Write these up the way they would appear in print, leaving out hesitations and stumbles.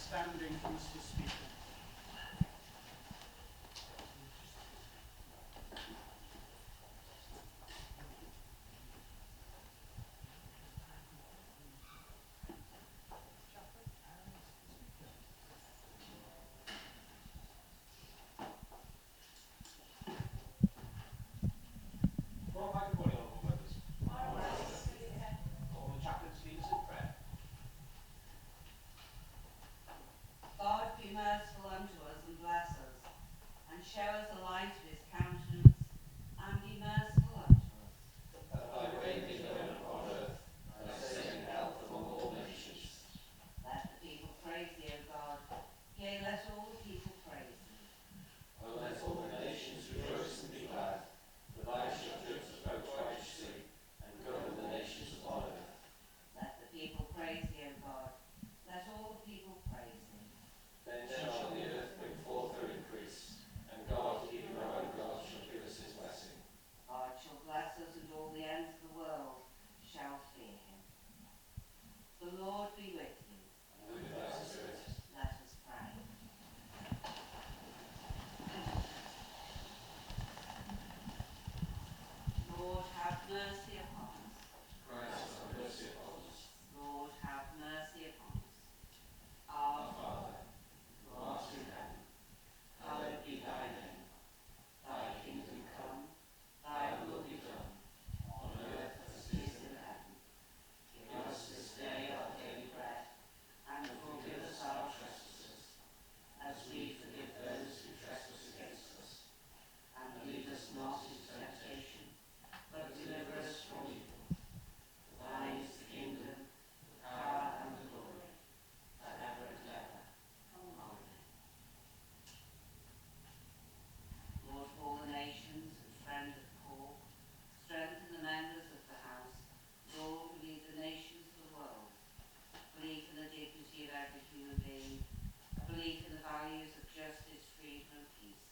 standing, Mr. Speaker. Well, hi, good morning, honourable members. All the chaplains lead us in prayer. God be merciful unto us and bless us, and show us the light of his countenance, and be merciful unto us. That thy way be known upon earth, thy saving health among all nations. Let the people praise thee, O God, yea, let all the people praise thee. O let all the nations rejoice and be glad, for thou shalt judge the folk righteously, and govern the nations upon earth. Let the people praise thee, O God, let all the people praise thee. Then shall the earth bring forth her increase, and God, even our own God, shall give us his blessing. God shall bless us, and all the ends of the world shall fear him. The Lord be with you. And with thy spirit. Let us pray. Lord, have mercy upon us. Christ, have mercy upon us. Lord, have mercy upon us. Our Our Father, who art in heaven, hallowed be thy name. Thy kingdom come, thy will be done, on earth as it is in heaven. Give us this day our daily bread, and forgive us our trespasses, as we forgive those who trespass against us. And lead us not into temptation, but deliver us from evil. For thine is the kingdom, the power, and the glory, forever and ever. Amen. Lord of all the nations and friend of the poor, strengthen the members of the house. Lord, lead the nations of the world. Believe in the dignity of every human being. Believe in the values of justice, freedom, and peace.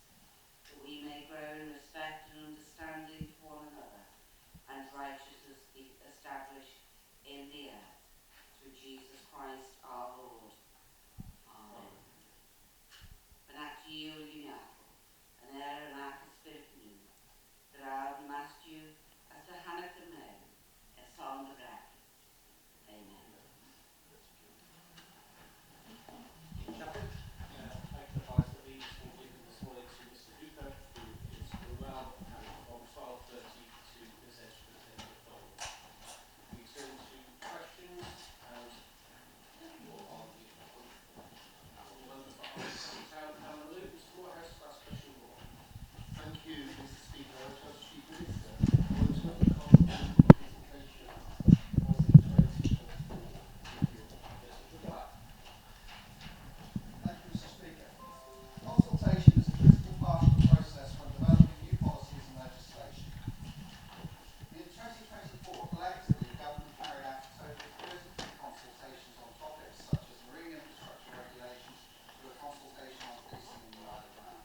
That we may grow in respect and understanding for one another, and righteousness be established in the earth. Through Jesus Christ our Lord. Amen. Benact you uniaco, an air and ac spirit new. Draw mast you as the Hanukkah men, a song of rap. Amen. Chaplain, I can advise that these will be given this morning to Mr. Hooper, who is unwell, and from 12:30 to Ms. Edgeworth in the following. We turn to questions, and more on the honourable member for Oxford Town Hallelujah. Mr. Morehouse, class question 1. Thank you, Mr. Speaker. I trust Chief Minister. I want to know the consultation was in 2024. Thank you. Mr. Black. Thank you, Mr. Speaker. Consultation is a critical part of the process when developing new policies and legislation. In 2024, collectively, the government carried out a total of 33 consultations on topics such as marine infrastructure regulations to a consultation on policing in the Isle of Man.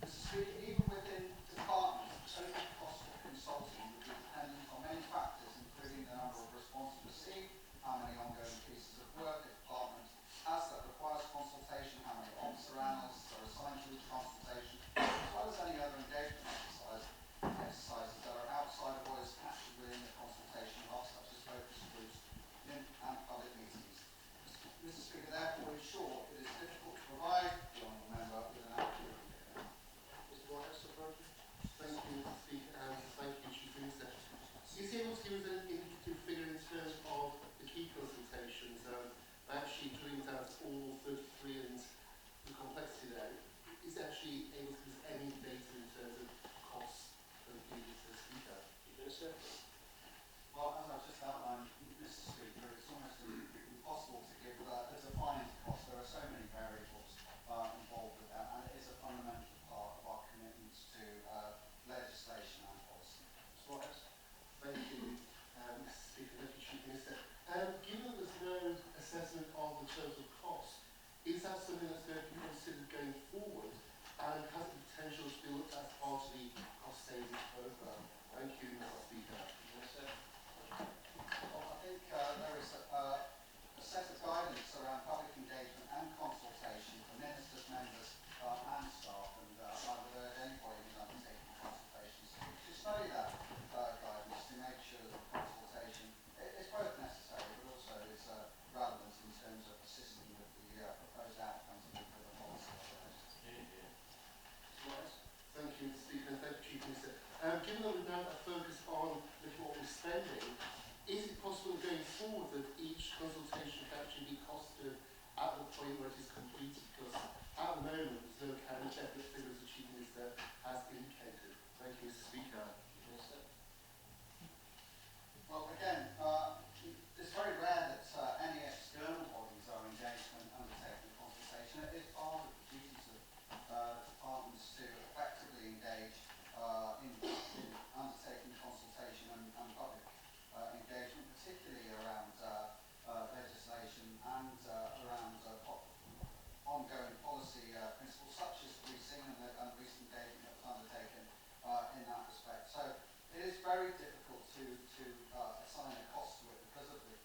Mr. Speaker, even within departments, the total cost of consulting would be dependent on many factors, including the number of responses received, how many ongoing pieces of work a department has that requires consultation, how many officer analysts are assigned to each consultation, as well as any other engagement exercises that are outside of what is captured within the consultation hub, such as focus groups and public meetings. Mr. Speaker, therefore, in short, it is difficult to provide the honourable member with an accurate figure. Mr. Morehouse, appropriate. Thank you, Mr. Speaker, and thank you, Chief Minister. Is he able to give us an indicative figure in terms of the key consultations? Actually, drilling down to all 33 and the complexity there, is actually able to give us any data in terms of costs? Thank you, Mr. Speaker. Chief Minister. Well, as I've just outlined, Mr. Speaker, it's almost impossible to give a defined cost. There are so many variables involved with that, and it is a fundamental part of our commitments to legislation and policy. Mr. Morehouse. Thank you, Mr. Speaker. Thank you, Chief Minister. Given that there's no assessment of the total cost, is that something that's going to be considered going forward, and has the potential to be looked at as part of the cost savings programme? Thank you, Mr. Speaker. Minister. Well, I think there is a set of guidance around public engagement and consultation. It is part of the duties of departments to effectively engage in undertaking consultation and public engagement, particularly around legislation and around ongoing policy principles such as policing and recent engagement that was undertaken in that respect. So it is very difficult to assign a cost to it because of the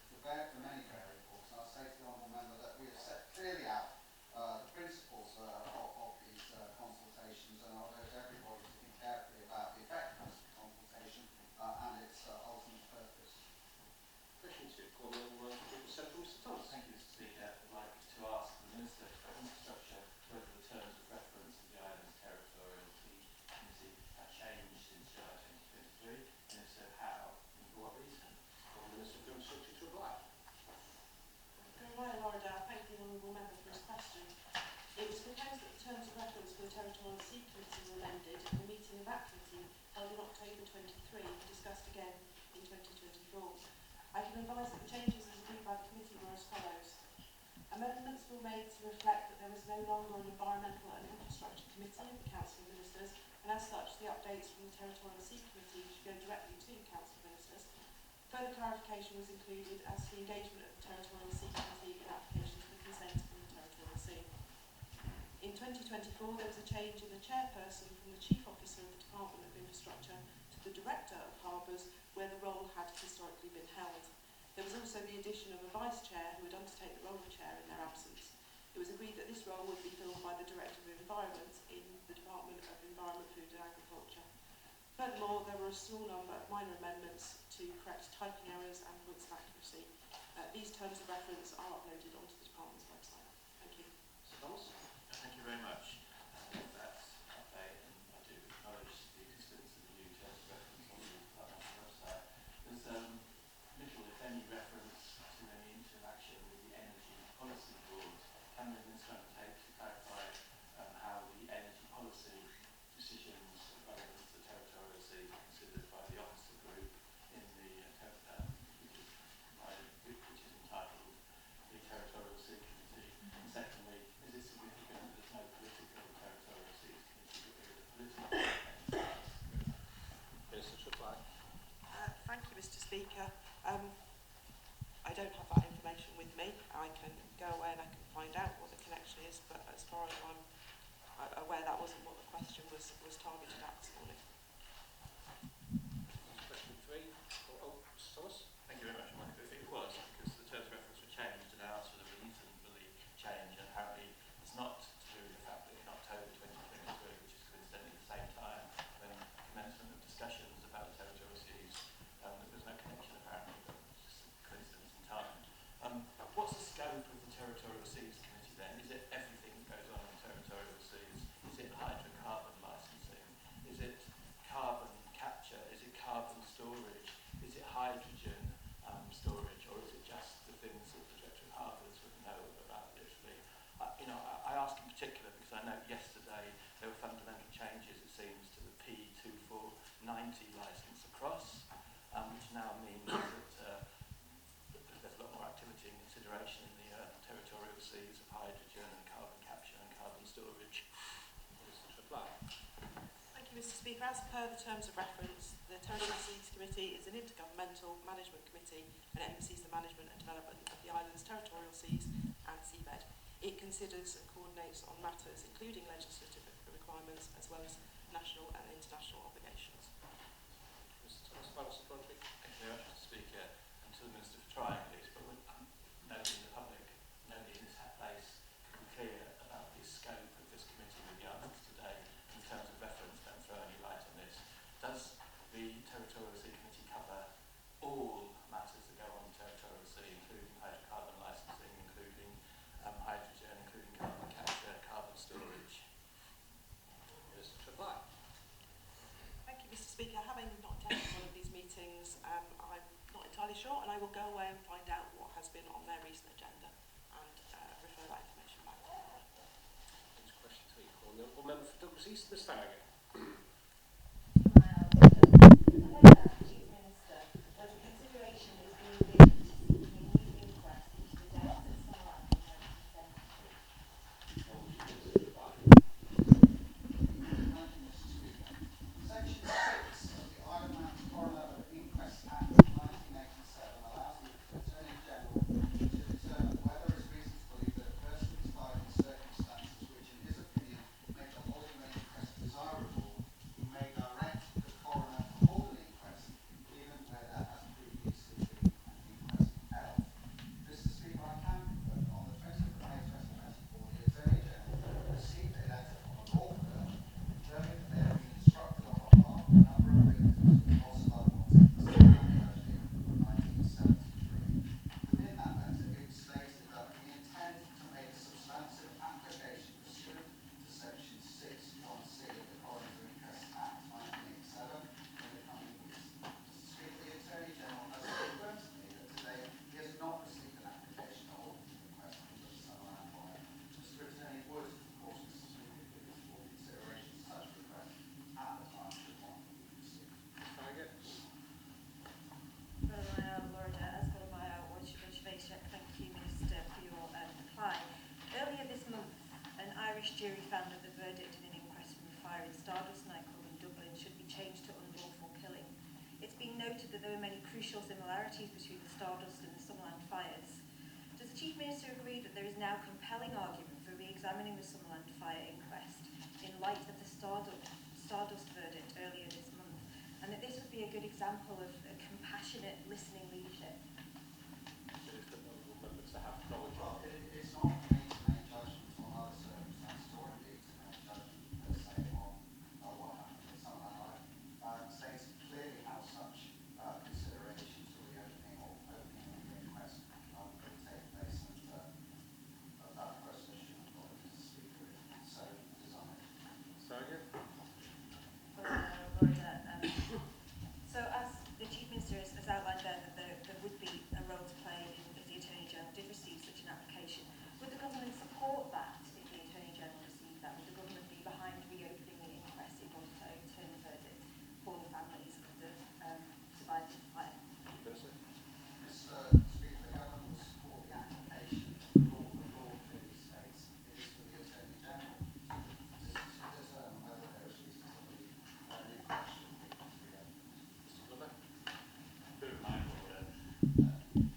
many variables. And I'll say to the Honourable Member that we have set clearly out the principles of these consultations, and I'll urge everybody to think carefully about the effectiveness of the consultation and its ultimate purpose. Question 2, call the Honourable Member for Central, Mr Thomas. Thank you, Mr Speaker. I'd like to ask the Minister for Infrastructure whether the terms of reference of the Islands Territorial Sea Committee have changed since July 2023, and if so, how, and for what reason? Call the Minister for Infrastructure to reply. Thank the Honourable Member for his question. It was proposed that the terms of reference for the Territorial Sea Committee were amended at the meeting of that committee held in October 23 and discussed again in 2024. I can advise that the changes as agreed by the committee were as follows. Amendments were made to reflect that there was no longer an Environmental and Infrastructure Committee of the Council of Ministers, and as such the updates from the Territorial Sea Committee should go directly to Council of Ministers. Further clarification was included as to the engagement of the Territorial Sea Committee in applications for consent from the Territorial Sea. In 2024 there was a change in the chairperson from the Chief Officer of the Department of Infrastructure to the Director of Harbours, where the role had historically been held. There was also the addition of a Vice Chair who would undertake the role of Chair in their absence. It was agreed that this role would be filled by the Director of Environment in the Department of Environment, Food and Agriculture. Furthermore, there were a small number of minor amendments to correct typing errors and points of accuracy. These terms of reference are uploaded onto the Department's website. Thank you. Mr Thomas. Thank you very much. That's update, and I do acknowledge the existence of the new terms of reference on the Department's website. There's little, if any, reference to any interaction with the Energy Policy Board. Can the Minister undertake to clarify how the energy policy decisions relevant to the Territorial Sea are considered by the officer group in the which is entitled the Territorial Sea Committee? And secondly, is it significant that there's no political Territorial Seas Committee, but there is a political? Minister to reply. Thank you, Mr Speaker. I don't have that information with me. I can go away and I can find out what the connection is, but as far as I'm aware, that wasn't what the question was targeted at this morning. Question 3, Mr Thomas. Thank you very much, Mike. It was because the terms of reference were changed, and I asked for the reason for the change, and apparently it's not to do with the fact that in October 2023, which is coincidentally the same time when commencement of discussions about the territorial seas, there was no connection apparently, but just a coincidence in time. What's the scope of the Territorial Seas Committee then? Is it everything that goes on in the territorial seas? Is it hydrocarbon licensing? Is it carbon capture? Is it carbon storage? Is it hydrogen storage? Or is it just the things that the Director of Harbours would know about literally? I ask in particular because I know yesterday there were fundamental changes, it seems, to the P2490 licence across, which now means that there's a lot more activity and consideration in the territorial seas of hydrogen and carbon capture and carbon storage. Minister to reply. Thank you, Mr Speaker. As per the terms of reference, the Territorial Seas Committee is an intergovernmental management committee and it oversees the management and development of the island's territorial seas and seabed. It considers and coordinates on matters including legislative requirements as well as national and international obligations. Mr Thomas, final supplementary. Thank you very much, Mr Speaker, and to the Minister for trying this, but nobody in the public, nobody in this place can be clear about the scope of this committee with the answers today in terms of reference. Don't throw any light on this. Does the Territorial Sea Committee cover all matters that go on the Territorial Sea, including hydrocarbon licensing, including hydrogen, including carbon capture, carbon storage? Minister to reply. Thank you, Mr Speaker. Having not attended one of these meetings, I'm not entirely sure, and I will go away and find out what has been on their recent agenda and refer that information back to them. Into question 3, call the Honourable Member for Douglas East, Ms Farragut. Chief Minister, that the consideration is being given to seeking a new inquest into the deaths at Starlight in 1970. jury found that the verdict in an inquest from a fire in Stardust nightclub in Dublin should be changed to unlawful killing. It's been noted that there were many crucial similarities between the Stardust and the Summerland fires. Does the Chief Minister agree that there is now compelling argument for re-examining the Summerland fire inquest in light of the Stardust verdict earlier this month, and that this would be a good example of a compassionate listening leadership? Well, it's not for me to make judgments on other circumstances or indeed to make judgment per se on what happened in some of that. I've stated clearly how such considerations for reopening or opening of the inquest could take place, and that process should have gone to the Speaker if so desired. So as the Chief Minister has outlined there that there would be a role to play if the Attorney General did receive such an application, would the government support that if the Attorney General received that? Would the government be behind reopening the inquest in order to overturn the verdict for the families of the survivors of the fire? Mr. Speaker, the government will support the application. The law clearly states it is for the Attorney General to determine whether there is reason to believe an inquest should be reopened.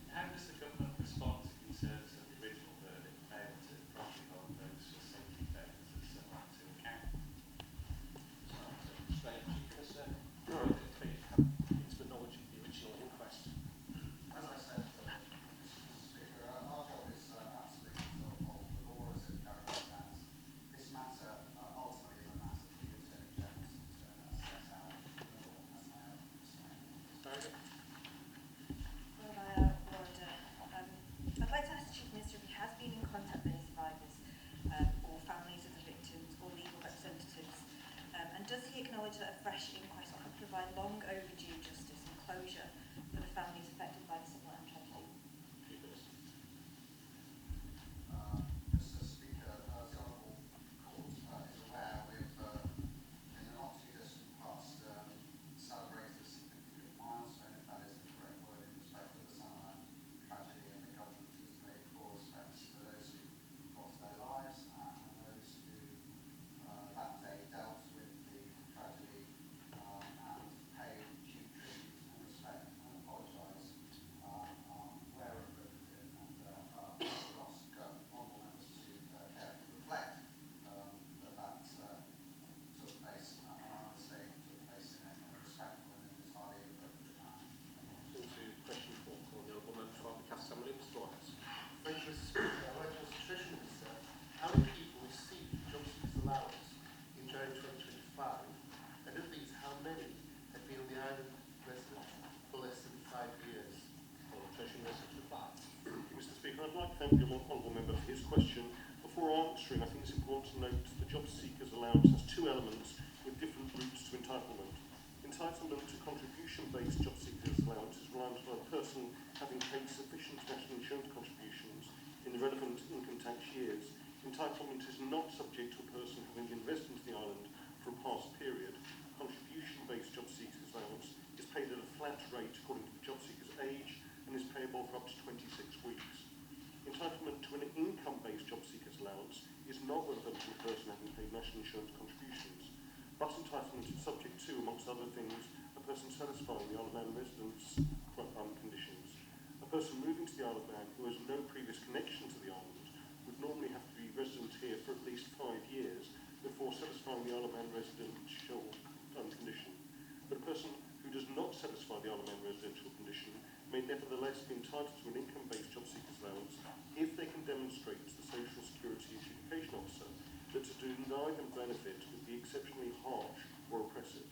How does the government respond to concerns that the original verdict failed to properly hold those for safety factors that someone to account? It's the knowledge of the original inquest. As I said, Mr. Speaker, our job is absolutely to uphold the law as it currently stands. This matter ultimately is a matter for the Attorney General to determine as set out in the law, as I have explained. I'd like to ask the Chief Minister if he has been in contact with any survivors or families of the victims or legal representatives, and does he acknowledge that a fresh inquest could provide long overdue justice and closure for the families affected by the Summerland tragedy? Mr. Speaker, as the Honourable Court is aware, we've in the not too distant past celebrated a significant milestone, if that is the correct word, in respect of the Summerland tragedy, and the government has paid full respects to those who lost their lives and those who that day dealt with the tragedy and paid due tribute and respect and apologise where appropriate, and ask honourable members to carefully reflect that took place, and I understand took place in a respectful and entirely appropriate manner. Question 4 for the Honourable Member for Cast Assembly, Mr. Watts. Thank you, Mr. Speaker. I'd like to ask the Treasury Minister, how many people received job seekers allowance in January 2025, and of these, how many have been on the island resident for less than 5 years? Treasury Minister to reply. Mr. Speaker, I'd like to thank the Honourable Member for his question. Before answering, I think it's important to note that the job seekers allowance has two elements with different routes to entitlement. Entitlement to contribution-based job seekers allowance is reliant on a person having paid sufficient national insurance contributions in the relevant income tax years. Entitlement is not subject to a person having been resident of the island for a past period. Contribution-based job seekers allowance is paid at a flat rate according to the job seeker's age and is payable for up to 26 weeks. Entitlement to an income-based job seekers allowance is not relevant to a person having paid national insurance contributions, but entitlement is subject to, amongst other things, a person satisfying the Isle of Man residence conditions. A person moving to the Isle of Man who has no previous connection to the island would normally have to be resident here for at least 5 years before satisfying the Isle of Man residential condition. But a person who does not satisfy the Isle of Man residential condition may nevertheless be entitled to an income-based job seekers allowance if they can demonstrate to the Social Security Adjudication Officer that to deny them benefit would be exceptionally harsh or oppressive.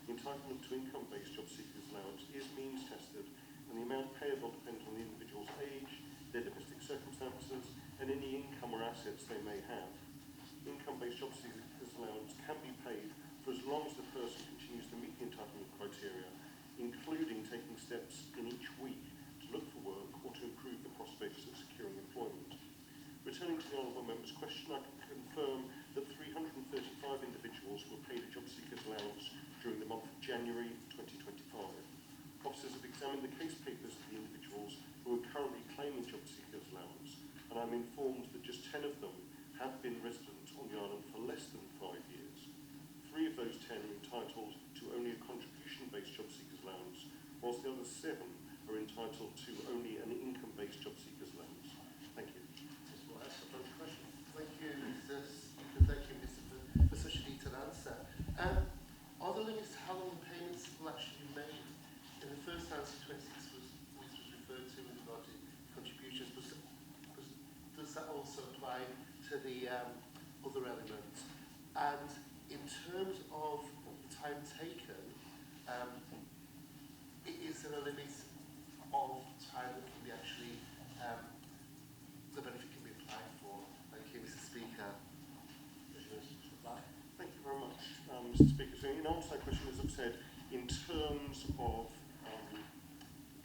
The entitlement to income-based job seekers allowance is means tested, and the amount payable depends on the individual's age, their domestic circumstances, and any income or assets they may have. Income-based job seekers allowance can be paid for as long as the person continues to meet the entitlement criteria, including taking steps in each week to look for work or to improve the prospects of securing employment. Returning to the Honourable Member's question, I can confirm that 335 individuals were paid a job seekers allowance during the month of January 2025. Officers have examined the case papers of the individuals who are currently claiming job seekers allowance, and I'm informed that just 10 of them have been resident on the island also apply to the other elements. And in terms of time taken, is there a limit of time that can be actually, the benefit can be applied for? Thank you, Mr. Speaker. Thank you very much, Mr. Speaker. So in answer to that question, as I've said, in terms of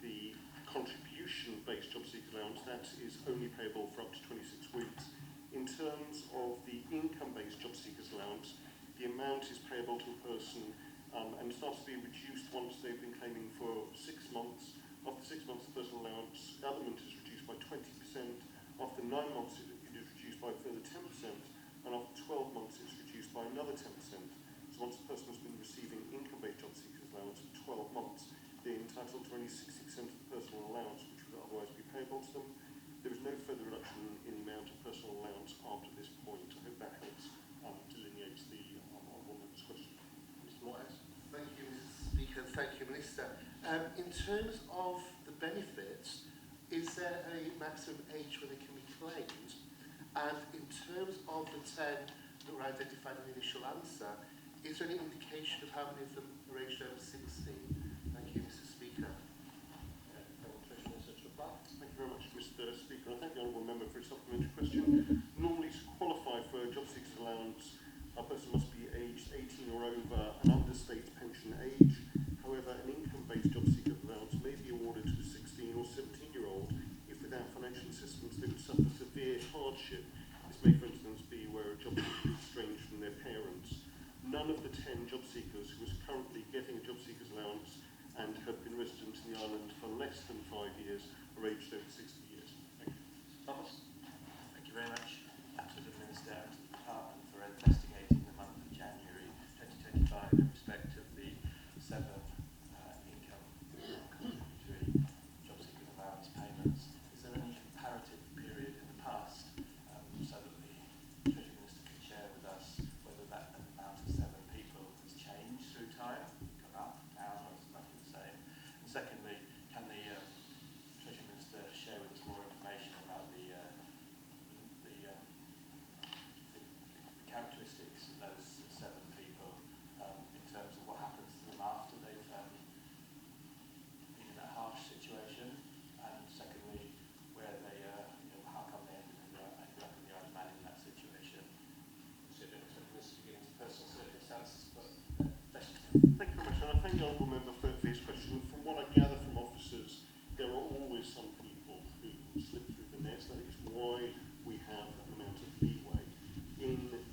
the contribution-based job seeker allowance, that is only payable for up to 26 weeks. In terms of the income-based job seekers allowance, the amount is payable to a person and starts to be reduced once they've been claiming for 6 months. After 6 months, the personal allowance element is reduced by 20%. After 9 months, it is reduced by a further 10%. And after 12 months, it's reduced by another 10%. So once the person has been receiving income-based job seekers allowance for 12 months, they're entitled to only 60% of the personal allowance, which would otherwise be payable to them. There is no further reduction in the amount of personal allowance after this point. I hope that helps delineate the honourable member's question. Mr. Moores. Thank you, Mr. Speaker. Thank you, Minister. In terms of the benefits, is there a maximum age when they can be claimed? And in terms of the 10 that were identified in the initial answer, is there any indication of how many of them are aged over 16? Thank you, Mr. Speaker. Thank you very much, Mr. Speaker. I thank the honourable member for his supplementary question. Normally, to qualify for a job seekers allowance, a person must be aged 18 or over and under state pension age. However, an income-based job seeker allowance may be awarded to a 16 or 17-year-old if, without financial assistance, they would suffer severe hardship. This may, for instance, be where a job seeker is estranged from their parents. None of the 10 job seekers who is currently getting a job seekers allowance and have been resident in the island for less than 5 years are aged over 60 years. Thank you. Thomas. Thank you very much to the Minister and to the Department for investigating the month of January 2025 in respect of the 7 income contributory job seeking allowance payments. Is there any comparative period in the past so that the Treasury Minister can share with us whether that amount of 7 people has changed through time, gone up, down, or is roughly the same? And secondly, can the Treasury Minister share with us more information about the characteristics of those 7 people in terms of what happens to them after they've been in a harsh situation, and secondly, where they, how come they ended up in the Isle of Man in that situation? Considering this begins personal circumstances, but Thank you very much, and I thank the honourable member for his question. From what I gather from officers, there are always some people who slip through the net. That is why we have an amount of leeway in the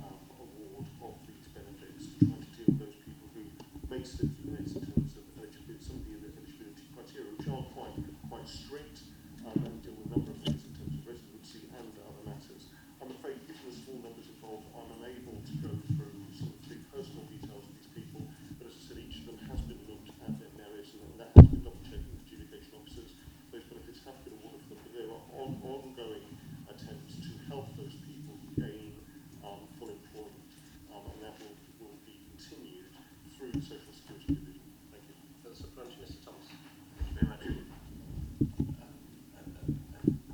award of these benefits to try to deal with those people who may slip through the net in terms of eligibility, some of the eligibility criteria, which are quite strict and deal with a number of things in terms of residency and other matters. I'm afraid, given the small numbers involved, I'm unable to go through some of the personal details of these people, but as I said, each of them has been looked at their merits, and that has been double-checked with adjudication officers. Those benefits have been awarded for them, but there are ongoing attempts to help those people gain full employment, and that will be continued through the Social Security Division. Thank you. further supplementary, Mr. Thomas. Thank you very much.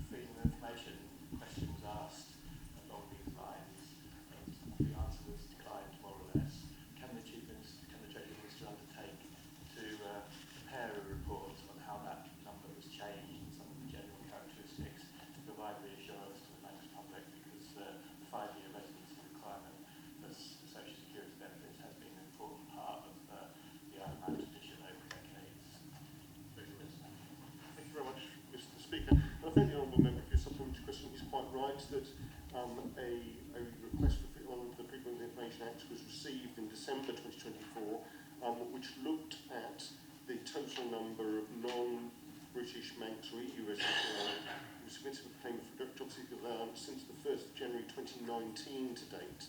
Freedom of information question was asked along these lines. The answer was declined, more or less. Can the Treasury Minister undertake to prepare a report on how that number has changed and some of the general characteristics to provide reassurance to the members public, because the 5-year residency requirement for social security benefits has been an important part of the Isle of Man tradition over decades. Treasury Minister. Thank you very much, Mr. Speaker. And I think the honourable member for his supplementary question is quite right that a request on the Freedom of Information Act was received in December 2024, which looked at the total number of non-British Manx or EU residents who submitted a claim for job seeker allowance since the 1st of January 2019 to date,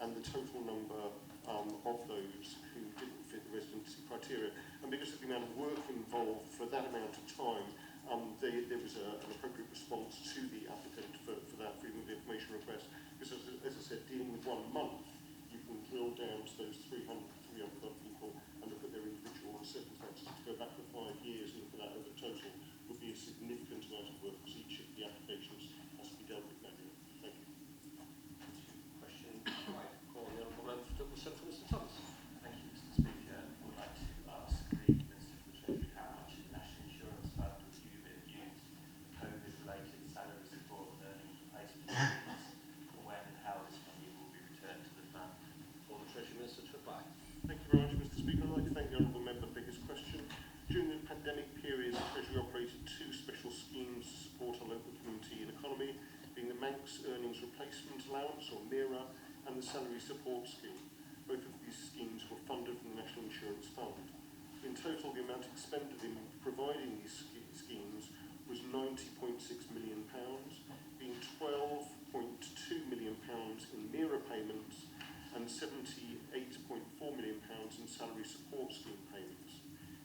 and the total number of those who didn't fit the residency criteria. And because of the amount of work involved for that amount of time, there was an appropriate response to the applicant for that Freedom of Information request. Because as I said, dealing with 1 month, you can drill down to those 300 people and look at their individual circumstances. To go back for 5 years and look at that over the total would be a significant amount of work, because each of the applications has to be dealt with manually. Replacement Allowance, or MIRA, and the Salary Support Scheme. Both of these schemes were funded from the National Insurance Fund. In total, the amount expended in providing these schemes was £90.6 million, being £12.2 million in MIRA payments and £78.4 million in salary support scheme payments.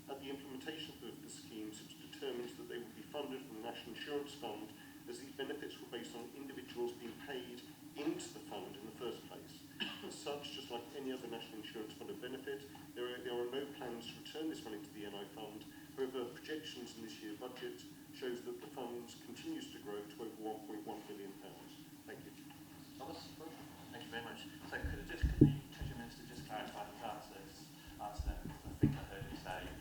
At the implementation of the schemes, it was determined that they would be funded from the National Insurance Fund, as these benefits were based on individuals being paid into the fund in the first place. As such, just like any other National Insurance Fund benefit, there are no plans to return this money to the NI Fund. However, projections in this year's budget shows that the fund continues to grow to over £1.1 billion. Thank you. Thomas? Thank you very much. So can the Treasury Minister just clarify his answer there? Because I think I heard him say that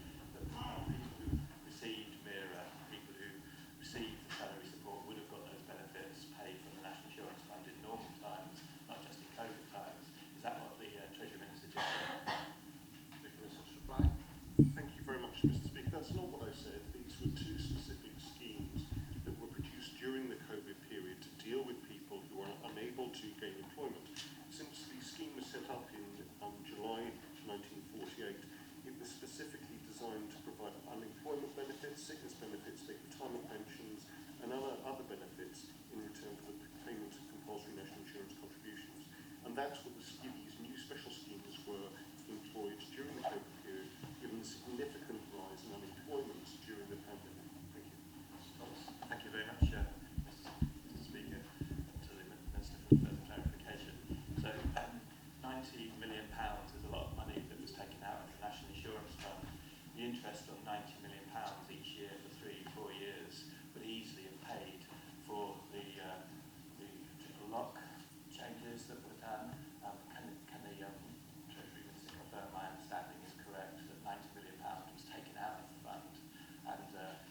people who received MIRA, people who received the salary support would have got those benefits paid from the National Insurance Fund in normal times, not just in COVID times. Is that what the Treasury Minister just said? Thank you very much, Mr. Speaker. That's not what I said. These were two specific schemes that were produced during the COVID period to deal with people who are unable to gain employment. Since the scheme was set up in July 1948, it was specifically designed to provide unemployment benefits, sickness benefits, state retirement pensions, and other benefits in return for the payment of compulsory national insurance contributions. And that's what these new special schemes were employed during the COVID period, given the significant rise in unemployment during the pandemic. Thank you. Thank you very much, Mr. Speaker, to the Minister for further clarification. So, £90 million is a lot of money that was taken out of the National Insurance Fund. The interest on £90 million each year for 3-4 years would easily have paid for the triple lock changes that were done. Can the Treasury Minister confirm my understanding is correct that £90 million was taken out of the fund and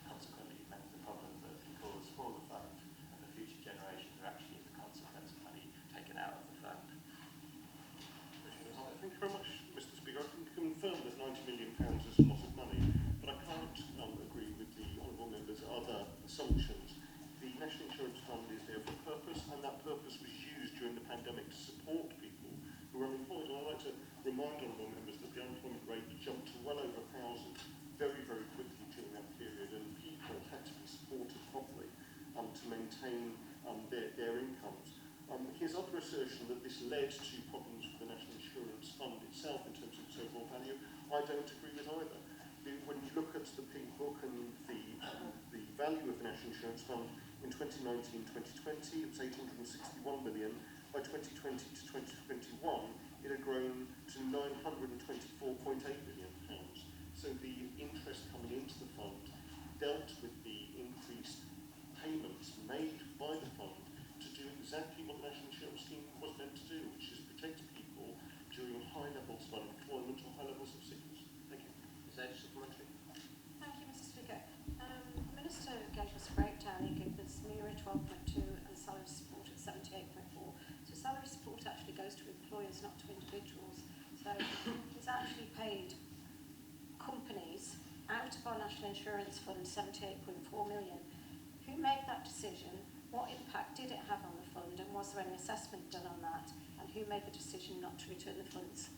consequently meant the problems that it caused for the fund and the future generations are actually as a consequence of money taken out of the fund? Thank you very much, Mr. Speaker. I can confirm that £90 million is a lot of money, but I can't agree with the honourable member's other assumptions. The National Insurance Fund is there for a purpose, and that purpose was used during the pandemic to support people who are unemployed. And I'd like to remind honourable members that the unemployment rate jumped to well over 1,000 very, very quickly during that period, and people had to be supported properly to maintain their incomes. His other assertion that this led to problems with the National Insurance Fund itself in terms of its overall value, I don't agree with either. When you look at the Pink Book and the value of the National Insurance Fund in 2019-2020, it was 861 million. By 2020 to 2021, it had grown to 924.8 million pounds. So the interest coming into the fund dealt with the increased payments made by the fund to do exactly what the National Insurance Scheme was meant to do, which is protect people during high levels of unemployment or high levels of sickness. Thank you. Is that supplementary? Thank you, Mr. Speaker. The Minister gave us a breakdown. He gave us MIRA 12.2 and salary support at 78.4. So salary support actually goes to employers, not to individuals. So it's actually paid companies out of our National Insurance Fund 78.4 million. Who made that decision? What impact did it have on the fund? And was there any assessment done on that? And who made the decision not to return the funds?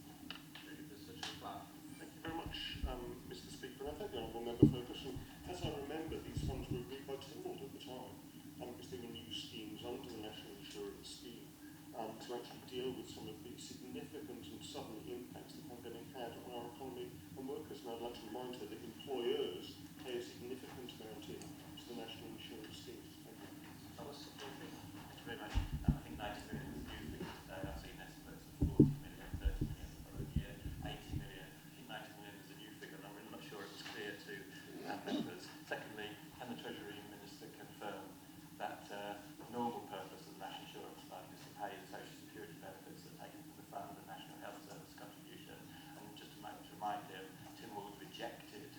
Thank you very much, Mr. Speaker. And I thank the honourable member for the question. As I remember, these funds were agreed by Tynwald at the time, because they were new schemes under the National Insurance Scheme to actually deal with some of the significant and sudden impacts the pandemic had on our economy and workers. And I'd like to remind her that employers pay a significant amount in to the National Insurance Scheme. Thank you. Thank you very much. I think 90 million is a new figure today. I've seen estimates of 40 million, 30 million the following year, 80 million. I think 90 million is a new figure, and I'm really not sure it was clear to members. Secondly, can the Treasury Minister confirm that the normal purpose of the National Insurance Fund is to pay the social security benefits that are taken from the fund, the National Health Service contribution? And just to remind him, Tynwald rejected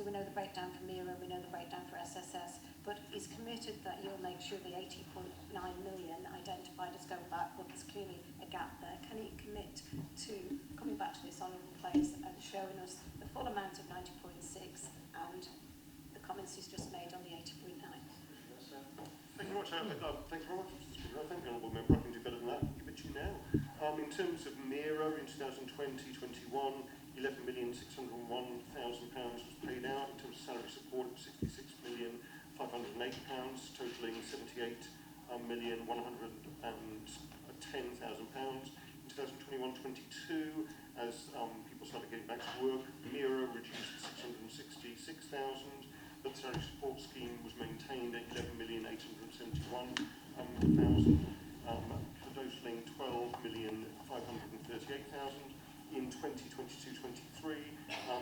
we know the breakdown for Mira, we know the breakdown for SSS, but he's committed that he'll make sure the 80.9 million identified as going back, but there's clearly a gap there. Can he commit to coming back to this honourable place and showing us the full amount of 90.6 and the comments he's just made on the 80.9? Thank you very much. Thank you very much, Mr. Speaker. I think the Honourable Member, I can do better than that. I'll give it to you now. In terms of Mira, in 2020-21, £11,601,000 was paid out. In terms of salary support, it was £66,508, totalling £78,110,000. In 2021-22, as people started getting back to work, Mira reduced to 666,000. The salary support scheme was maintained at 11,871,000, totaling 12,538,000. In 2022-23,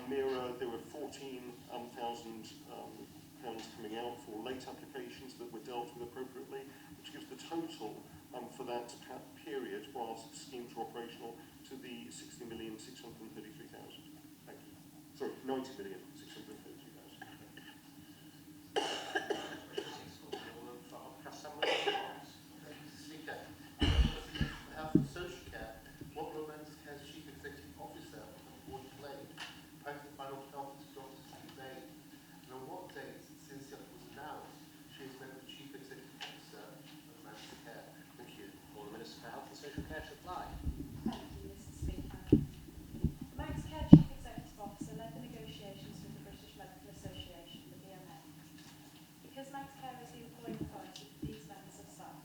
Mira, there were 14,000 pounds coming out for late applications that were dealt with appropriately, which gives the total for that period, whilst the schemes were operational, to the 60,633,000. Thank you. Sorry, 90,633,000. Speaker, the Health and Social Care, what role Manx Care's Chief Executive Officer on the board played, prior to the final health and doctors debate, and on what date, since it was announced, she has been the Chief Executive Officer of Manx Care. Thank you. Will the Minister for Health and Social Care reply? Thank you, Mr. Speaker. The Manx Care Chief Executive Officer led the negotiations with the British Medical Association, the BMA. Because Manx Care is the employing authority for these members of staff,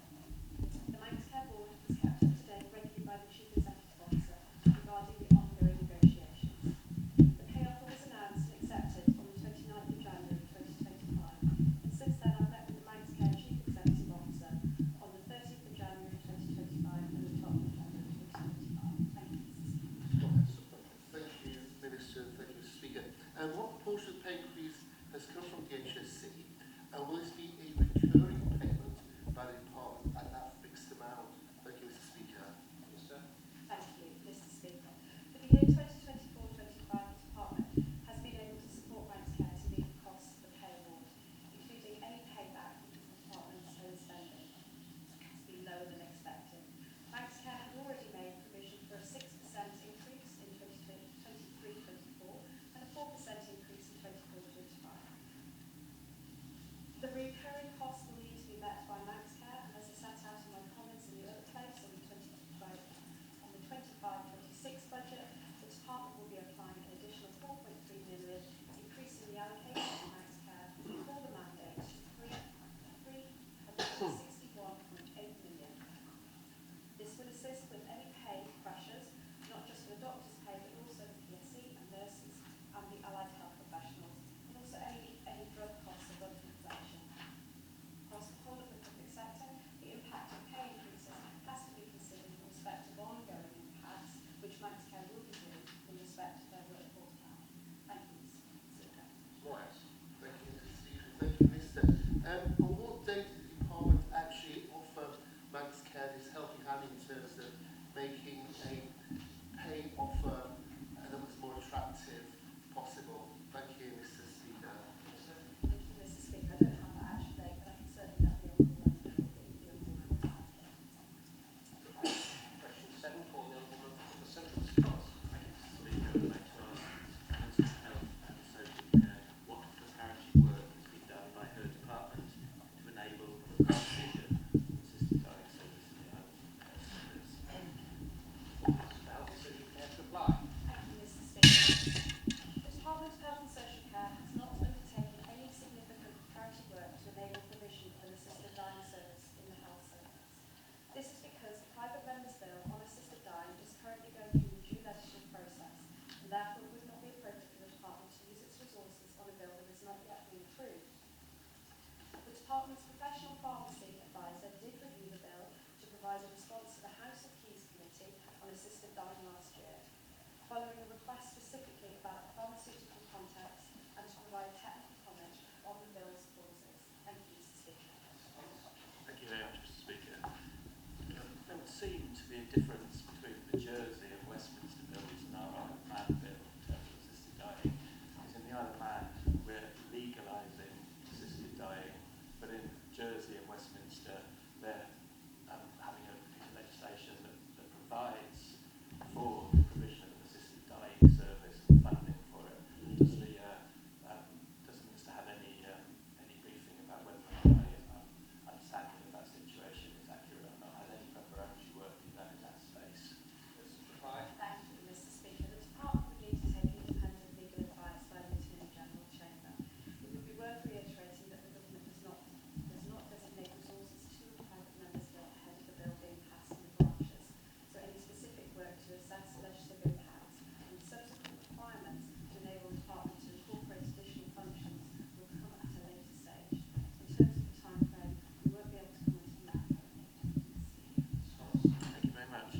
the Manx Care Board is kept up to date regularly by the Chief Executive Officer regarding the ongoing negotiations. The pay offer was announced and accepted on the 29th of January 2025, and since then I've met with the Manx Care Chief Executive Officer on the 30th of January 2025 and the 12th of January 2025. Thank you, Mr. Speaker. Thank you, Minister. Thank you, Speaker. And what proportion of pay increase has come from the HSC? And will this be a recurring payment by the department at that fixed amount? Thank you, Mr. Speaker. Minister? Thank you, Mr. Speaker. For the year 2024-25, the Department has been able to support Manx Care to meet the costs of the pay award, including any payback because the Department's own spending has been lower than expected. Manx Care had already made provision for a 6% increase in 2023-24 and a 4% increase in 24-25. The recurring costs will need to be met by Manx Care, and as I set out in my comments in the other place on the 25-26 budget, the department will be applying an additional 4.3 million, increasing the allocation to Manx Care for the mandate to 361.8 million. This will assist with any pay pressures, not just for the doctor's pay, but also the PSE and nurses and the allied health professionals, and also any drug costs above inflation. Across the whole of the public sector, the impact of pay increases has to be considered in respect of ongoing impacts, which Manx Care will be doing in respect of their workforce plan. Thank you, Mr. Speaker. Right. Thank you, Mr. Speaker. Thank you, Minister. On what date did the department actually offer Manx Care this helping hand in terms of making a pay offer that was more attractive possible? Thank you, Mr. Speaker. Thank you, Mr. Speaker. I don't have that actual date, but I can certainly let the honourable member know that the honourable member has it. Question 7 for the Honourable Member for the Central Scotts. Thank you, Mr. Speaker. I'd like to ask Minister for Health and Social Care what preparatory work has been done by her department to enable the provision of assisted dying service in the home care service. Minister for Health and Social Care reply. Thank you, Mr. Speaker. The Department of Health and Social Care has not undertaken any significant preparatory work to enable provision of an assisted dying service in the health service. This is because the private member's bill on assisted dying is currently going through the due legislative process, and therefore it would not be appropriate for the department to use its resources on a bill that has not yet been approved. The department's professional pharmacy advisor did review the bill to provide a response to the House of Keys Committee on assisted dying last year, following a request specifically about the pharmaceutical context and to provide technical comment on the bill's clauses. Thank you, Mr. Speaker. Thank you very much, Mr. Speaker. There would seem to be a difference between the Jersey and Westminster bills and our Isle of Man bill in terms of assisted dying, because in the Isle of Man we're Jersey and Westminster, they're having a piece of legislation that provides for the provision of an assisted dying service and funding for it. Does the Minister have any briefing about whether my understanding of that situation is accurate or not? Has any preparatory work been done in that space? Thank you, Mr. Speaker. The Department would need to take independent legal advice by the Attorney General Chamber. It would be worth reiterating that the government does not designate resources to a private member's bill ahead of the bill being passed in the branches. So any specific work to assess legislative impact and subsequent requirements to enable the Department to incorporate additional functions will come at a later stage. In terms of the time frame, we won't be able to comment on that currently. Thank you very much.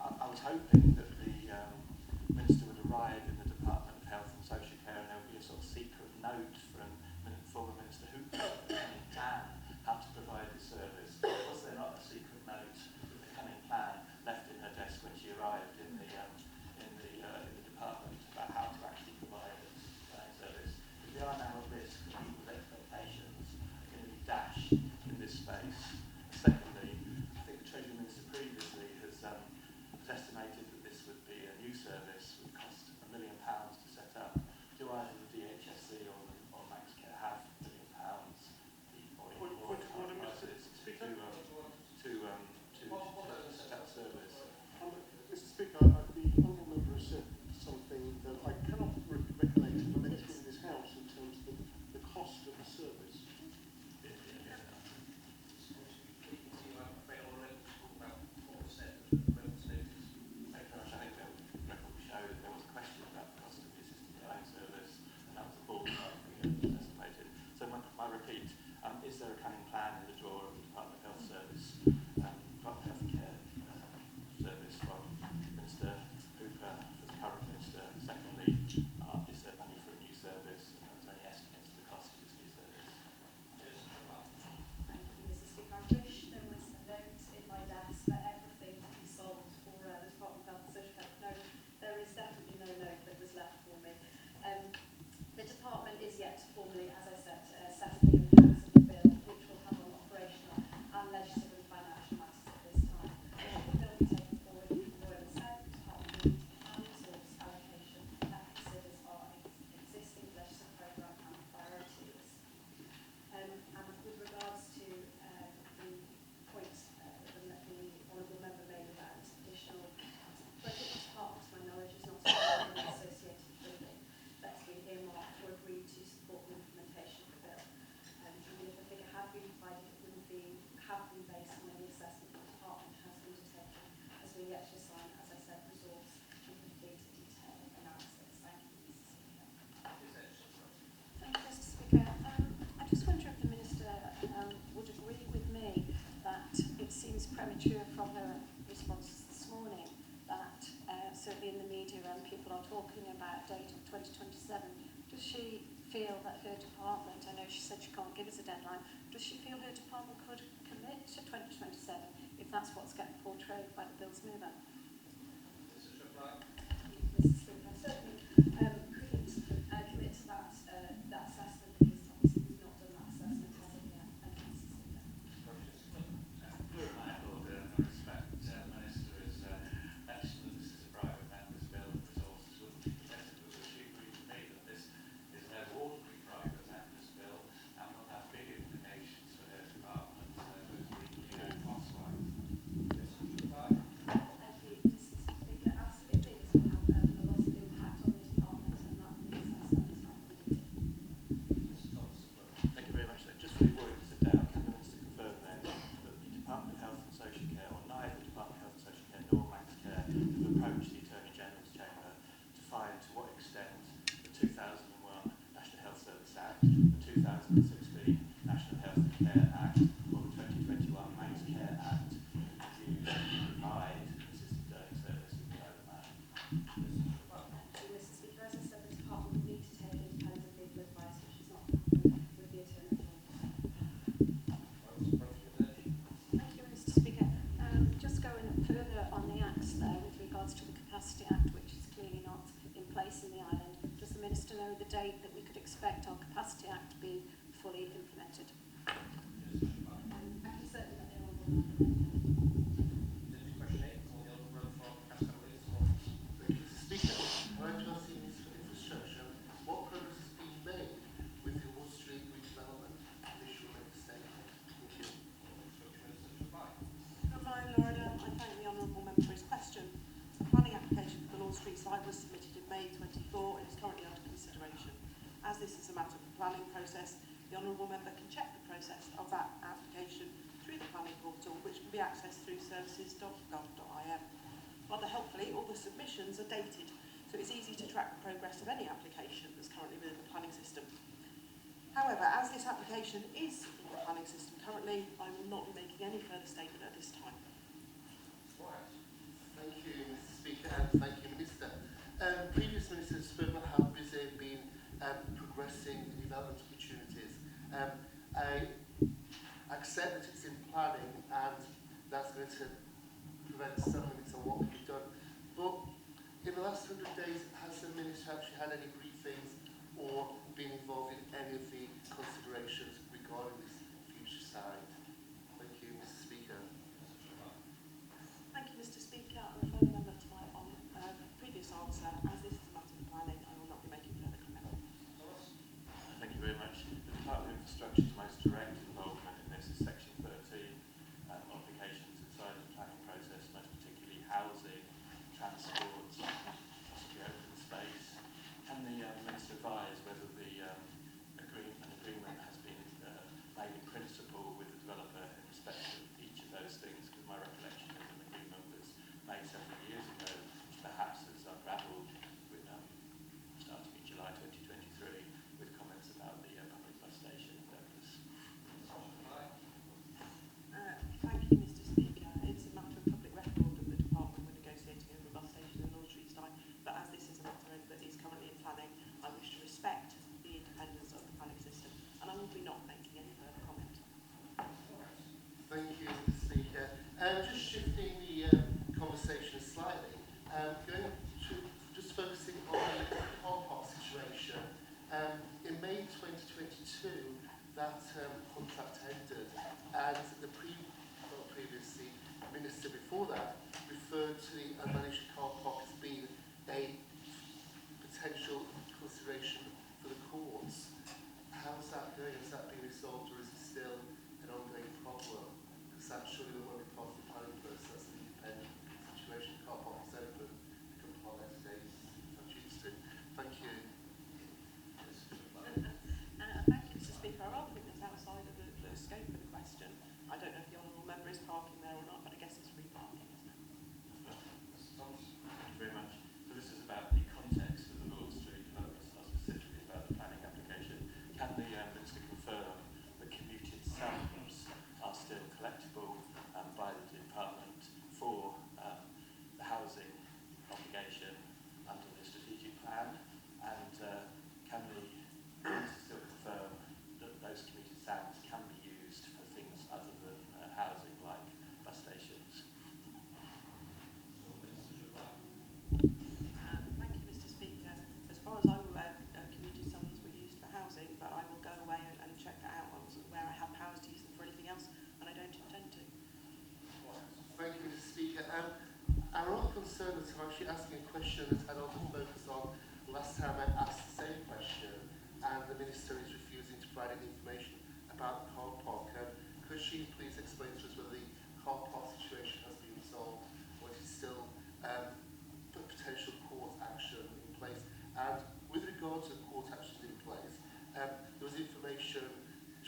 I was hoping that the Minister would arrive in the Department of Health and Social Care and there would be a sort of secret note from former Minister Hooper coming plan how to provide the service. Was there not a secret note with the coming plan left in her desk when she arrived in the department about how to actually provide a service? Because we are now at risk that people's expectations are going to be dashed in this space. Secondly, I think the Treasury Minister previously has estimated that this would be a new service, would cost £1 million to set up. Do either the DHSC or MaxCare have £1 million or current prices to set up service? Mr. Speaker, the honourable member has said something that I cannot recollect ever mentioning in this House in terms of the cost of the service. I think the record show that there was a question about the cost of the assisted dying service, and that was a ballpark figure estimated. So my repeat, is there a cunning plan in the drawer of the Department of Health Service, Department of Health and Care service from Minister Hooper for the current Minister? Secondly, is there money for a new service, and are there any estimates of the cost of this new service? Thank you, Mr. Speaker. I wish there was a note in my desk for everything to be sold for the Department of Health and Social Care. No, there is definitely no note that was left for me. The Department is yet to formally, as I said, assess the impacts of the bill, which will have on operational and legislative and financial matters at this time. Should the bill be taken forward, as the Royal said, the Department will need to plan resource allocation that considers our existing legislative programme and priorities. And with regards to the point that the honourable member made about additional budget, the Department, to my knowledge, is not any associated funding that's been earmarked or agreed to support the implementation of the bill. Even if a figure had been provided, it wouldn't have been based on any assessment the Department has undertaken, as we're yet to assign, as I said, resource and complete a detailed analysis. Thank you, Mr. Speaker. Thank you, Mr. Speaker. I just wonder if the Minister would agree with me that it seems premature from her response this morning that certainly in the media and people are talking about a date of 2027. Does she feel that her department, I know she said she can't give us a deadline, does she feel her department could commit to 2027 if that's what's getting portrayed by the bill's mover? Mr. Speaker, I certainly couldn't commit to that assessment because obviously we've not done that assessment as of yet. Thank you, Mr. Speaker. My order, I respect the Minister has mentioned that this is a private member's bill and resources wouldn't be committed, but would she agree with me that this is no ordinary private member's bill and will have big implications for her department, both legally and cost-wise? Thank you, Mr. Speaker. Absolutely, this will have a lot of impact on the department and that is assessment time completed. Thank you very much. Just before we sit down, can the Minister confirm then that the Department of Health and Social Care, or neither the Department of Health and Social Care nor MaxCare, have approached the Attorney General's Chamber to find to what extent the 2001 National Health Service Act, the 2016 National Health and Care Act, or the 2021 MaxCare Act is used to provide assisted dying service in the Isle of Man? Thank you, Mr. Speaker. As I said, the department will need to take independent legal advice, which is not happening with the Attorney General. Thank you, Mr. Speaker. Just going further on the acts there with regards to the Capacity Act, which is clearly not in place in the island, does the Minister know the date that we could expect our Capacity Act to be fully implemented? certain that the honourable member may know. Question 8, or the Honourable Member for Castle Leeds. Thank you, Mr. Speaker. I'd like to ask the Minister for Infrastructure what progress has been made with the Wall Street redevelopment initial statement. Thank you. Infrastructure Minister to reply. Good morning, Lord. I thank the honourable member for his question. The planning application for the Law Street site was submitted in May 24 and is currently under consideration. As this is a matter of the planning process, the honourable member can check the process of that application through the planning portal, which can be accessed through services.gov.im. Rather helpfully, all the submissions are dated, so it's easy to track the progress of any application that's currently within the planning system. However, as this application is in the planning system currently, I will not be making any further statement at this time. Thank you, Mr. Speaker, and thank you, Minister. Previous ministers spoke about how busy they've been progressing the development opportunities. I accept that it's in planning and that's going to prevent some limits on what can be done. But in the last 100 days, has the Minister actually had any briefings or been involved in any of the considerations regarding this future site? Thank you, Mr. Speaker. Thank you, Mr. Speaker. I refer the member to my previous answer. As this is a matter of planning, I will not be making further comment. Thank you very much. The Department of Infrastructure's most direct involvement in this is Section 13 obligations inside the planning process, most particularly housing, transport, possibly open space. Can the Minister advise whether the agreement has been made in principle with the developer in respect of each of those things? Because my recollection is an agreement was made several years ago, which perhaps has unravelled with, starting in July 2023, with comments about the public bus station endeavours. Thank you, Mr. Speaker. It's a matter of public record that the department were negotiating over a bus station in Law Street site, but as this is a matter that is currently in planning, I wish to respect the independence of the planning system, and I will be not making any further comment. Thank you, Mr. Speaker. Just shifting the conversation slightly, going to just focusing on the car park situation. In May 2022, that contract ended, and the previously minister before that referred to the unmanaged car park as being a potential consideration for the courts. How's that going? Has that been resolved, or is it still an ongoing problem? Because that surely won't be part of the planning process, an independent situation. The car park is open, you can park there today if I choose to. Thank you. Thank you, Mr. Speaker. I rather think that's outside of the scope of the question. I don't know if the honourable member is parking there or not, but I guess it's free parking, isn't it? Thank you very much. So this is about the context of the Law Street developments, not specifically about the planning application. Can the Minister confirm that commuted sums are still collectible by the Department for the housing obligation under the strategic plan? And can the Minister still confirm that those commuted sums can be used for things other than housing, like bus stations? Thank you, Mr. Speaker. As far as I'm aware, community sums were used for housing, but I will go away and check that out. I wasn't aware I had powers to use them for anything else, and I don't intend to. Thank you, Mr. Speaker. I'm rather concerned that I'm actually asking a question that had all the focus on last time I asked the same question, and the Minister is refusing to provide any information about the car park. Could she please explain to us whether the car park situation has been resolved, or is it still potential court action in place? And with regard to the court actions in place, there was information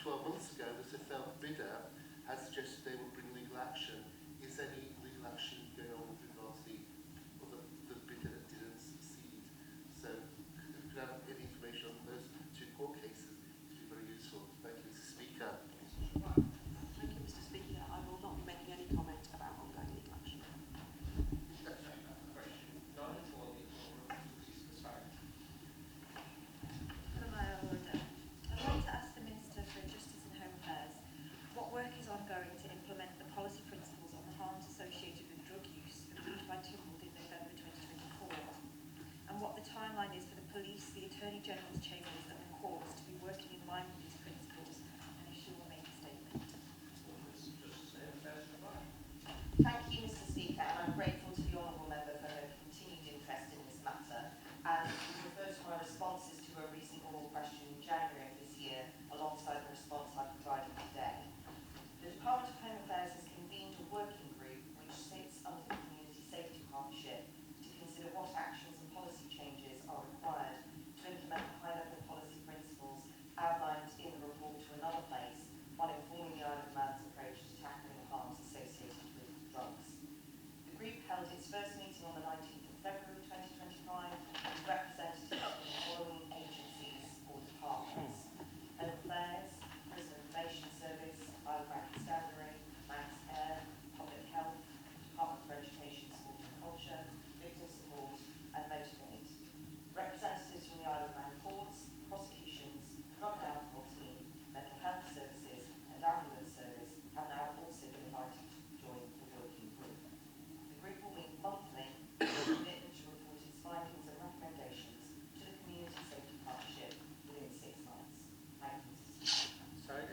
12 months ago that a failed bidder had suggested they would bring legal action. Is any legal action going on with regard to the bidder that didn't succeed? So could I have any information on those two court cases? It would be very useful. Thank you, Mr. Speaker. Thank you, Mr. Speaker. I will not be making any comment about ongoing legal action. Question 9, or the Honourable Please Casari. For my order, I'd like to ask the Minister for Justice and Home Affairs what work held its first meeting on the 19th of February 2025 with representatives from the following agencies or departments: Home Affairs, Prison Information Service, Isle of Man Constabulary, Manx Air, Public Health, Department for Education, Sport and Culture, Victim Support and Motivate. Representatives from the Isle of Man Courts, Prosecutions, Drug and Alcohol Team, Mental Health Services and Ambulance Service have now also been invited to join the working group. The group will meet monthly with a commitment to report its findings and recommendations to the Community Safety Partnership within 6 months. Thank you, Mr. Speaker. Sorry?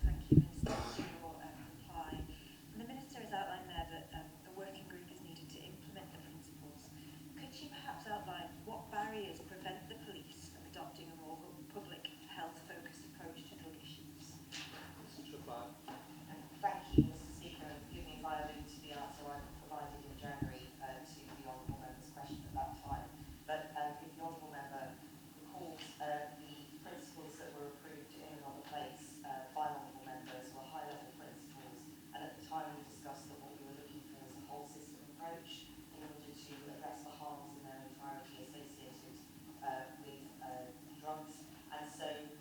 Thank you, Minister, for your reply. And the Minister has outlined there that a working group is needed to implement the principles. Could you perhaps outline what barriers prevent the police from adopting a more public health-focused approach to drug issues? Thank you, Mr. Speaker, for giving me violin to the answer I provided in January to the Honourable Member's question at that time. But if the Honourable Member recalls, the principles that were approved in another place by Honourable Members were high-level principles, and at the time we discussed that what we were looking for was a whole system approach in order to address the harms in their entirety associated with drugs. And so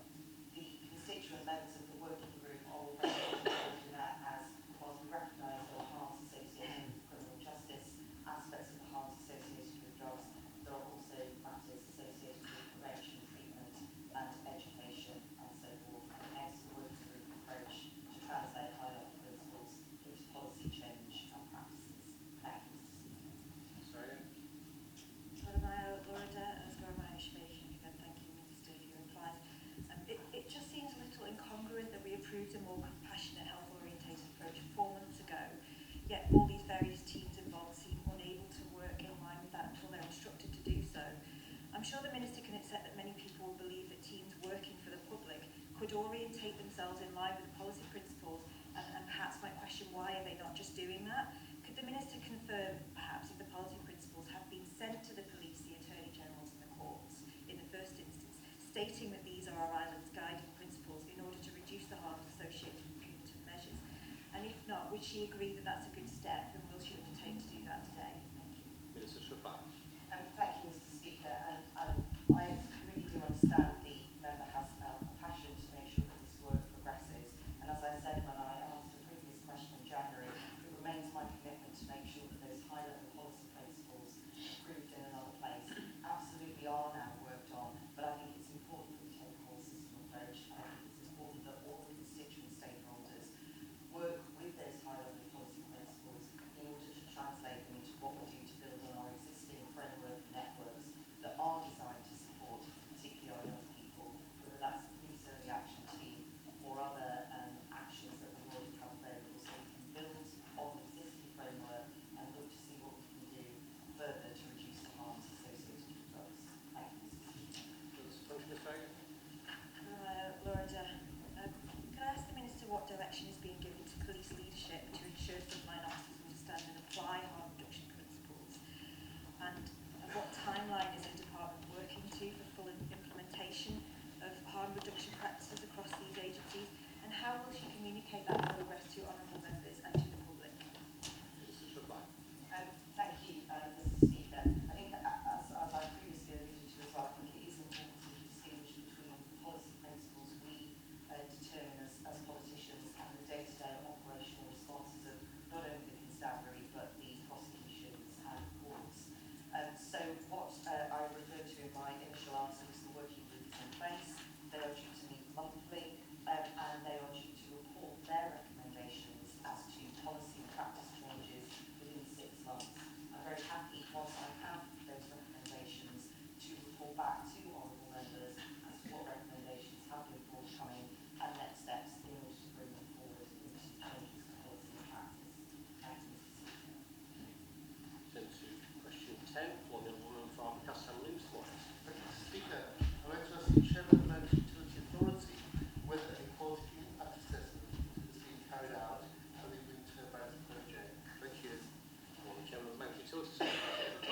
the constituent members of the working group are already involved in that, as whilst we recognise there are harms associated with criminal justice, aspects of the harms associated with drugs, there are also matters associated with prevention, treatment and education and so forth, and hence the working group approach to translate high-level principles into policy change and practices. Thank you, Mr. Speaker. Sorry? Thank you, Minister, for your replies. It just seems a little incongruent that we approved a more compassionate, health-orientated approach 4 months ago, yet all these various teams involved seem unable to work in line with that until they're instructed to do so. I'm sure the Minister can accept that many people will believe that teams working for the public could orientate themselves in line with the policy principles, and perhaps might question why are they not just doing that. Could the Minister confirm perhaps if the policy principles have been sent to the police, the Attorney Generals and the courts in the first instance, stating that these are our island's guiding principles in order to reduce the harms associated with punitive measures? And if not, would she agree that that's a good step, and will she undertake to do that today? Thank you. Minister Shafar. Thank you, Mr. Speaker, and I really do understand the member has a passion to make sure that this work progresses, and as I said when I answered a previous question in January, it remains my commitment to make sure that those high-level policy principles approved in another place absolutely are now worked on, but I think it's important that we take a whole system approach, and I think it's important that all the constituent stakeholders work with those high-level policy principles in order to translate them into what we do to build on our existing framework networks that are designed to support particularly our young people, whether that's the police early action team or other actions that we already have available, so we can build on the existing framework and look to see what we can do further to reduce the harms associated with drugs. Thank you, Mr. Speaker. Can I ask the Minister what direction is being given to police leadership to ensure frontline officers understand and apply harm reduction principles? And what timeline is the department working to for full implementation of harm reduction practices across these agencies? And how will she communicate that progress to honourable members and to the public? Minister Shafar. Thank you, Mr. Speaker. I think as I previously alluded to as well, I think it is important to distinguish between the policy principles we determine as politicians and the day-to-day operational responses of not only the constabulary but the prosecutions and courts. So what I referred to in my initial answer was the working group is in place. They are due to meet monthly, and they are due to report their recommendations as to policy and practice changes within 6 months. I'm very happy once I have those recommendations to report back to honourable members as to what recommendations have been forthcoming and next steps in order to bring them forward into changes to policy and practice. Thank you, Mr. Speaker. Turn to question 10, for the woman from Castle Newsflash. Speaker, I'd like to ask the Chairman of the Managed Utility Authority whether a quality impact assessment is being carried out for the wind turbines project. Thank you. For the Chairman of the Managed Utilities Authority.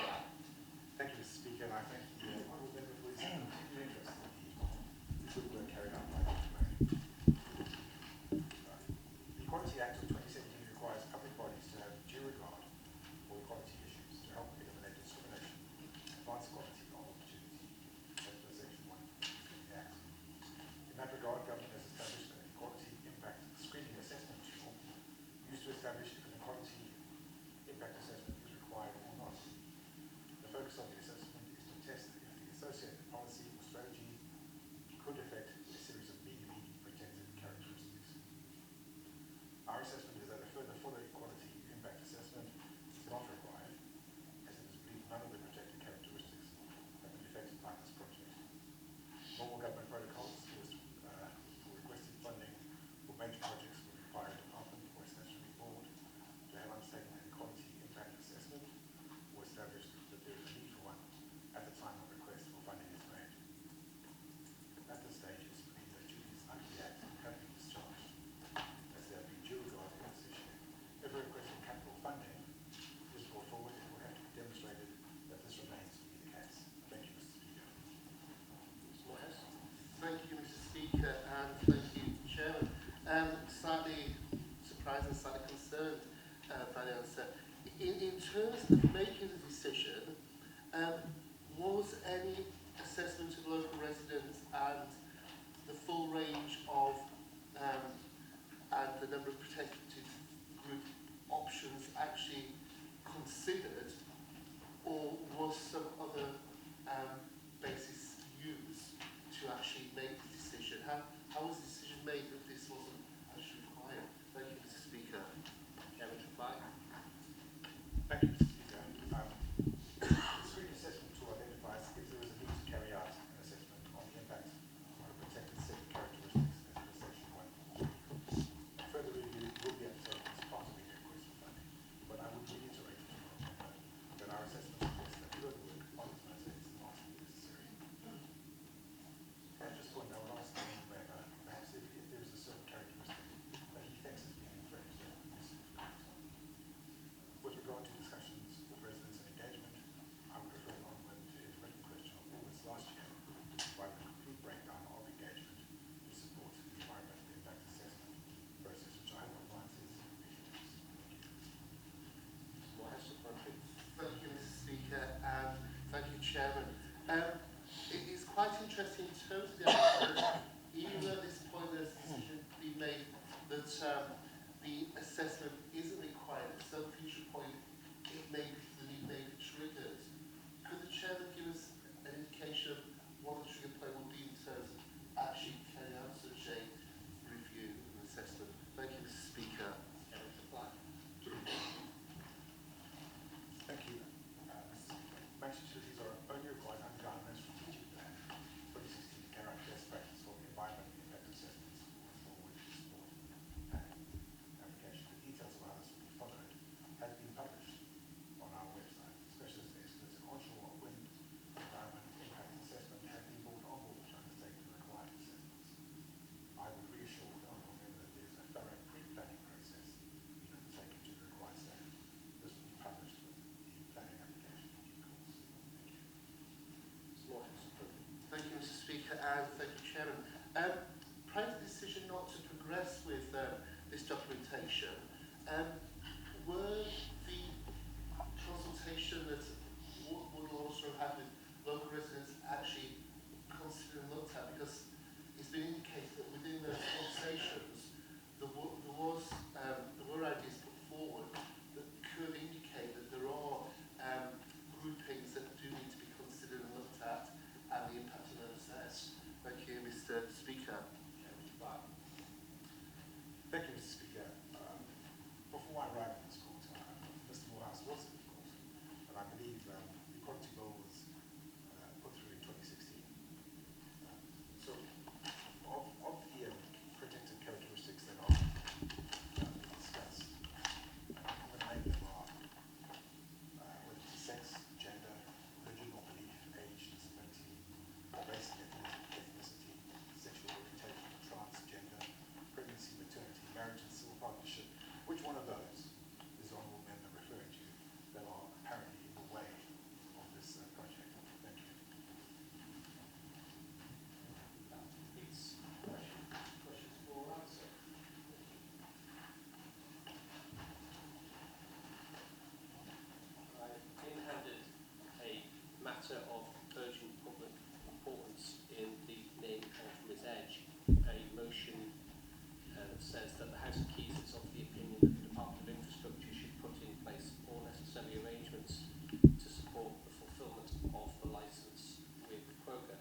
Thank you, Mr. Speaker, and I thank the honourable member for his continued interest in the good work carried out by the Quality Act of 2017 Chairman. It is quite interesting in terms of the answers, even though at this point there's a decision being made that the assessment isn't required, at some future point the need may be triggered. Could the Chairman give us an indication of what the trigger point would be in terms of actually carrying out such a review and assessment? Thank you, Mr. Speaker. Thank you. Manchester cities are only required under government strategic plan 2016 to carry out best practice for environment impact assessments for which support planning application. The details of how this will be followed have been published on our website. Specialist experts in onshore wind environment impact assessment have been brought on board to undertake the required assessments. I would reassure the honourable member that there is a thorough pre-planning process being undertaken to the required standard. This will be published with the planning application in due course. Thank you, Mr. Speaker, and thank you, Chairman. Prior to the decision not to progress with this documentation, were the consultation that would also have with local residents actually considered and looked at? Because it's been indicated that within those conversations there were ideas put forward that could indicate that there are groupings that do need to be considered and looked at, and the impact of those assessed. Thank you, Mr. Speaker. Thank you, Mr. Speaker. Before I arrived at this court, Mr. Morehouse was in the court, and I believe the Equality Bill was put through in 2016. So, of the protected characteristics that are discussed, common name them are whether it's sex, gender, religion or belief, age, disability, race and ethnicity, sexual orientation, transgender, pregnancy, maternity, marriage and civil partnership. Which one of those is the honourable member referring to that are apparently in the way of this project? Thank you. It's questions for answer. I've been handed a matter of urgent public importance in the name of Ms. Edge, a motion that says that the House of Keys is of the opinion that the Department of Infrastructure should put in place all necessary arrangements to support the fulfilment of the licence with Kroger.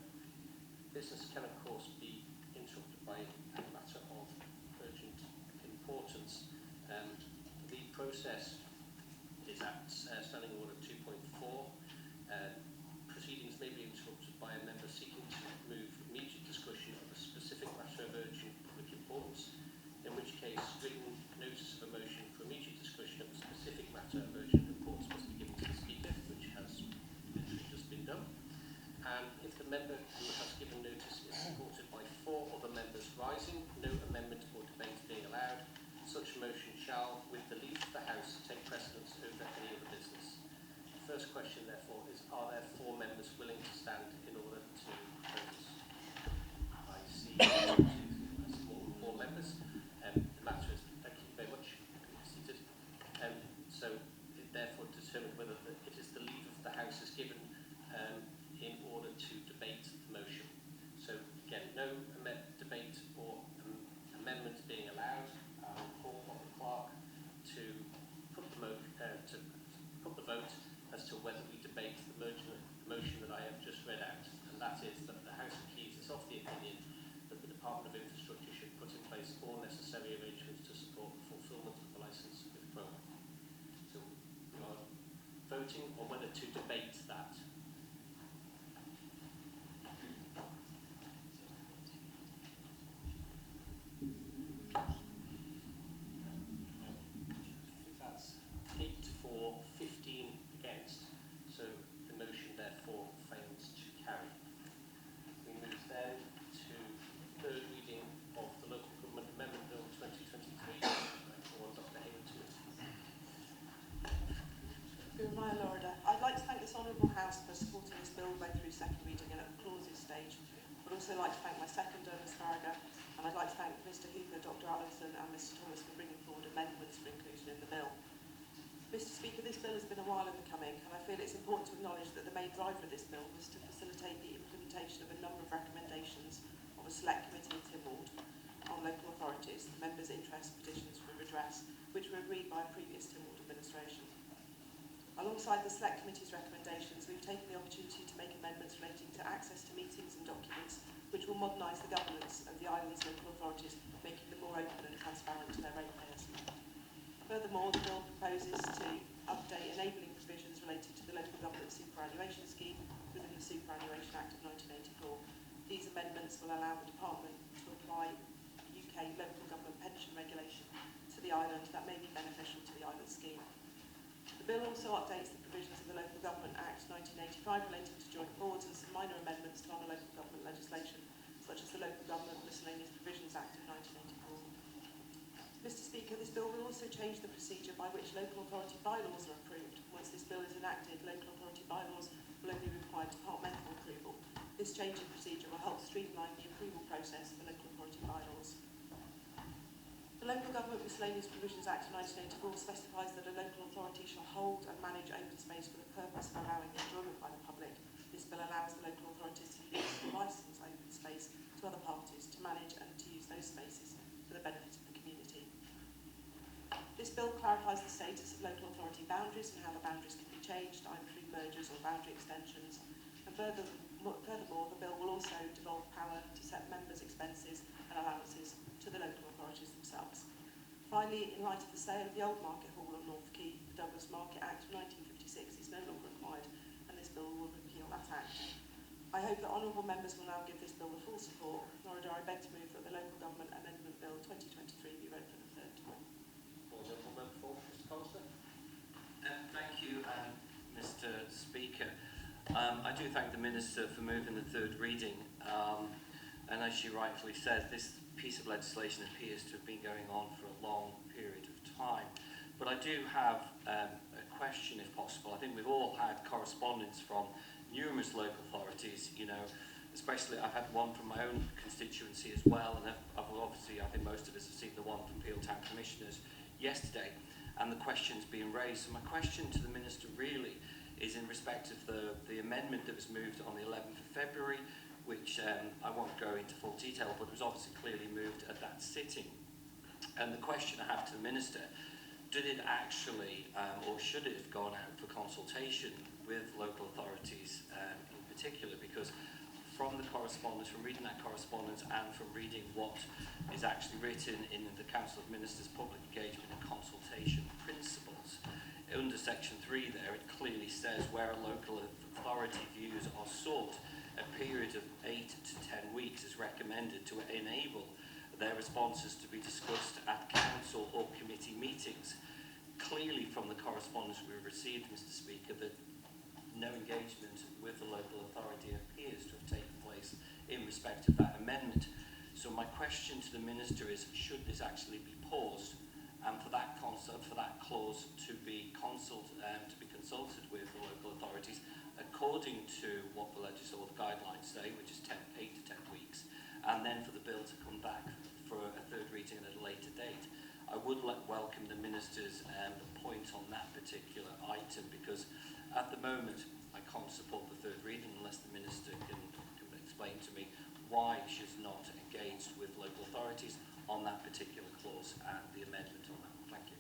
Business can of course be interrupted by a matter of urgent importance. The process is at Standing Order 2.4. Proceedings may be interrupted by a member seeking to move immediate discussion of a specific matter of urgent public importance, in which case written notice of a motion for immediate discussion of a specific matter of urgent importance must be given to the Speaker, which has literally just been done. And if the member who has given notice is supported by 4 other members rising, no amendment or debate being allowed, such motion shall, with the leave of the House, take precedence over any other business. The first question, therefore, is: are there 4 members willing to stand in order to propose? I see 1, 2, 3, more than 4 members. The matter is, thank you very much, please seated. So it therefore determined whether it is the leave of the House is given in order to debate the motion. So again, no debate or amendments being allowed. I'll call on the clerk to put the vote as to whether we debate the motion that I have just read out, and that is that the House of Keys is of the opinion that the Department of Infrastructure should put in place all necessary arrangements to support the fulfilment of the licence with Kroger. So we are voting on whether to debate that. That's 8 for, 15 against, so the motion therefore fails to carry. We move then to third reading of the Local Government Amendment Bill 2023. I call on Dr. Hayward to it. I'd like to thank this honourable House for supporting this bill both through second reading and at the clauses stage. I'd also like to thank my seconder, Ms. Farragher, and I'd like to thank Mr. Hooper, Dr. Allison and Mr. Thomas for bringing forward amendments for inclusion in the bill. Mr Speaker, this bill has been a while in the coming, and I feel it's important to acknowledge that the main driver of this bill was to facilitate the implementation of a number of recommendations of a select committee in Tynwald on local authorities, the members' interest petitions for redress, which were agreed by a previous Tynwald administration. Alongside the select committee's recommendations, we've taken the opportunity to make amendments relating to access to meetings and documents which will modernise the governance of the island's local authorities, making them more open and transparent to their ratepayers. Furthermore, the bill proposes to update enabling provisions related to the local government superannuation scheme within the Superannuation Act of 1984. These amendments will allow the Department to apply UK local government pension regulation to the island that may be beneficial to the island scheme. The bill also updates the provisions of the Local Government Act 1985 relating to joint boards and some minor amendments to other local government legislation, such as the Local Government Miscellaneous Provisions Act of 1984. Mr Speaker, this bill will also change the procedure by which local authority bylaws are approved. Once this bill is enacted, local authority bylaws will only require departmental approval. This change in procedure will help streamline the approval process for local authority bylaws. The Local Government Miscellaneous Provisions Act of 1984 specifies that a local authority shall hold and manage open space for the purpose of allowing enjoyment by the public. This bill allows the local authorities to use the licensed open space to other parties to manage and to use those spaces for the benefit of the community. This bill clarifies the status of local authority boundaries and how the boundaries can be changed, either through mergers or boundary extensions. And furthermore, the bill will also devolve power to set members' expenses and allowances to the local authorities themselves. Finally, in light of the sale of the old Market Hall on North Quay, the Douglas Market Act of 1956 is no longer required, and this bill will repeal that act. I hope that honourable members will now give this bill the full support, nor do I beg to move that the Local Government Amendment Bill 2023 be read for the third time. Thank you, Mr Speaker. I do thank the Minister for moving the third reading, and as she rightfully says, this piece of legislation appears to have been going on for a long period of time. But I do have a question, if possible. I think we've all had correspondence from numerous local authorities, you know, especially I've had one from my own constituency as well, and I've obviously, I think most of us have seen the one from Peel Town Commissioners yesterday, and the questions being raised. So my question to the Minister really is in respect of the amendment that was moved on the 11th of February, which I won't go into full detail, but it was obviously clearly moved at that sitting. And the question I have to the Minister, did it actually, or should it have gone out for consultation with local authorities in particular? Because from the correspondence, from reading that correspondence and from reading what is actually written in the Council of Ministers Public Engagement and Consultation Principles, under section 3 there, it clearly says where a local authority views are sought, a period of 8 to 10 weeks is recommended to enable their responses to be discussed at council or committee meetings. Clearly from the correspondence we received, Mr Speaker, that no engagement with the local authority appears to have taken place in respect of that amendment. So my question to the Minister is, should this actually be paused, and for that clause to be consulted with the local authorities according to what the legislative guidelines say, which is 8 to 10 weeks, and then for the bill to come back for a third reading at a later date. I would welcome the Minister's point on that particular item, because at the moment I can't support the third reading unless the Minister can explain to me why she's not engaged with local authorities on that particular clause and the amendment on that. Thank you.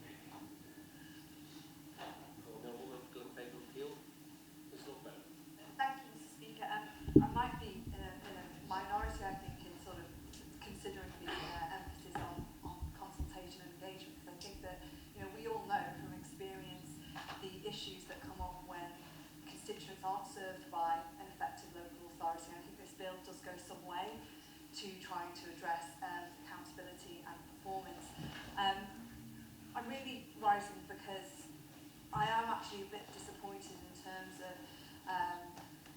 Thank you, Mr Speaker. I might be in a minority, I think, in sort of considering the emphasis on consultation and engagement, because I think that, you know, we all know from experience the issues that come up when constituents aren't served by an effective local authority. And I think this bill does go some way to trying to address accountability and performance. I'm really rising because I am actually a bit disappointed in terms of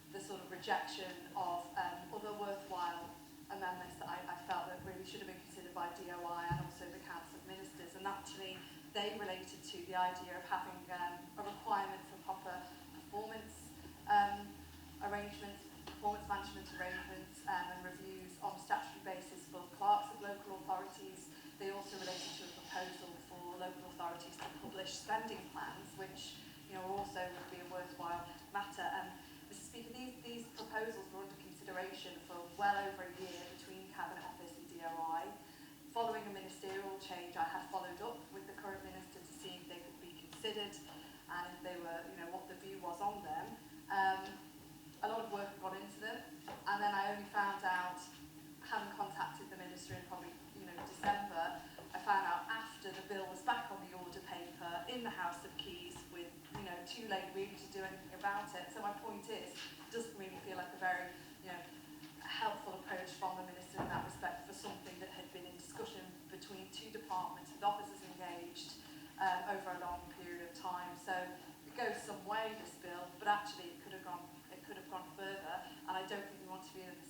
the sort of rejection of other worthwhile amendments that I felt that really should have been considered by DOI and also the Council of Ministers, and actually they related to the idea of having a requirement for proper performance arrangements, performance management arrangements and reviews on a statutory basis for clerks of local authorities. They also related to a proposal for local authorities to publish spending plans, which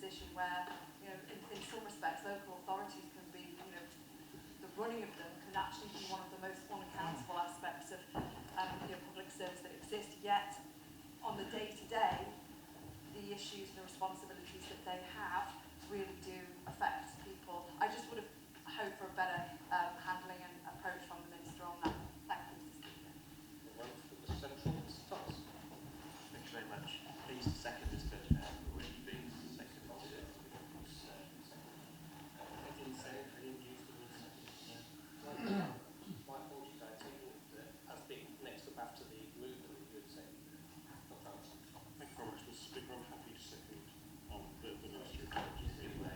position where, in some respects, local authorities can be, the running of them can actually be one of the most unaccountable aspects of public service that exist. Yet, on the day-to-day, the issues and the responsibilities that they have really do affect people. I just would have hoped for a better handling and approach from the Minister on that. Thank you, Mr. Speaker. One for the Central, Mr. Thomas. Thank you very much. Please to second this budget has already been seconded. I didn't say it, I didn't use the word second. My apologies, I take it as being next up after the movement that you had said. Not answered. Thank you very much, Mr. Speaker. I'm happy to second on the Ministry of Budget.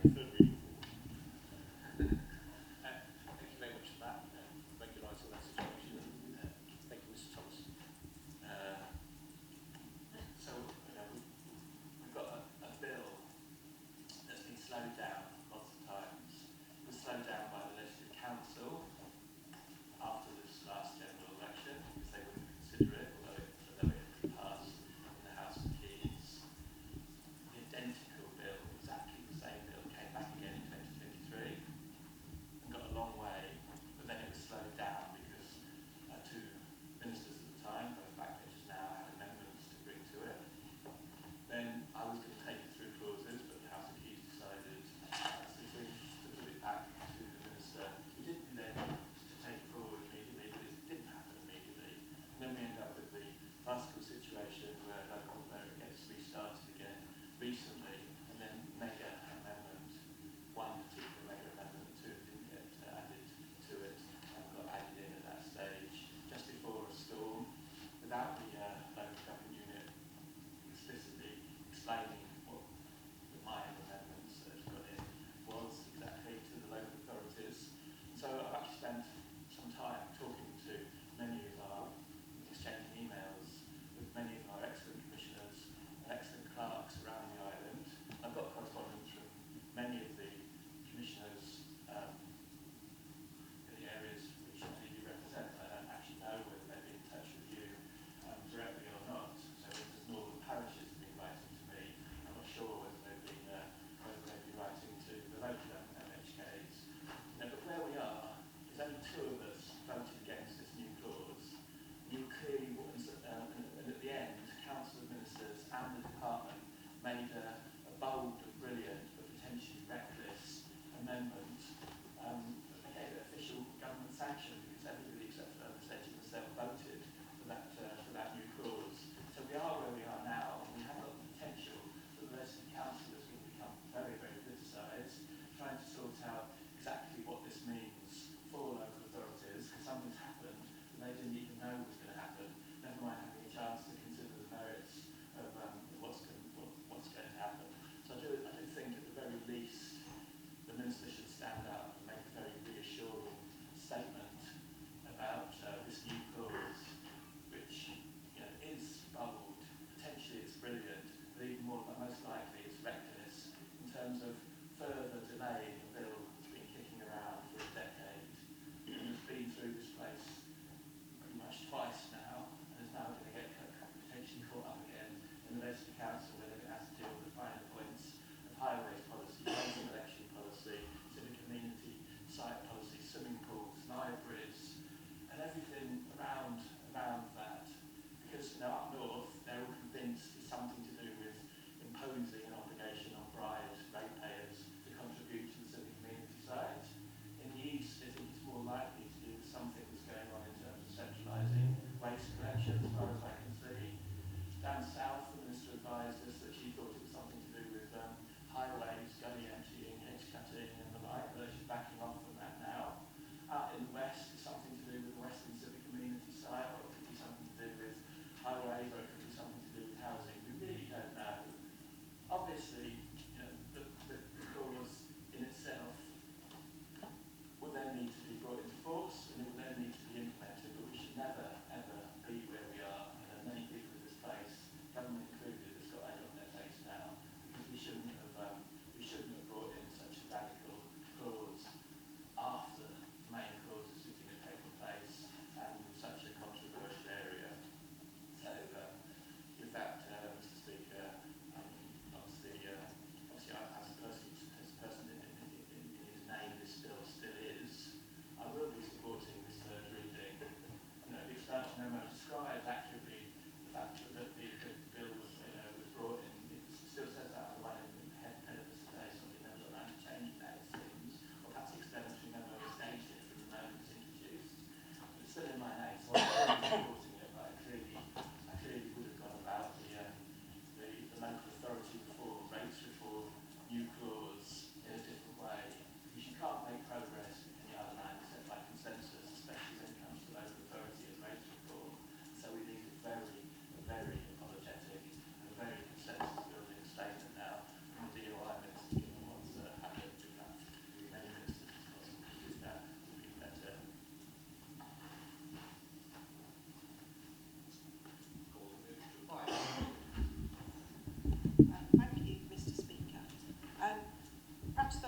Third reading forward. Thank you very much for that, regularising that situation. Thank you, Mr. Thomas. We've got a bill that's been slowed down lots of times. It was slowed down by the Legislative Council after this last general election because they wouldn't consider it, although it had passed in the House of Keys. The identical bill, exactly the same bill, came back again in 2023 and got a long way, but then it was slowed down because two ministers at the time, both backbenchers now, had amendments to bring to it. Then I was going to take it through clauses, but the House of Keys decided to put it back to the minister. We didn't then to take it forward immediately, but it didn't happen immediately. And then we ended up with the farcical situation where it gets restarted again recently, and then mega amendment, one particular mega amendment, two didn't get added to it and got added in at that stage just before a storm without the local government unit explicitly explaining what the minor amendments that got in was exactly to the local authorities. And so I've actually spent some time talking to many of our, exchanging emails with many of our excellent commissioners and excellent clerks around the island. I've got correspondence from many of the commissioners in the areas which you represent. I don't actually know whether they've been in touch with you directly or not. So there's northern parishes have been writing to me. I'm not sure whether they've been writing to the local MHKs. But where we are is only two of us voted against this new clause. You clearly, and at the end, council of ministers and the department made a bold and brilliant but potentially reckless amendment that gave it official government sanction because everybody except for the state and myself voted for that new clause. So we are where we are now, and we have got the potential that the rest of the councillors will become very, very criticised, trying to sort out exactly what this means for local authorities, because something's happened that they didn't even know was going to happen, never mind having a chance to consider the merits of what's going to happen. So I do think at the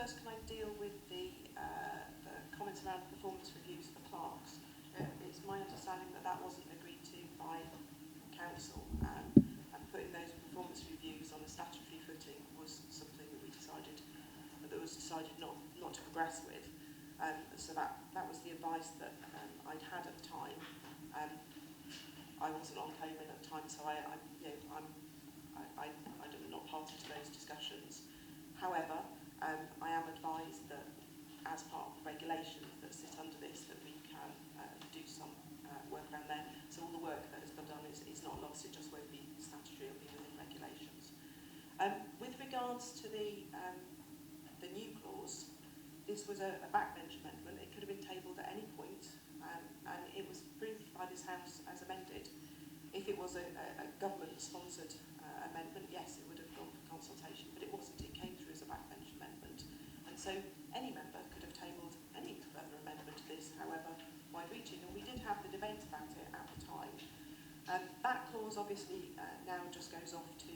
first can I deal with the comments around performance reviews for clerks? It's my understanding that that wasn't agreed to by council, and putting those performance reviews on a statutory footing was something that was decided not to progress with. So that was the advice that I'd had at the time. I wasn't on Coleman at the time, so I'm not party to those discussions. However, I am advised that as part of the regulations that sit under this, that we can do some work around there. So all the work that has been done is not lost, it just won't be statutory, it'll be within regulations. With regards to the new clause, this was a backbench amendment. It could have been tabled at any point, and it was approved by this House as amended. If it was a government-sponsored amendment, yes, it would have gone for consultation, but it wasn't. It came through as a backbench amendment. And so any member could have tabled any further amendment to this, however wide-reaching, and we did have the debate about it at the time. That clause obviously now just goes off to,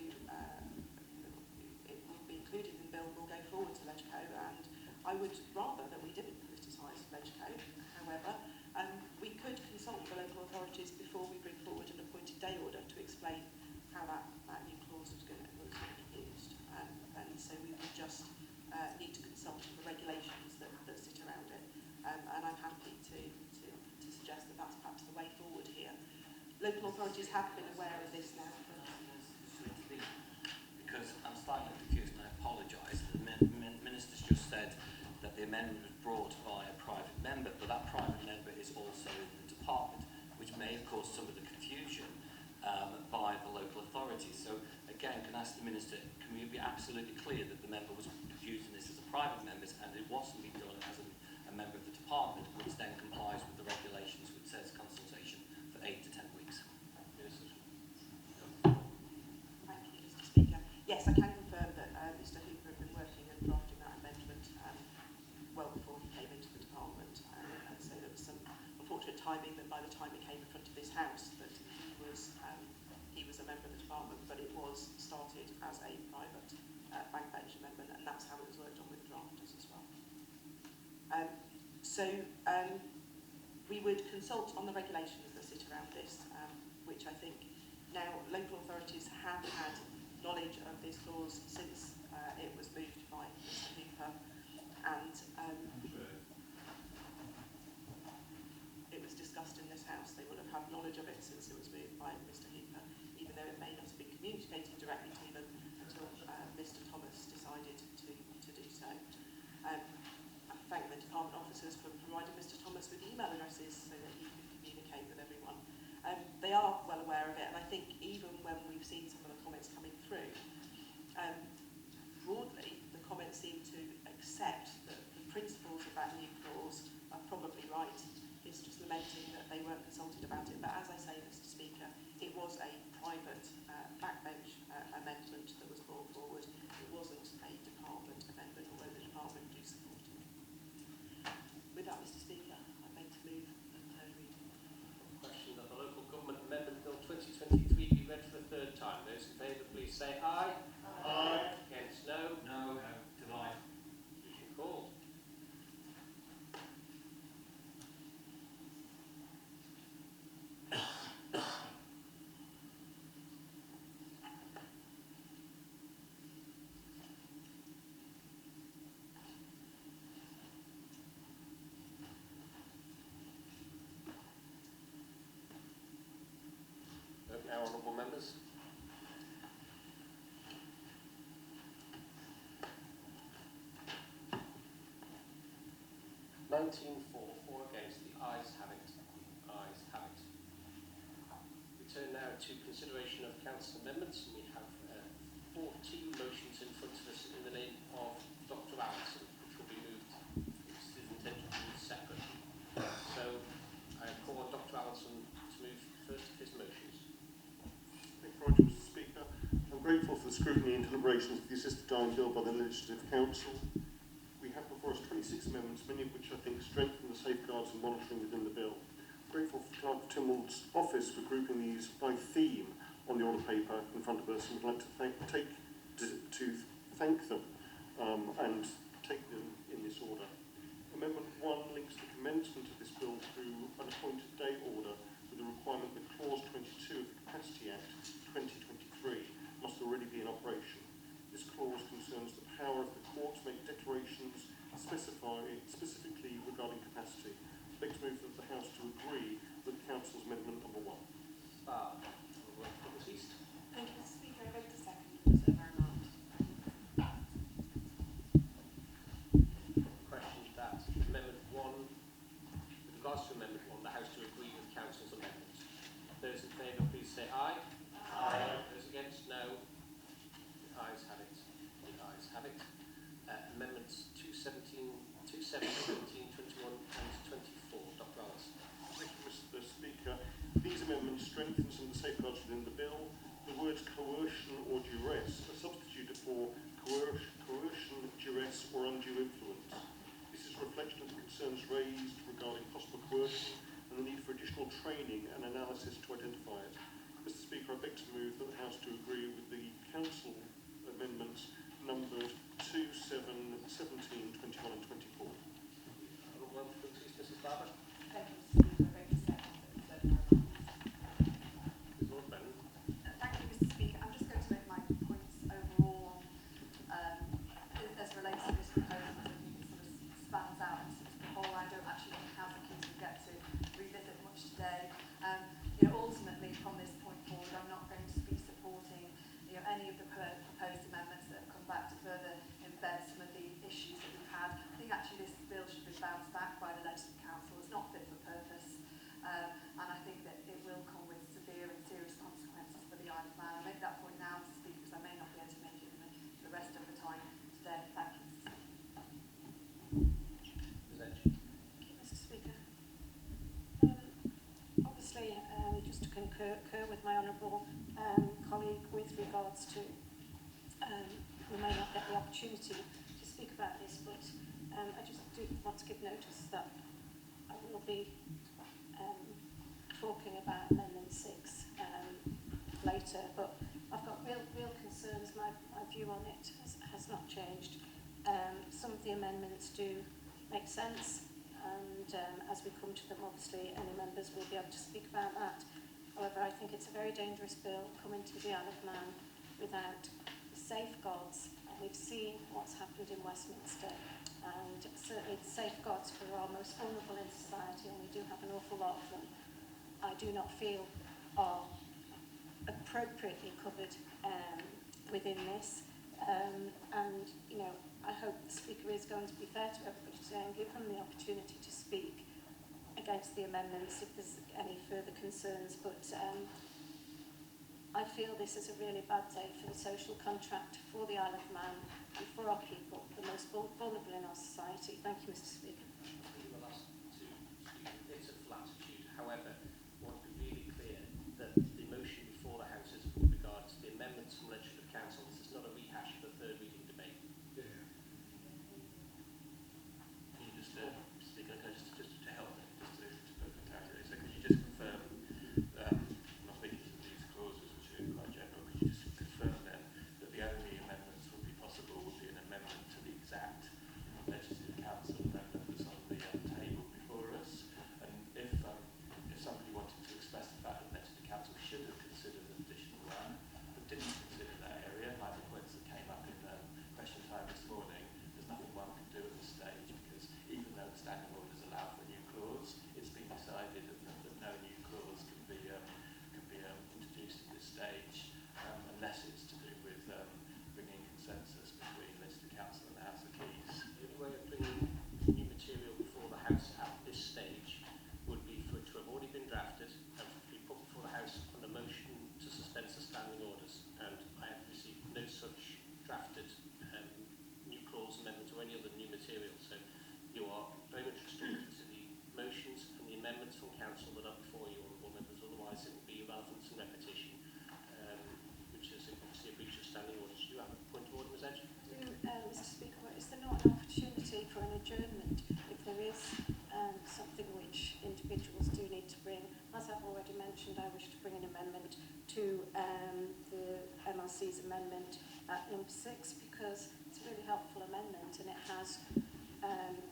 it will be included in the bill, will go forward to LegCo, and I would rather that we didn't politicise LegCo. However, we could consult the local authorities before we bring forward an appointed day order to explain how that new clause was going to be used. And so we would just need to consult the regulations that sit around it. And I'm happy to suggest that that's perhaps the way forward here. Local authorities have been aware of this now. Because I'm slightly confused, and I apologise. The Minister's just said that the amendment was brought by a private member, but that private member is also in the department, which may have caused some of the confusion by the local authorities. So again, can I ask the Minister, can we be absolutely clear that the member was using this as a private member and it wasn't being done as a member of the department, which then complies with the regulations which says consultation for 8 to 10 weeks? Thank you, Mr. Speaker. Yes, I can confirm that Mr. Hooper had been working and drafting that amendment well before he came into the department, and so there was some unfortunate timing that by the time it came in front of this House that he was a member of the department, but it was started as a private backbench amendment, and that's how it was worked on with the drafters as well. We would consult on the regulations that sit around this, which I think now local authorities have had knowledge of this clause since it was moved by Mr. Hooper, and it was discussed in this House. They would have had knowledge of it since it was moved by Mr. Hooper, even though it may not have been communicated directly to them until Mr. Thomas decided to do so. I thank the department officers for providing Mr. Thomas with email addresses so that he could communicate with everyone. They are well aware of it, and I think even when we've seen some of the comments coming through, broadly the comments seem to accept that the principles of that new clause are probably right. It's just lamenting that they weren't consulted about it. But as I say, Mr. Speaker, it was a private backbench amendment that was brought forward. It wasn't a department amendment, although the department do support it. With that, Mr. Speaker, I'd like to move the third reading. Question that the Local Government Amendment Bill 2023 be read for the third time. Those in favour, please say aye. Aye. Against, no. No. Deny. Motion called. Now, honourable members. Four against. The ayes have it. The ayes have it. We turn now to consideration of council amendments. We have 14 motions in front of us in the name of Dr. Allison, which will be moved. It's intended to be moved separately. So I call on Dr. Allison to move first of his motions. Thank you very much, Mr. Speaker. I'm grateful for the scrutiny and deliberations of the assisted dying bill by the Legislative Council. We have before us 26 amendments, many of which I think strengthen the safeguards and monitoring within the bill. I'm grateful for Clerk Tynwald's office for grouping these by theme on the order paper in front of us, and would like to thank them and take them in this order. Amendment 1 links the commencement of this bill through an appointed day order with the requirement that Clause 22 of the Capacity Act 2023 must already be in operation. This clause concerns the power of the court to make declarations specifically regarding capacity. I beg to move that the House to agree with Council's Amendment number 1. Barb, will work for the East. Thank you, Mr. Speaker. I vote to second. So very much. Question that Amendment 1, with regards to Amendment 1, the House to agree with Council's amendment. Those in favour, please say aye. Aye. Those against, no. The ayes have it. The ayes have it. Amendments 217, 21 and 24. Dr. Alice. Thank you, Mr. Speaker. These amendments strengthen some of the safeguards within the bill. The words coercion or duress are substituted for coercion, duress or undue influence. This is a reflection of the concerns raised regarding possible coercion and the need for additional training and analysis to identify it. Mr. Speaker, I beg to move that the House to agree with the Council amendments numbered 2, 7, 17, 21 and 24. Honourable Member for the East, Mrs. Barber. Thank you, Mr. Speaker. I vote to second. So very much. Ms. Lord Brennan. Thank you, Mr. Speaker. I'm just going to make my points overall as relates to this proposal. I think it sort of spans out into the whole. I don't actually think House of Kings will get to revisit much today. Ultimately, from this point forward, I'm not going to be supporting any of the proposed amendments that have come back to further embed some of the issues that we've had. I think actually this bill should be bounced back by the Legislative Council. It's not fit for purpose, and I think that it will come with severe and serious consequences for the Isle of Man. I make that point now, Mr. Speaker, because I may not be able to make it in the rest of the time today. Thank you, Mr. Speaker. Ms. Edge. Thank you, Mr. Speaker. Obviously, just to concur with my honourable colleague with regards to we may not get the opportunity to speak about this, but I just do want to give notice that I will be talking about Amendment 6 later, but I've got real concerns. My view on it has not changed. Some of the amendments do make sense, and as we come to them, obviously, any members will be able to speak about that. However, I think it's a very dangerous bill coming to the Isle of Man without the safeguards. And we've seen what's happened in Westminster, and certainly the safeguards for our most vulnerable in society, and we do have an awful lot of them, I do not feel are appropriately covered within this. And, I hope the Speaker is going to be fair to everybody today and give them the opportunity to speak against the amendments if there's any further concerns. But I feel this is a really bad day for the social contract, for the Isle of Man and for our people, the most vulnerable in our society. Thank you, Mr. Speaker. You were last to speak a bit of latitude. However, I want to be really clear that the motion before the House is with regard to the amendments from Legislative Council. This is not a rehash of the third reading debate. Yeah. Can you just, Speaker, just to help, just to put the clarity, so could you just confirm, I'm not speaking to these clauses which are quite general, could you just confirm then that the only amendments would be possible would be an amendment to the exact Legislative Council amendment that's on the table before us, and if somebody wanted to express the fact that the Legislative Council should have considered an additional one, but didn't consider that area, like the points that came up in question time this morning, there's nothing one can do at this stage, because even though the standing orders allow for a new clause, it's been decided that no new clause can be introduced at this stage unless it's to do with bringing consensus between Legislative Council and the House of Keys. The only way of bringing new material before the House at this stage would be for it to have already been drafted and to be put before the House on a motion to suspend the standing orders. And I have received no such drafted new clause amendment or any other new material. So you are very much restricted to the motions and the amendments from Council that are before you, honourable members. Otherwise, it will be irrelevance and repetition, which is obviously a breach of standing orders. Do you have a point of order, Ms. Edge? Mr. Speaker, is there not an opportunity for an adjournment if there is something which individuals do need to bring? As I've already mentioned, I wish to bring an amendment to the MRC's amendment at number 6, because it's really helpful amendment, and it has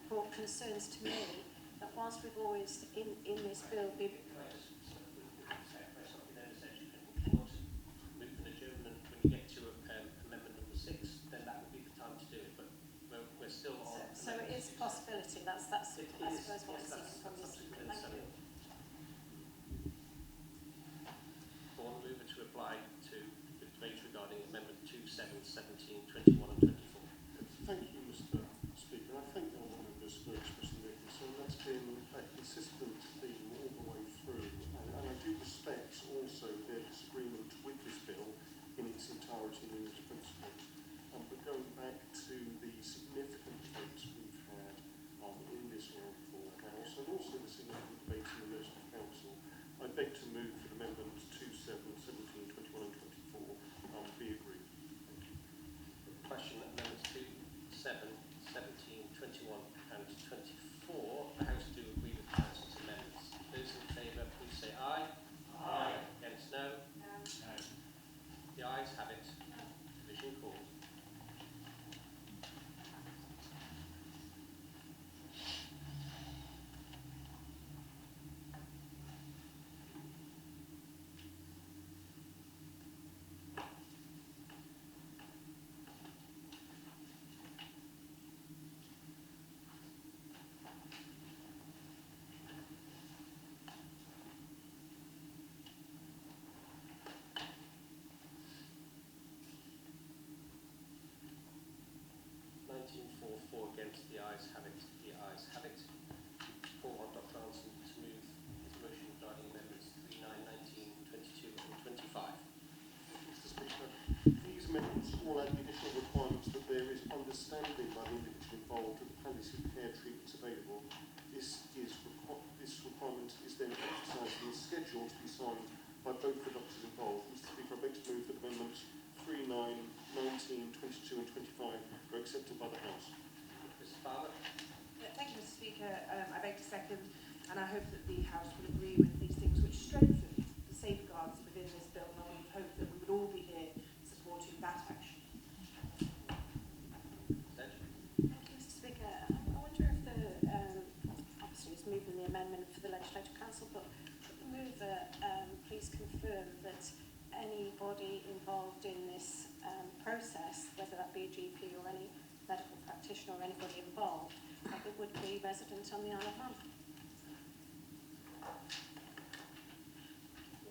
brought concerns to me that whilst we've always in this bill been Can I just stop you there a second? If you want to move an adjournment when you get to amendment number 6, then that would be the time to do it. But we're still on. so it is a possibility. That's I suppose what I'm seeing from this. Thank you. Or move it to apply to the debate regarding amendment 2, 7, 17, 21 and 24. Thank you, Mr. Speaker. I thank the honourable members for expressing their concern. That's been a consistent theme all the way through, and I do respect also their disagreement with this bill in its entirety and in its principles. But going back to the significant debates we've had in this honourable House, and also the significant debates in the Legislative Council, I beg to move that amendments 2, 7, 17, 21 and 24 be agreed. Question that amendments 2, 7, 17, 21 and 24, the House do agree with Council's amendments. Those in favour, please say aye. Aye. Against, no? No. No. The ayes have it. Division called. For against, the ayes have it. The ayes have it. Call on Dr. Hanson to move his motion regarding amendments 3, 9, 19, 22 and 25. Mr. Speaker, these amendments all add the additional requirements that there is understanding by the individual involved of the palliative care treatments available. This requirement is then exercised and scheduled to be signed by both the doctors involved. Mr. Speaker, I beg to move that amendments 3, 9, 19, 22 and 25 are accepted by the House. Mrs. Barber? Thank you, Mr. Speaker. I beg to second, and I hope that the House will agree with these things which strengthen the safeguards within this bill, and we hope that we would all be here supporting that action. Thank you, Mr. Speaker. I wonder if obviously it's moving the amendment for the Legislative Council, but could the mover please confirm that anybody involved in this process, whether that be a GP or any medical practitioner or anybody involved, that it would be resident on the Isle of Man?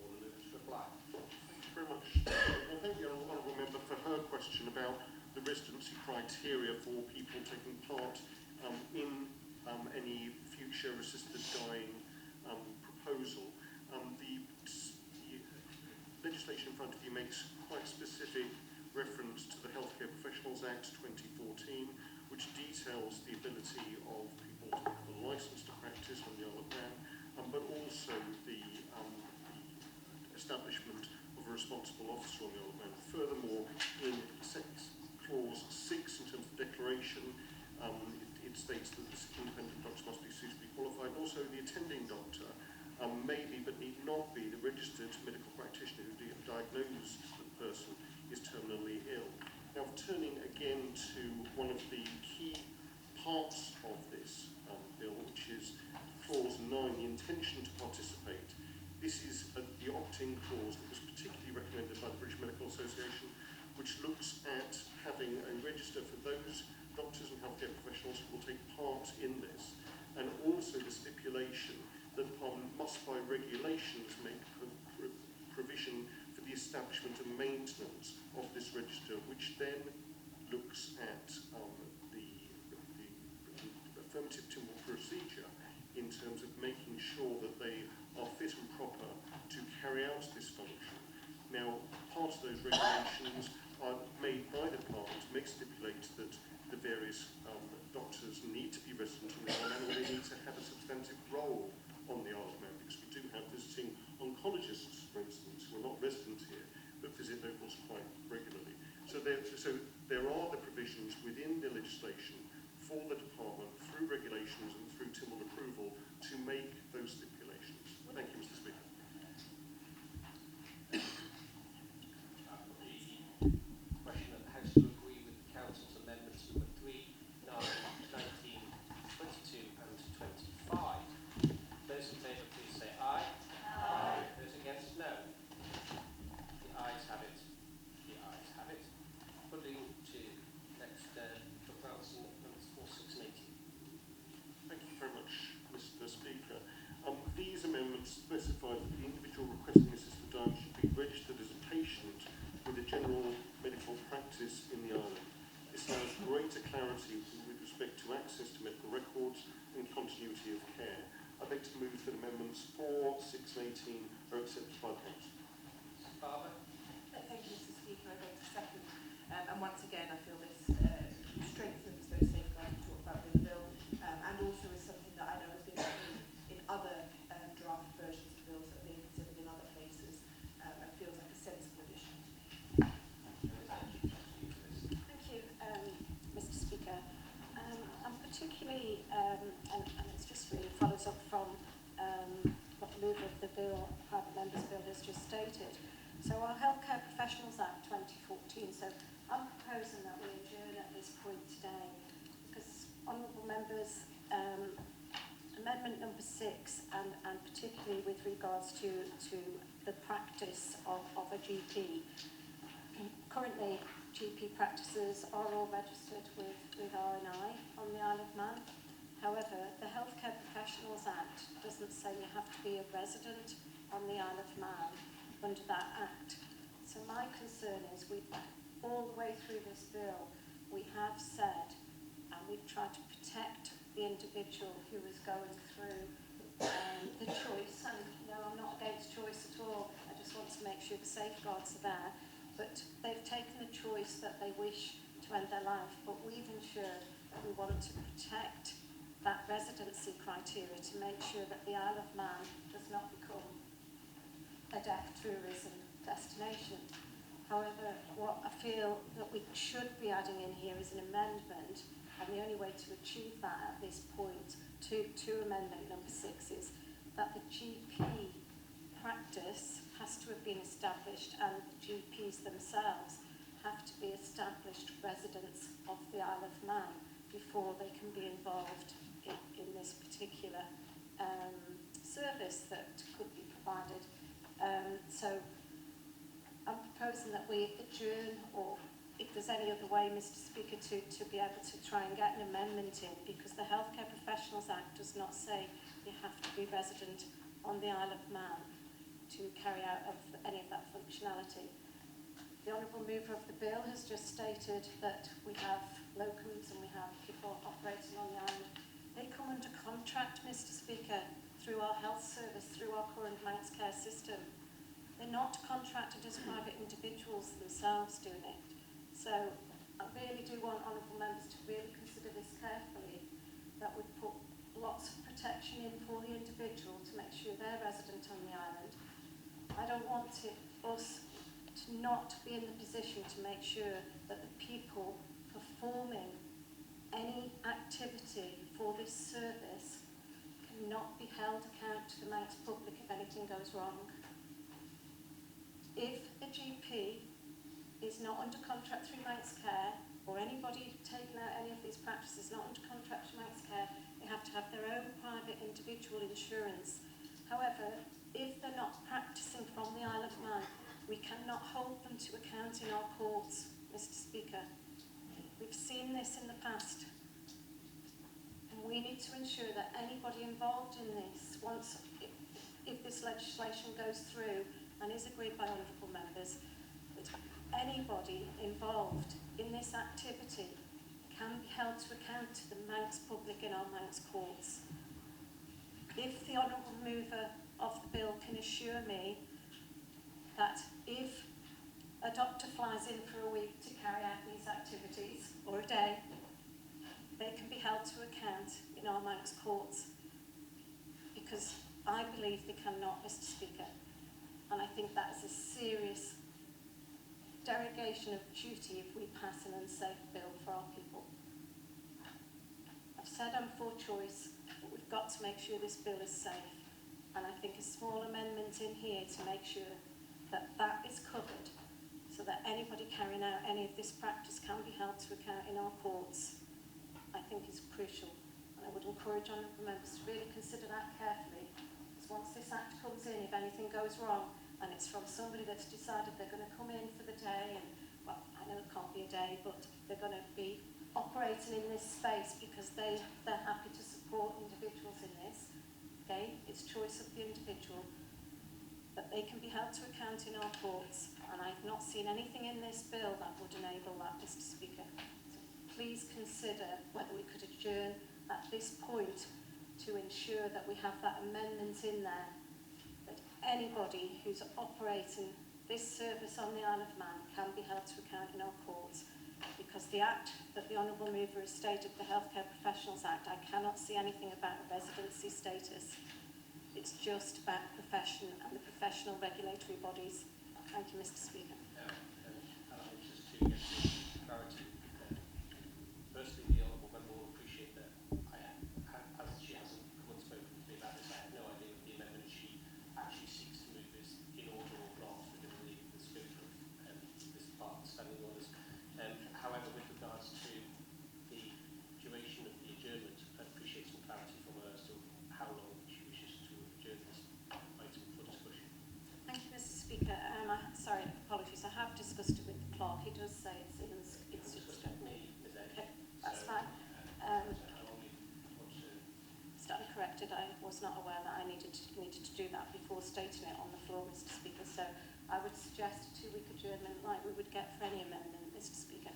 Or the mover to reply. Thank you very much. Well, thank the honourable member for her question about the residency criteria for people taking part in any future assisted dying proposal. The legislation in front of you makes quite specific reference to the Healthcare Professionals Act 2014, which details the ability of people to have a licence to practice on the Isle of Man, but also the establishment of a responsible officer on the Isle of Man. Furthermore, in clause 6, in terms of the declaration, it states that the independent doctor must be suitably qualified. Also, the attending doctor may be, but need not be, the registered medical practitioner who diagnosed the person is terminally ill. Now, turning again to one of the key parts of this bill, which is clause 9, the intention to participate. This is the opt-in clause that was particularly recommended by the British Medical Association, which looks at having a register for those doctors and healthcare professionals who will take part in this, and also the stipulation that Parliament must by regulations make provision for the establishment and maintenance of this register, which then looks at the affirmative timber procedure in terms of making sure that they are fit and proper to carry out this function. Now, part of those regulations are made by the Parliament to stipulate that the various doctors need to be resident on the Isle of Man, or they need to have a substantive role on the Isle of Man, because we do have visiting oncologists, for instance, who are not resident here, but visit locals quite regularly. So there are the provisions within the legislation for the department, through regulations and through TIML approval, to make those stipulations. Thank you, Mr. Speaker. The question that the House to agree with the Council's amendments number greater clarity with respect to access to medical records and continuity of care. I'd like to move that amendments 4, 6 and 18 are accepted by the Council. Barber? Thank you, Mr. Speaker. I vote second. And once again, I feel this strengthens those safeguards we talked about in the bill, and also is something that I know has been done in other draft versions of bills that have been considered in other places, and feels like a sensible addition to me. Thank you, Mr. Speaker. I'm particularly, and it's just really follows up from what the mover of the bill, private members bill, has just stated. So our Healthcare Professionals Act 2014, so I'm proposing that we adjourn at this point today because, honourable members, Amendment number 6 and particularly with regards to the practice of a GP. Currently, GP practices are all registered with RNI on the Isle of Man. However, the Healthcare Professionals Act doesn't say you have to be a resident on the Isle of Man under that Act. So my concern is all the way through this bill, we have said, and we've tried to protect the individual who is going through the choice, and I'm not against choice at all, I just want to make sure the safeguards are there, but they've taken the choice that they wish to end their life, but we've ensured that we want to protect that residency criteria to make sure that the Isle of Man does not become a death tourism destination. However, what I feel that we should be adding in here is an amendment, and the only way to achieve that at this point to amendment number 6 is that the GP practice has to have been established, and the GPs themselves have to be established residents of the Isle of Man before they can be involved in this particular service that could be provided. So I'm proposing that we adjourn, or if there's any other way, Mr. Speaker, to be able to try and get an amendment in, because the Healthcare Professionals Act does not say you have to be resident on the Isle of Man to carry out any of that functionality. The Honourable Mover of the Bill has just stated that we have locums and we have people operating on the island. They come under contract, Mr. Speaker, through our health service, through our current Manx Care system. They're not contracted as private individuals themselves doing it. So I really do want honourable members to really consider this carefully, that we put lots of protection in for the individual to make sure they're resident on the island. I don't want us to not be in the position to make sure that the people performing any activity for this service cannot be held account to the Manx public if anything goes wrong. If a GP is not under contract through Manx Care, or anybody taking out any of these practices not under contract through Manx Care, they have to have their own private individual insurance. However, if they're not practicing from the Isle of Man, we cannot hold them to account in our courts, Mr. Speaker. We've seen this in the past. And we need to ensure that anybody involved in this, if this legislation goes through and is agreed by honourable members, that anybody involved in this activity can be held to account to the Manx public in our Manx courts. If the honourable mover of the bill can assure me that if a doctor flies in for a week to carry out these activities, or a day, they can be held to account in our Manx courts, because I believe they cannot, Mr. Speaker, and I think that is a serious derogation of duty if we pass an unsafe bill for our people. I've said I'm for choice, but we've got to make sure this bill is safe, and I think a small amendment in here to make sure that that is covered, so that anybody carrying out any of this practice can be held to account in our courts, I think is crucial. And I would encourage honourable members to really consider that carefully, because once this Act comes in, if anything goes wrong, and it's from somebody that's decided they're going to come in for the day, and, well, I know it can't be a day, but they're going to be operating in this space because they're happy to support individuals in this. Again, it's choice of the individual, but they can be held to account in our courts, and I've not seen anything in this bill that would enable that, Mr. Speaker. So please please consider whether we could adjourn at this point to ensure that we have that amendment in there, that anybody who's operating this service on the Isle of Man can be held to account in our courts, because the Act that the Honourable Mover has stated, the Healthcare Professionals Act, I cannot see anything about residency status. It's just about the profession and the professional regulatory bodies. Thank you, Mr. Speaker. Just to get some clarity, firstly, the Honourable Member will appreciate that as she hasn't come and spoken to me about this, I have no idea of the amendment she actually seeks to move is in order or not within the scope of this part of standing orders. However, with regards to the duration of the adjournment, I appreciate some clarity from her as to how long she wishes to adjourn this item for discussion. Thank you, Mr. Speaker. Sorry, apologies. I have discussed it with the clerk. He does say it's Me, Ms. Edge. okay, that's So, fine. how long you want to... Stand corrected. I was not aware that I needed to do that before stating it on the floor, Mr. Speaker. So I would suggest a 2-week adjournment like we would get for any amendment, Mr. Speaker.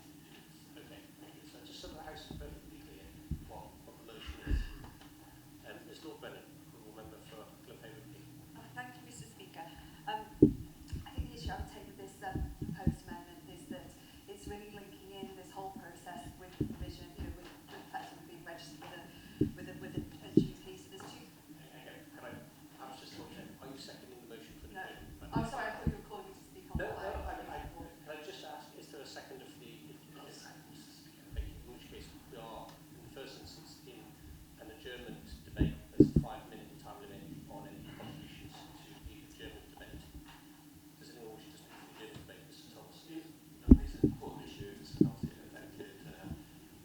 Okay, thank you. So just so the House is perfectly clear what the motion is. Ms. Lord Bennett, Honourable Member for Glenhaven P. Thank you, Mr. Speaker. I think the issue I would take with this proposed amendment is that it's really linking in this whole process with the provision, with effectively being registered with a GP. So there's two. Okay, I was just wondering, are you seconding the motion for the No. adjournment? I'm sorry, I thought you were calling me to speak on No, that. can I just ask, is there a second of the... Thank you, in which case we are, in the first instance, in an adjournment debate. There's a 5-minute time limit on any contributions to the adjournment debate. Does anyone wish to speak to the adjournment debate? Mr. Thomas? These are important issues, and obviously it affected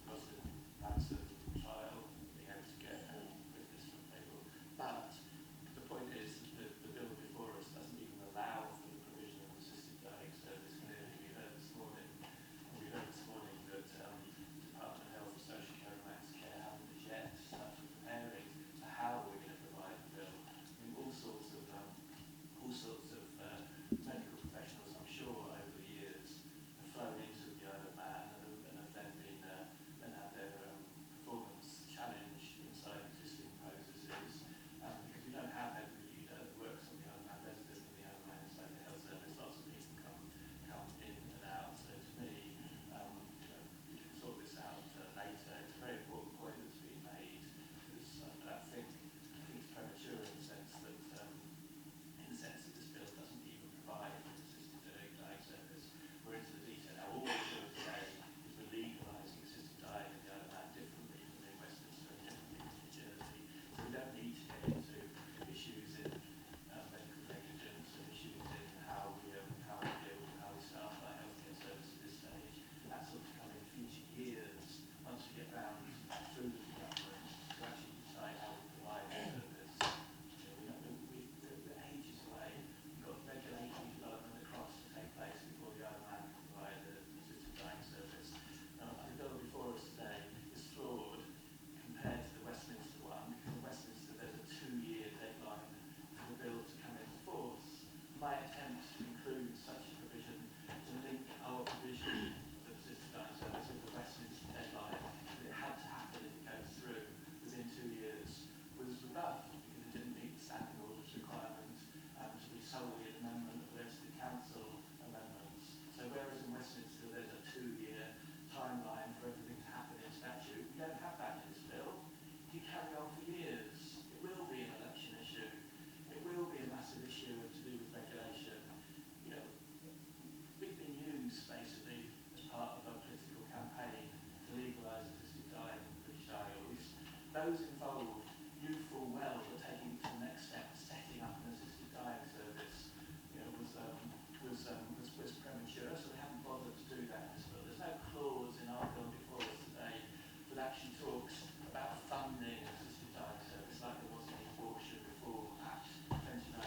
Muslim ransom trial, being able to get witness from people. But the point is that the bill before us doesn't even allow for the provision of assisted dying service. Clearly, we heard this morning that Department of Health, Social Care and Max Care haven't as yet started preparing for how we're going to provide the bill. I mean, all sorts of medical professionals, I'm sure, over the years have flown into the Isle of Man and have then been and had their performance challenged inside existing processes, because we don't have everybody that works on the Isle of Man, resident of the Isle of Man inside the health service. Lots of people come in and out. So to me, we can sort this out later. It's a very important point that's been made, because I think it's premature in the sense that this bill doesn't even provide an assisted dying service. We're into the detail now. All we're doing today is we're legalising assisted dying in the Isle of Man differently from in Westminster and differently from New Jersey. So we don't need to get into issues in medical negligence and issues in how we deal with how we staff our healthcare service at this stage. That's sort of come in future years once we get round through the government to actually decide how we provide the service. We're ages away. We've got regulatory development across to take place before the Isle of Man can provide the assisted dying service. The bill before us today is flawed compared to the Westminster one, because in Westminster there's a 2-year deadline for the bill to come into force. My attempt to include such a provision to link our provision of the assisted dying service with the Westminster deadline, that it had to happen if it goes through within 2 years, was rebuffed, because it didn't meet the standing orders requirement to be solely an amendment of registered council amendments. So whereas in Westminster there's a 2-year timeline for everything to happen in statute, we don't have that in this bill. If you carry on for years, it will be an election issue. It will be a massive issue to do with regulation. We've been used basically as part of a political campaign to legalise assisted dying in the British Isles. Those involved knew full well that taking it to the next step, setting up an assisted dying service, was premature, so they haven't bothered to do that in this bill. There's no clause in our bill before us today that actually talks about funding an assisted dying service like there was in the Abortion Reform Act 2019.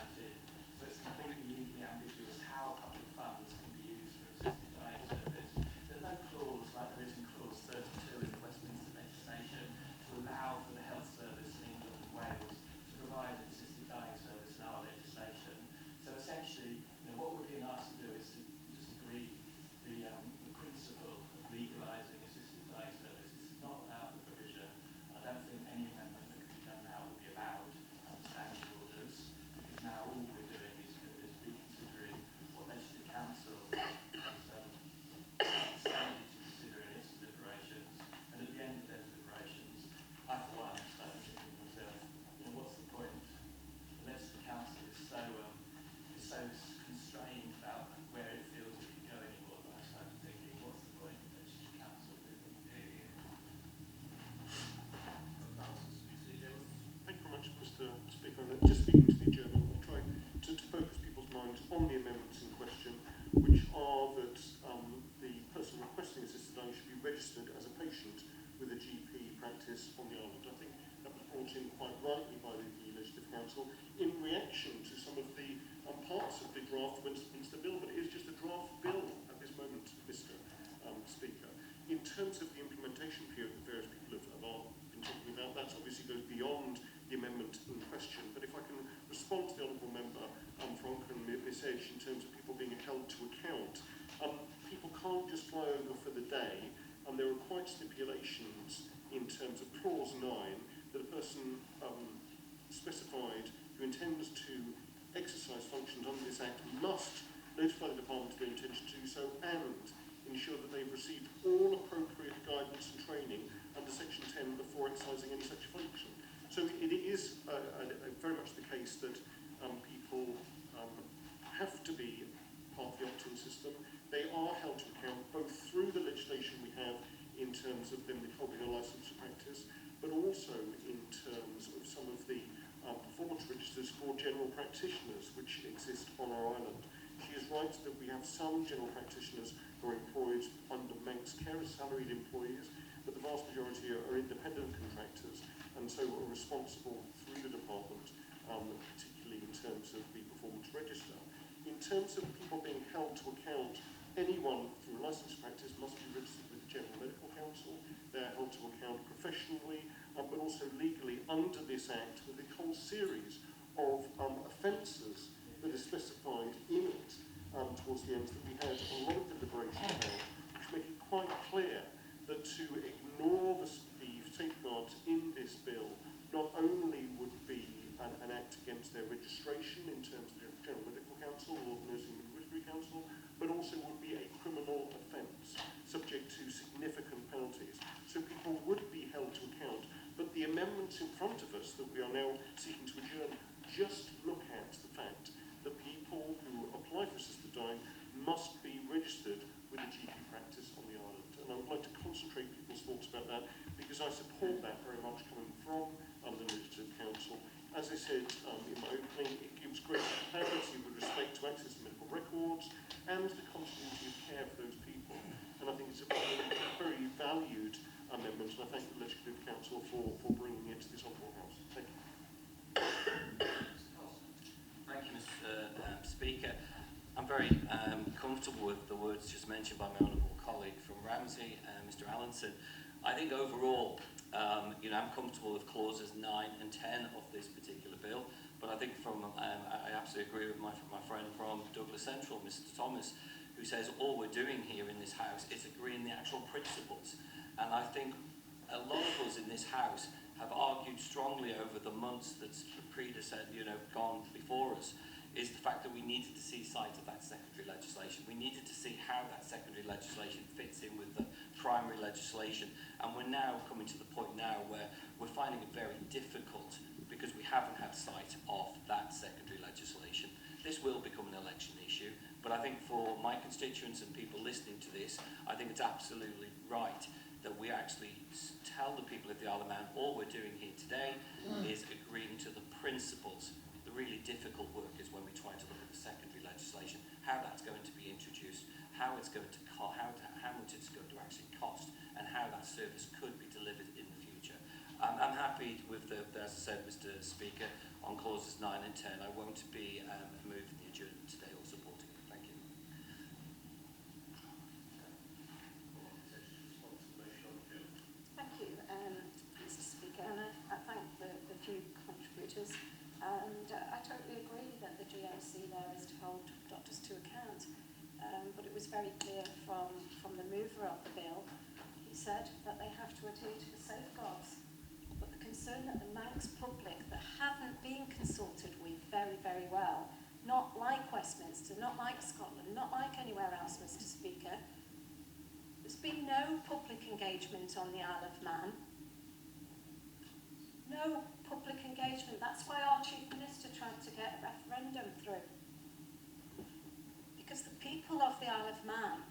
So it's completely legally ambiguous how public funds can be used for assisted dying service. There's no clause like there is in clause 32 in the Westminster legislation to allow for the health patient with a GP practice on the island. I think that was brought in quite rightly by the Legislative Council in reaction to some of the parts of the draft Westminster Bill, but it is just a draft bill at this moment, Mr. Speaker. In terms of the implementation period that various people have been talking about, that obviously goes beyond the amendment in question. But if I can respond to the Honourable Member Frank and Miss Edge in terms of people being held to account, people can't just fly over for the day, and there are quite stipulations in terms of clause 9 that a person specified who intends to exercise functions under this Act must notify the Department of their intention to do so and ensure that they've received all appropriate guidance and training under Section 10 before exercising any such function. So it is very much the case that people have to be part of the opt-in system. They are held to account both through the legislation we have in terms of them holding a licence to practice, but also in terms of some of the performance registers for general practitioners which exist on our island. She is right that we have some general practitioners who are employed under Manx care as salaried employees, but the vast majority are independent contractors and so are responsible through the department, particularly in terms of the performance register. In terms of people being held to account, anyone through a licensed practice must be registered with the General Medical Council. They're held to account professionally, but also legally under this Act with a whole series of offences that are specified in it towards the end that we had a lot of deliberation about, which make it quite clear that to ignore the safeguards in this bill not only would be an act against their registration in terms of the General Medical Council or the Nursing and Midwifery Council, but also would be a criminal offence subject to significant penalties. So people would be held to account, but the amendments in front of us that we are now seeking to adjourn just look at the fact that people who apply for assisted dying must be registered with a GP practice on the island. And I would like to concentrate people's thoughts about that because I support that very much coming from the Legislative Council. As I said in my opening, it gives great clarity with respect to access to medical records and the continuity of care for those people. And I think it's a very valued amendment, and I thank the Legislative Council for bringing it to this Honourable House. Thank you. Thank you, Mr. Speaker. I'm very comfortable with the words just mentioned by my honourable colleague from Ramsey, Mr. Allinson. I think overall, I'm comfortable with clauses 9 and 10 of this particular bill, but I think I absolutely agree with my friend from Douglas Central, Mr. Thomas, who says all we're doing here in this House is agreeing the actual principles. And I think a lot of us in this House have argued strongly over the months that's gone before us, is the fact that we needed to see sight of that secondary legislation. We needed to see how that secondary legislation fits in with the primary legislation. And we're now coming to the point now where we're finding it very difficult because we haven't had sight of that secondary legislation. This will become an election issue, but I think for my constituents and people listening to this, I think it's absolutely right that we actually tell the people of the Isle of Man all we're doing here today is agreeing to the principles. The really difficult work is when we try to look at the secondary legislation, how that's going to be introduced, how it's going to how much it's going to actually cost, and how that service could be delivered in the future. I'm happy with as I said, Mr. Speaker, on clauses 9 and 10. I won't be moving the adjournment today or supporting it. Thank you. Thank you, Mr. Speaker, and I thank the few contributors. And I totally agree that the GMC there is to hold doctors to account. But it was very clear from the mover of the bill, he said that they have to adhere to the safeguards. But the concern that the Manx public that haven't been consulted with very, very well, not like Westminster, not like Scotland, not like anywhere else, Mr. Speaker, there's been no public engagement on the Isle of Man. No public engagement. That's why our Chief Minister tried to get a referendum through. Because the people of the Isle of Man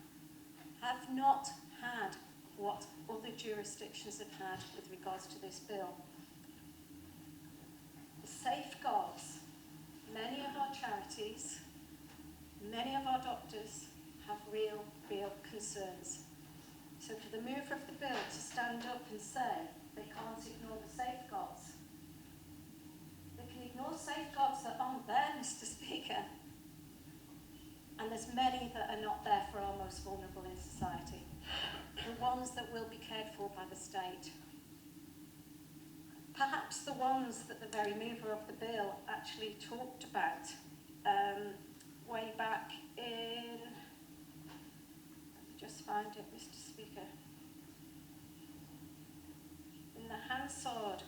have not had what other jurisdictions have had with regards to this bill. The safeguards. Many of our charities, many of our doctors have real concerns. So for the mover of the bill to stand up and say they can't ignore the safeguards, they can ignore safeguards that aren't there, Mr. Speaker. And there's many that are not there for our most vulnerable in society. The ones that will be cared for by the state. Perhaps the ones that the very mover of the bill actually talked about way back in, let me just find it, Mr. Speaker, in the Hansard.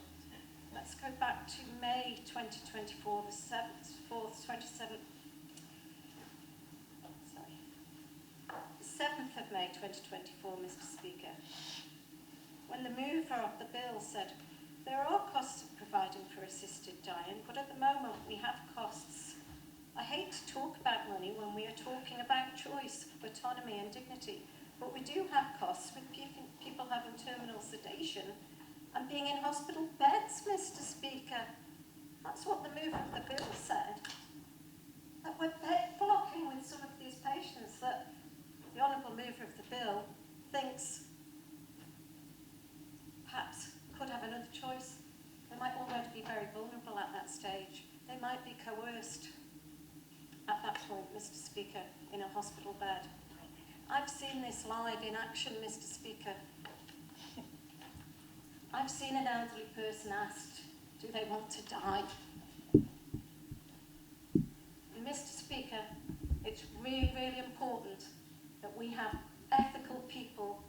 Let's go back to May 2024, the 27th, sorry, the 7th of May 2024, Mr. Speaker, when the mover of the bill said, there are costs of providing for assisted dying, but at the moment we have costs. I hate to talk about money when we are talking about choice, autonomy and dignity, but we do have costs with people having terminal sedation and being in hospital beds, Mr. Speaker. That's what the mover of the bill said. That we're blocking with some of these patients that the honourable mover of the bill thinks perhaps could have another choice. They might already be very vulnerable at that stage. They might be coerced at that point, Mr. Speaker, in a hospital bed. I've seen this live in action, Mr. Speaker. I've seen an elderly person asked, do they want to die? And Mr. Speaker, it's really, really important that we have ethical people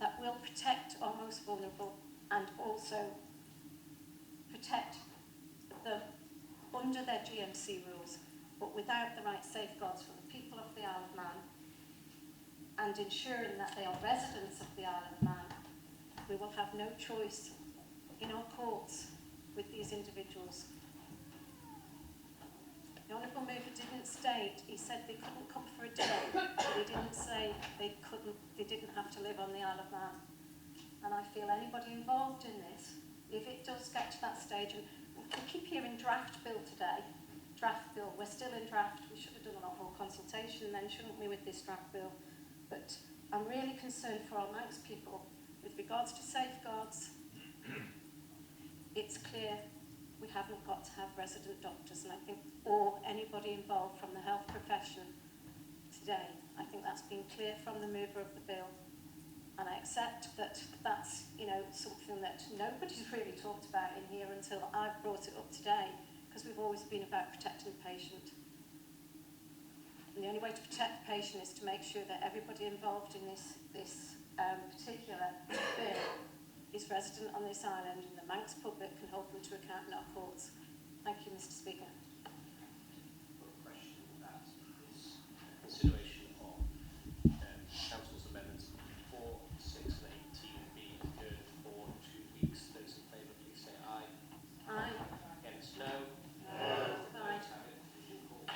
that will protect our most vulnerable and also protect them under their GMC rules, but without the right safeguards for the people of the Isle of Man, and ensuring that they are residents of the Isle of Man. We will have no choice in our courts with these individuals. The Honourable Mover didn't state, he said they couldn't come for a day, but he didn't say they didn't have to live on the Isle of Man. And I feel anybody involved in this, if it does get to that stage, and we keep hearing draft bill today, draft bill, we're still in draft, we should have done a lot more consultation then, shouldn't we, with this draft bill? But I'm really concerned for our Manx people with regards to safeguards. It's clear we haven't got to have resident doctors, and I think, or anybody involved from the health profession today. I think that's been clear from the mover of the bill, and I accept that that's, you know, something that nobody's really talked about in here until I've brought it up today, because we've always been about protecting the patient. And the only way to protect the patient is to make sure that everybody involved in this particular bill is resident on this island, and the Manx public can hold them to account in our courts. Thank you, Mr. Speaker. A question that is consideration of Council's amendments 4, 6 and 18 being adjourned for 2 weeks. Those in favour, please say aye. Aye. Against, no. Aye. Ayes have it. Division call.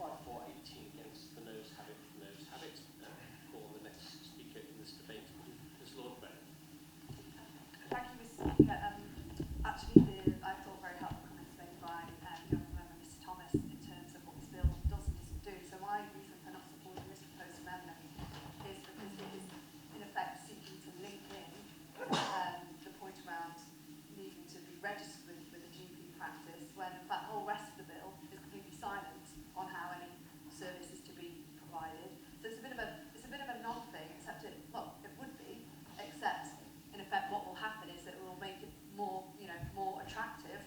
5-4-18 against, the noes have it, the noes have it. Call the next speaker in this debate is Lord Brennan. Thank you, Mr. Speaker. Actually, I thought very helpful comments made by Young Member Mr. Thomas in terms of what this bill does and doesn't do. So my reason for not supporting this proposed amendment is because it is in effect seeking to link in the point around needing to be registered with a GP practice, when in fact the whole rest of the bill is completely silent on how any service is to be provided. So it's a bit of a non-thing, except it would be, except in effect what will happen is that it will make it more, more attractive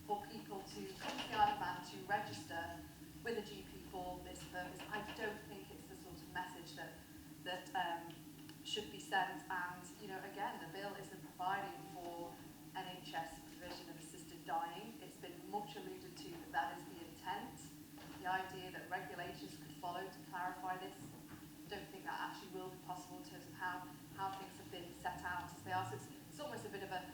for people to come to the Isle of Man to register with a GP for this purpose. I don't think it's the sort of message that should be sent, and again, the bill isn't providing for NHS provision of assisted dying. It's been much alluded to that is the intent. The idea that regulators could follow to clarify this, I don't think that actually will be possible in terms of how things have been set out as they are. So it's almost a bit of a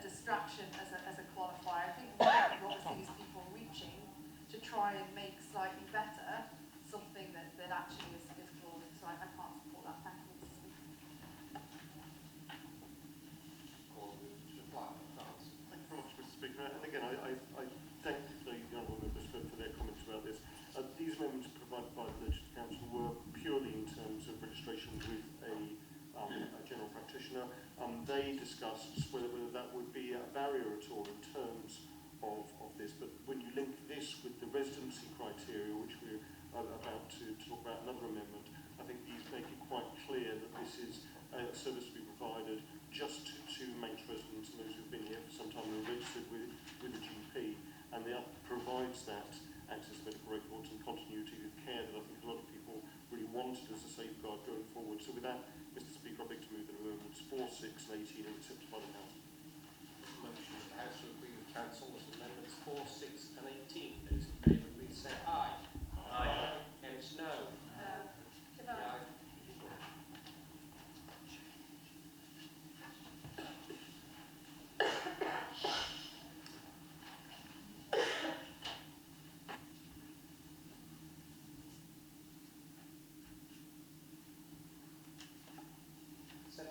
distraction as a qualifier. I think what we're seeing is people reaching to try and make slightly better something that actually is flawed. So I can't support that. Thank you, Mr. Speaker. discussed whether that would be a barrier at all in terms of this. But when you link this with the residency criteria, which we're about to talk about another amendment, I think these make it quite clear that this is a service to be provided just to Manx residents and those who've been here for some time and are registered with a GP, and that provides that access to medical records and continuity of care that I think a lot of people really wanted as a safeguard going forward. So with that, Mr. Speaker, I'd like to move that amendments 4, 6 and 18 are accepted by the House. Motion of the House to agree with Council that amendments 4, 6 and 18. Those in favour, please say aye. Aye. Against, no. Divine. Aye. 17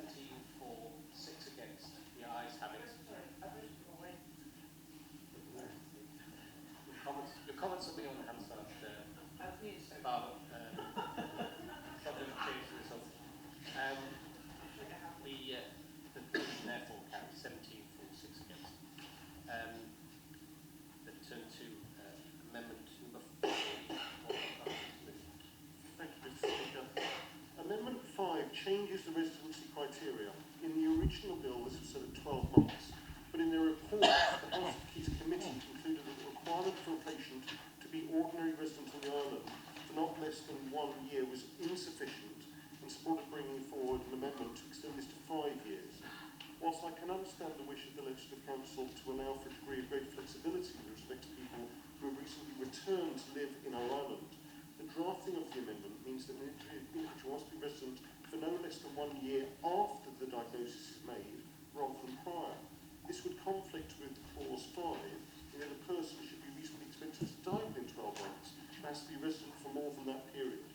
for, 6 against. The ayes have it. Sorry, I've written the wrong way. The comments will be on the Hansard I was near so. Barbara. Probably change the result. The position therefore carries 17 for, 6 against. Let's turn to amendment number 4. Thank you, Mr. Speaker. Amendment 5 changes the residency criteria. In the original bill, this was set at 12 months, but in their report, the House of Keys Committee concluded that the requirement for a patient to be ordinary resident on the island for not less than 1 year was insufficient and supported bringing forward an amendment to extend this to 5 years. Whilst I can understand the wish of the Legislative Council to allow for a degree of greater flexibility with respect to people who have recently returned to live in our island, the drafting of the amendment means that an individual must be resident for no less than 1 year after the diagnosis is made, rather than prior. This would conflict with clause 5, in that a person should be reasonably expected to die within 12 months and has to be resident for more than that period.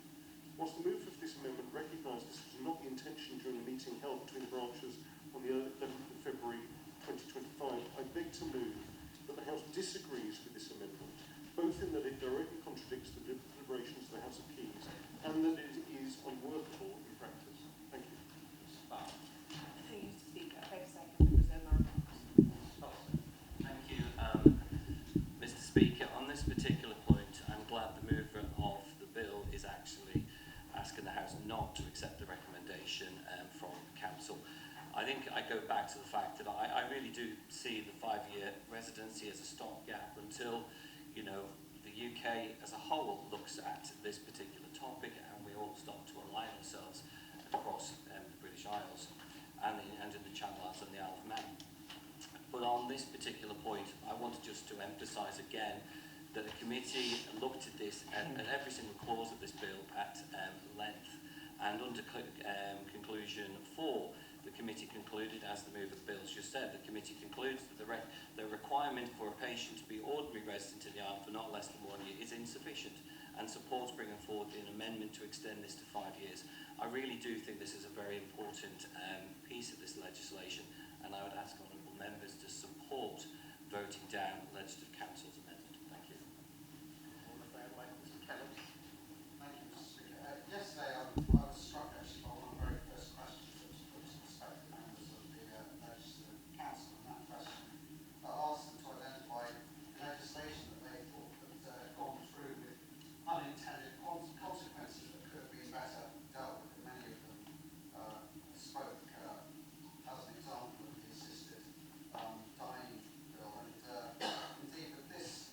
Whilst the move of this amendment recognised this was not the intention during the meeting held between the branches on the 11th of February 2025, I beg to move that the House disagrees with this amendment, both in that it directly contradicts the deliberations of the House of Keys and that it is unworkable in practice. Thank you. Thank you, Mr. Speaker. I second the reserve my remarks. Thank you, Mr. Speaker. On this particular point, I'm glad the mover of the bill is actually asking the House not to accept the recommendation from Council. I think I go back to the fact that I really do see the 5-year residency as a stopgap until, you know, the UK as a whole looks at this particular topic and we all start to align ourselves across the British Isles and in the Channel Islands and the Isle of Man. But on this particular point, I wanted just to emphasise again that the committee looked at this at every single clause of this bill at length, and under conclusion 4, the committee concluded, as the mover of the bill just said, the committee concludes that the requirement for a patient to be ordinary resident in the island for not less than 1 year is insufficient and supports bringing forward an amendment to extend this to 5 years. I really do think this is a very important piece of this legislation, and I would ask honourable members to support voting down Legislative Council's amendment. Thank you. Thank you, Mr. Speaker. Yesterday I was struck actually by one of the very first questions that was put to prospective members of the Legislative Council, and that question asked them to identify legislation that they thought had gone through with unintended consequences that could have been better dealt with. Many of them spoke as an example of the assisted dying bill, and indeed that this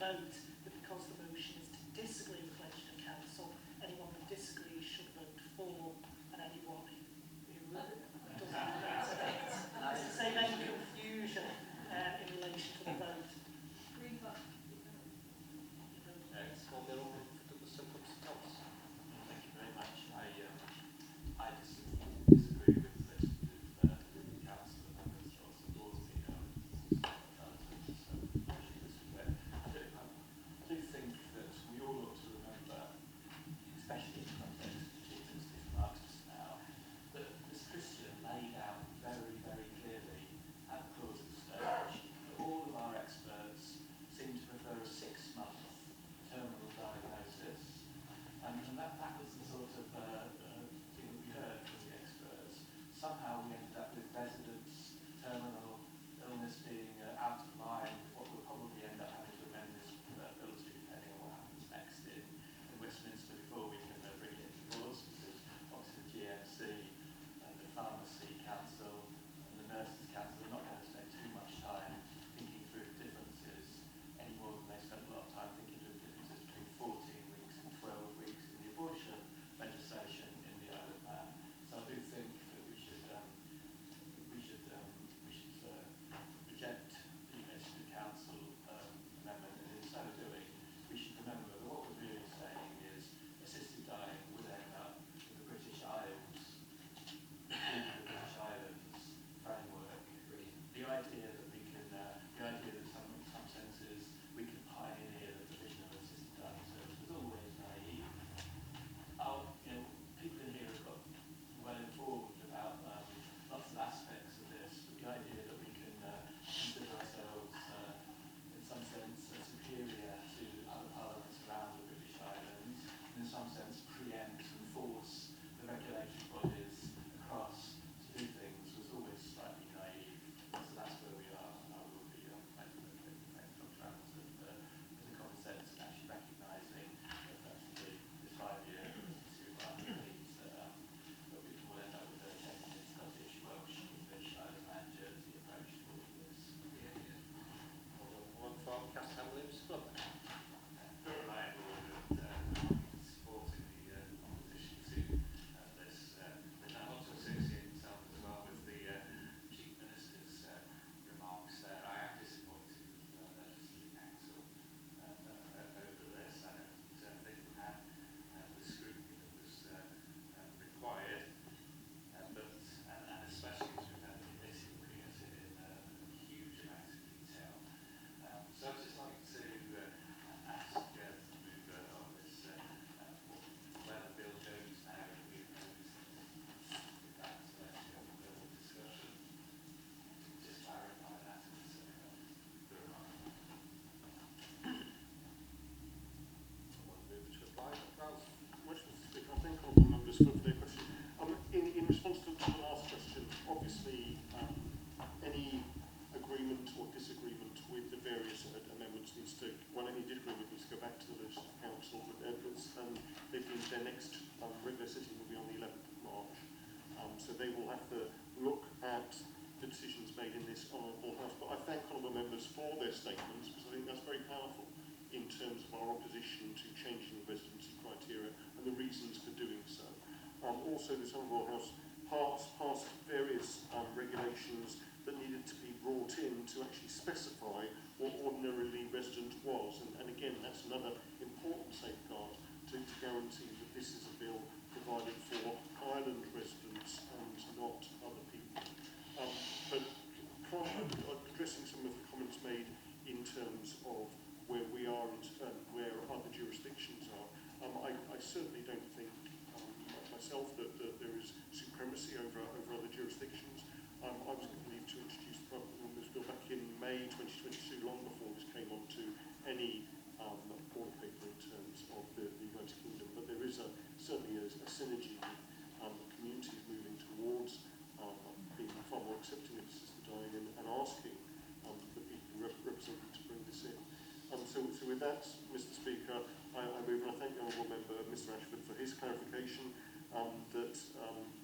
vote that because the motion is to disagree with legislative council, anyone who disagrees should vote for, and anyone who doesn't vote against. To save any confusion in relation to the vote. Green button. Thank you very much. I disagree with the list of council members who support the I do think that we all ought to remember, especially in the context of Jesus' remarks just now, that as Christian laid out very, very clearly at the close of the stage, that all of our experts seem to prefer a 6-month terminal diagnosis. And that was the sort of thing that we heard from the experts. Somehow we ended up with residents' terminal illness being out of line with what we'll probably end up having to amend this bill to, depending on what happens next in Westminster before we can bring it into laws, because obviously the GMC and the Pharmacy Council and the Nurses Council are not going to spend too much time thinking through the differences any more than they spent a lot of time thinking through the differences between 14 weeks and 12 weeks in the abortion legislation in the Isle of Man. So I do think that we should reject the Legislative Council amendment, and in so doing, we should remember that what we're really saying is assisted dying would end up with the British Isles, the British Islands framework. The idea that we can, in some senses, we can pioneer the provision of assisted dying service was always naive. People in here have got well informed about lots of aspects of this, but the idea that we can consider ourselves, in some sense, superior to other parliaments around the British Islands, and in some sense preempt and force the regulatory bodies across to do things was always slightly naive. So that's where we are, and I will be making Dr. Adams as a common sense and actually recognising that effectively this 5-year means that we will end up with a Scottish, Welsh, English, Irish and Jersey approach to all of this. One from Cass Hamlin's Club. Supporting the opposition to this. And I want to associate myself as well with the Chief Minister's remarks there. I am disappointed with the Legislative Council over this. I don't think we had the scrutiny that was required, and especially as we've had the committee looking at it in a huge amount of detail. So I'd just like to ask to move on this, where the bill goes now, if we if that's further discussion. Just clarify that in the remark. I thank honourable members for their question. In response to the last question, obviously any agreement or disagreement with the various amendments needs to, well, any disagreement needs to go back to the Legislative Council. Their next regular sitting will be on the 11th of March. So they will have to look at the decisions made in this honourable House. But I thank honourable members for their statements, because I think that's very powerful in terms of our opposition to changing the residency criteria and the reasons for doing so. Also, this honourable House passed various regulations that needed to be brought in to actually specify what ordinarily resident was. And again, that's another important safeguard to guarantee that this is a bill provided for Ireland residents and not other people. But addressing some of the comments made in terms of where we are and where other jurisdictions are, I certainly don't think myself that there is supremacy over other jurisdictions. I was given leave to introduce the Private Members Bill back in May 2022, long before this came onto any board paper in terms of the United Kingdom. But there is certainly a synergy with communities moving towards being far more accepting of assisted dying and asking the people represented to bring this in. So with that, Mr. Speaker, I move and I thank the Honourable Member, Mr. Ashford, for his clarification that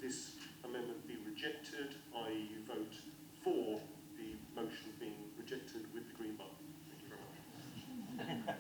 this amendment be rejected, i.e. you vote for the motion being rejected with the green button. Thank you very much.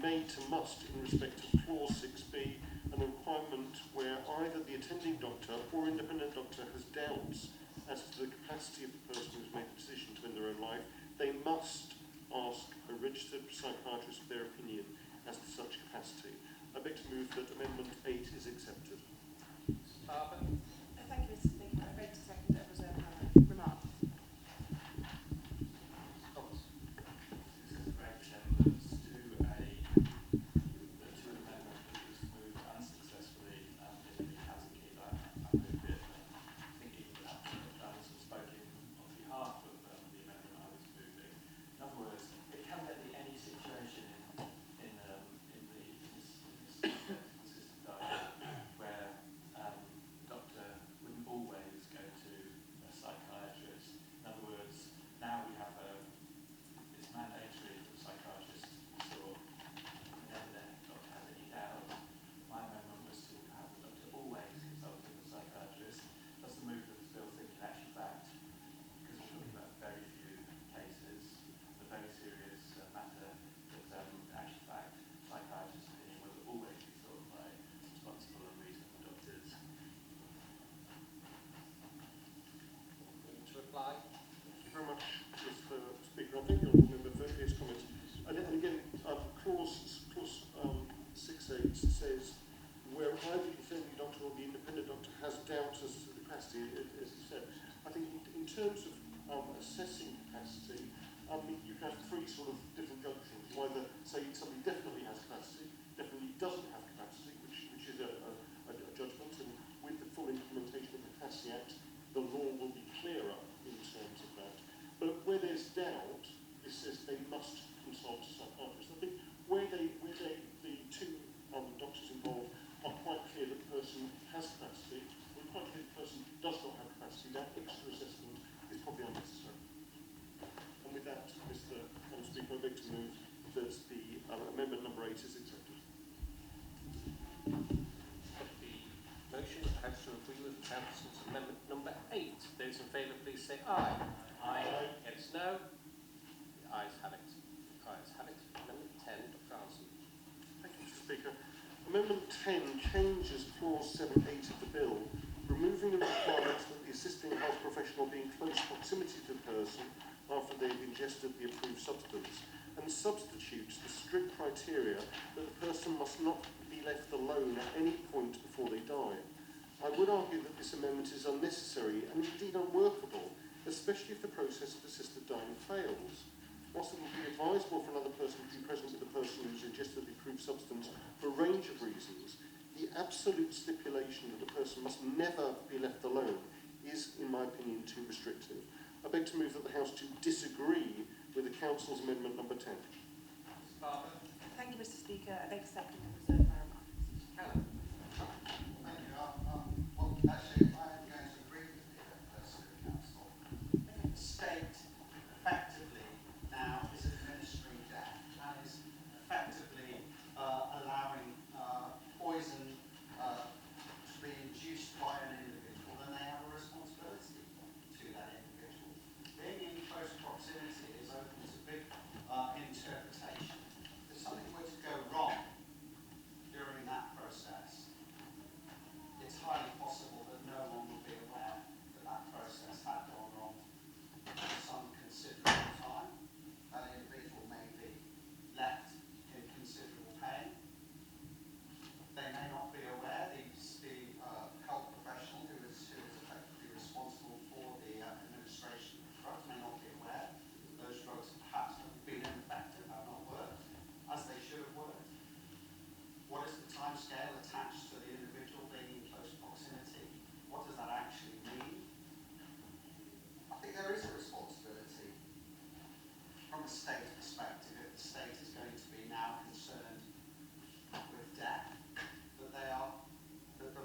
made to must in respect of clause 6b, and a requirement where either the attending doctor or independent doctor has doubts as to the capacity of the person who's made the decision to end their own life, they must ask a registered psychiatrist for their opinion as to such capacity. I beg to move that Amendment 8 is accepted. Barber? Thank you, Mr. Speaker. I beg to second and reserve my remarks. Thomas? This is a great amendments to the two amendment that was moved unsuccessfully in the housing key. I moved it. I think even others have spoken on behalf of the amendment I was moving. In other words, it can there be any situation in this assisted dialogue where the doctor wouldn't always go to a psychiatrist. In other words, now we have it's mandatory for the psychiatrist to whenever the doctor has any doubt. My amendment was to have the doctor always consult with the psychiatrist. Does the move of the bill think in actual fact, because we're talking about very few cases, a very serious matter, that in actual fact, psychiatrist's opinion will always be sought by responsible and reasonable doctors. To reply? Thank you very much, Mr. Speaker. I thank the Honourable Member for his comments. And again, clause 6.8 says, where either the attending doctor or the independent doctor has doubts as to the capacity, as you said. I think in terms of assessing capacity, you can have three sort of different junctions. You either say somebody definitely has capacity, definitely doesn't have capacity, which is a judgment, and with the full implementation of the Capacity Act, the law will be clearer in terms of that. But where there's doubt, it says they must consult a psychiatrist. I think where the two doctors involved are quite clear that the person has capacity, we're quite clear the person does not have capacity, that extra assessment is probably unnecessary. And with that, Mr. Speaker, I beg to move that the amendment number 8 is accepted. The motion of the House to agree with Council's amendment number 8. Those in favour, please say aye. Aye. Against no. The ayes have it. The ayes have it. Amendment 10, Dr. Arnson. Thank you, Mr. Speaker. Amendment 10 changes clause 7.8 of the bill, removing the requirement that the assisting health professional be in close proximity to the person after they've ingested the approved substance, and substitutes the strict criteria that the person must not be left alone at any point before they die. I would argue that this amendment is unnecessary and indeed unworkable, especially if the process of assisted dying fails. Whilst it would be advisable for another person to be present with the person who's ingested the approved substance for a range of reasons, the absolute stipulation that the person must never be left alone is, in my opinion, too restrictive. I beg to move that the House to disagree with the Council's amendment number 10. Mr. Barber? Thank you, Mr. Speaker. I beg to second and reserve my remarks. Callum? Thank you. Well, actually, I am going to agree with the City Council. The state effectively now is administering death and is effectively allowing poison to be induced by an individual, and they have a responsibility to that individual. Being in close proximity is open to big interpretation. If something were to go wrong during that process, it's highly possible that no one would be aware that that process had gone wrong for some considerable time. That individual may be left in considerable pain. They may not be aware. The health professional who is effectively responsible for the administration of drugs may not be aware that those drugs perhaps have been ineffective, have not worked as they should have worked. What is the timescale attached to the individual being in close proximity? What does that actually mean? I think there is a responsibility from a state perspective, if the state is going to be now concerned with death,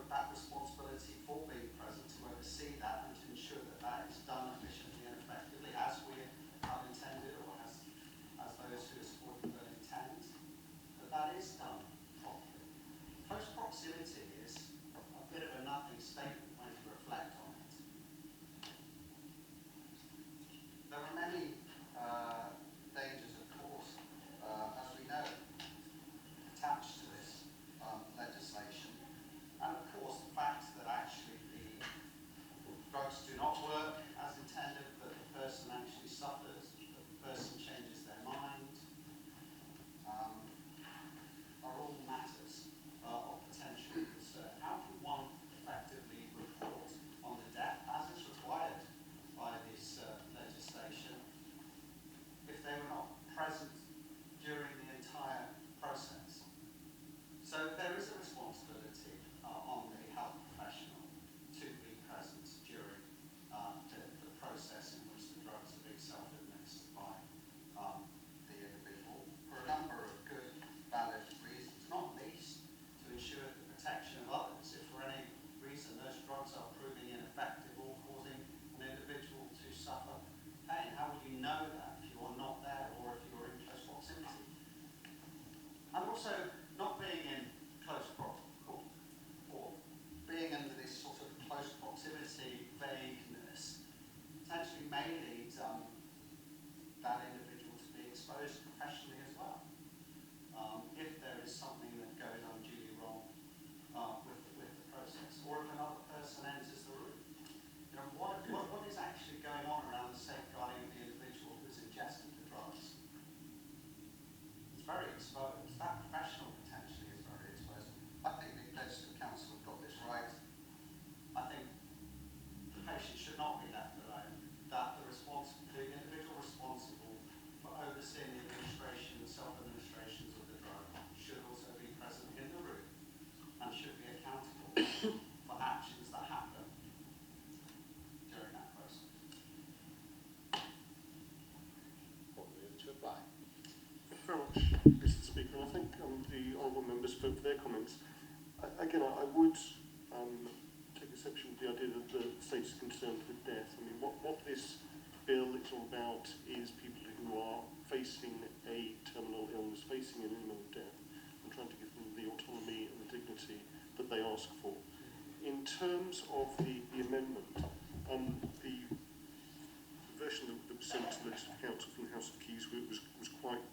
that responsibility for being present to oversee that and to ensure that that is done efficiently and effectively as we have intended, or as those who are supporting the bill intend, that is done properly. Close proximity is a bit of a nothing statement when you reflect on it. There are many dangers, of course, as we know. also not being in close or being under this sort of close proximity vagueness potentially may lead that individual to be exposed professionally as well. If there is something that goes unduly wrong with the process, or if another person enters the room. You know, what is actually going on around the safeguarding of the individual who's ingested the drugs? It's very exposed. That professional potentially is very exposed. I think the Legislative Council have got this right. I think the patient should not be left alone. That the individual responsible for overseeing the administration and self-administrations of the drug should also be present in the room and should be accountable for actions that happen during that process. What move to apply? Thank you very much, Mr. Speaker. And I thank the honourable members for their comments. Again, I would take exception with the idea that the state is concerned with death. I mean, what this bill is all about is people who are facing a terminal illness, facing an imminent death, and trying to give them the autonomy and the dignity that they ask for. In terms of the amendment, the version that was sent to the Legislative Council from the House of Keys was quite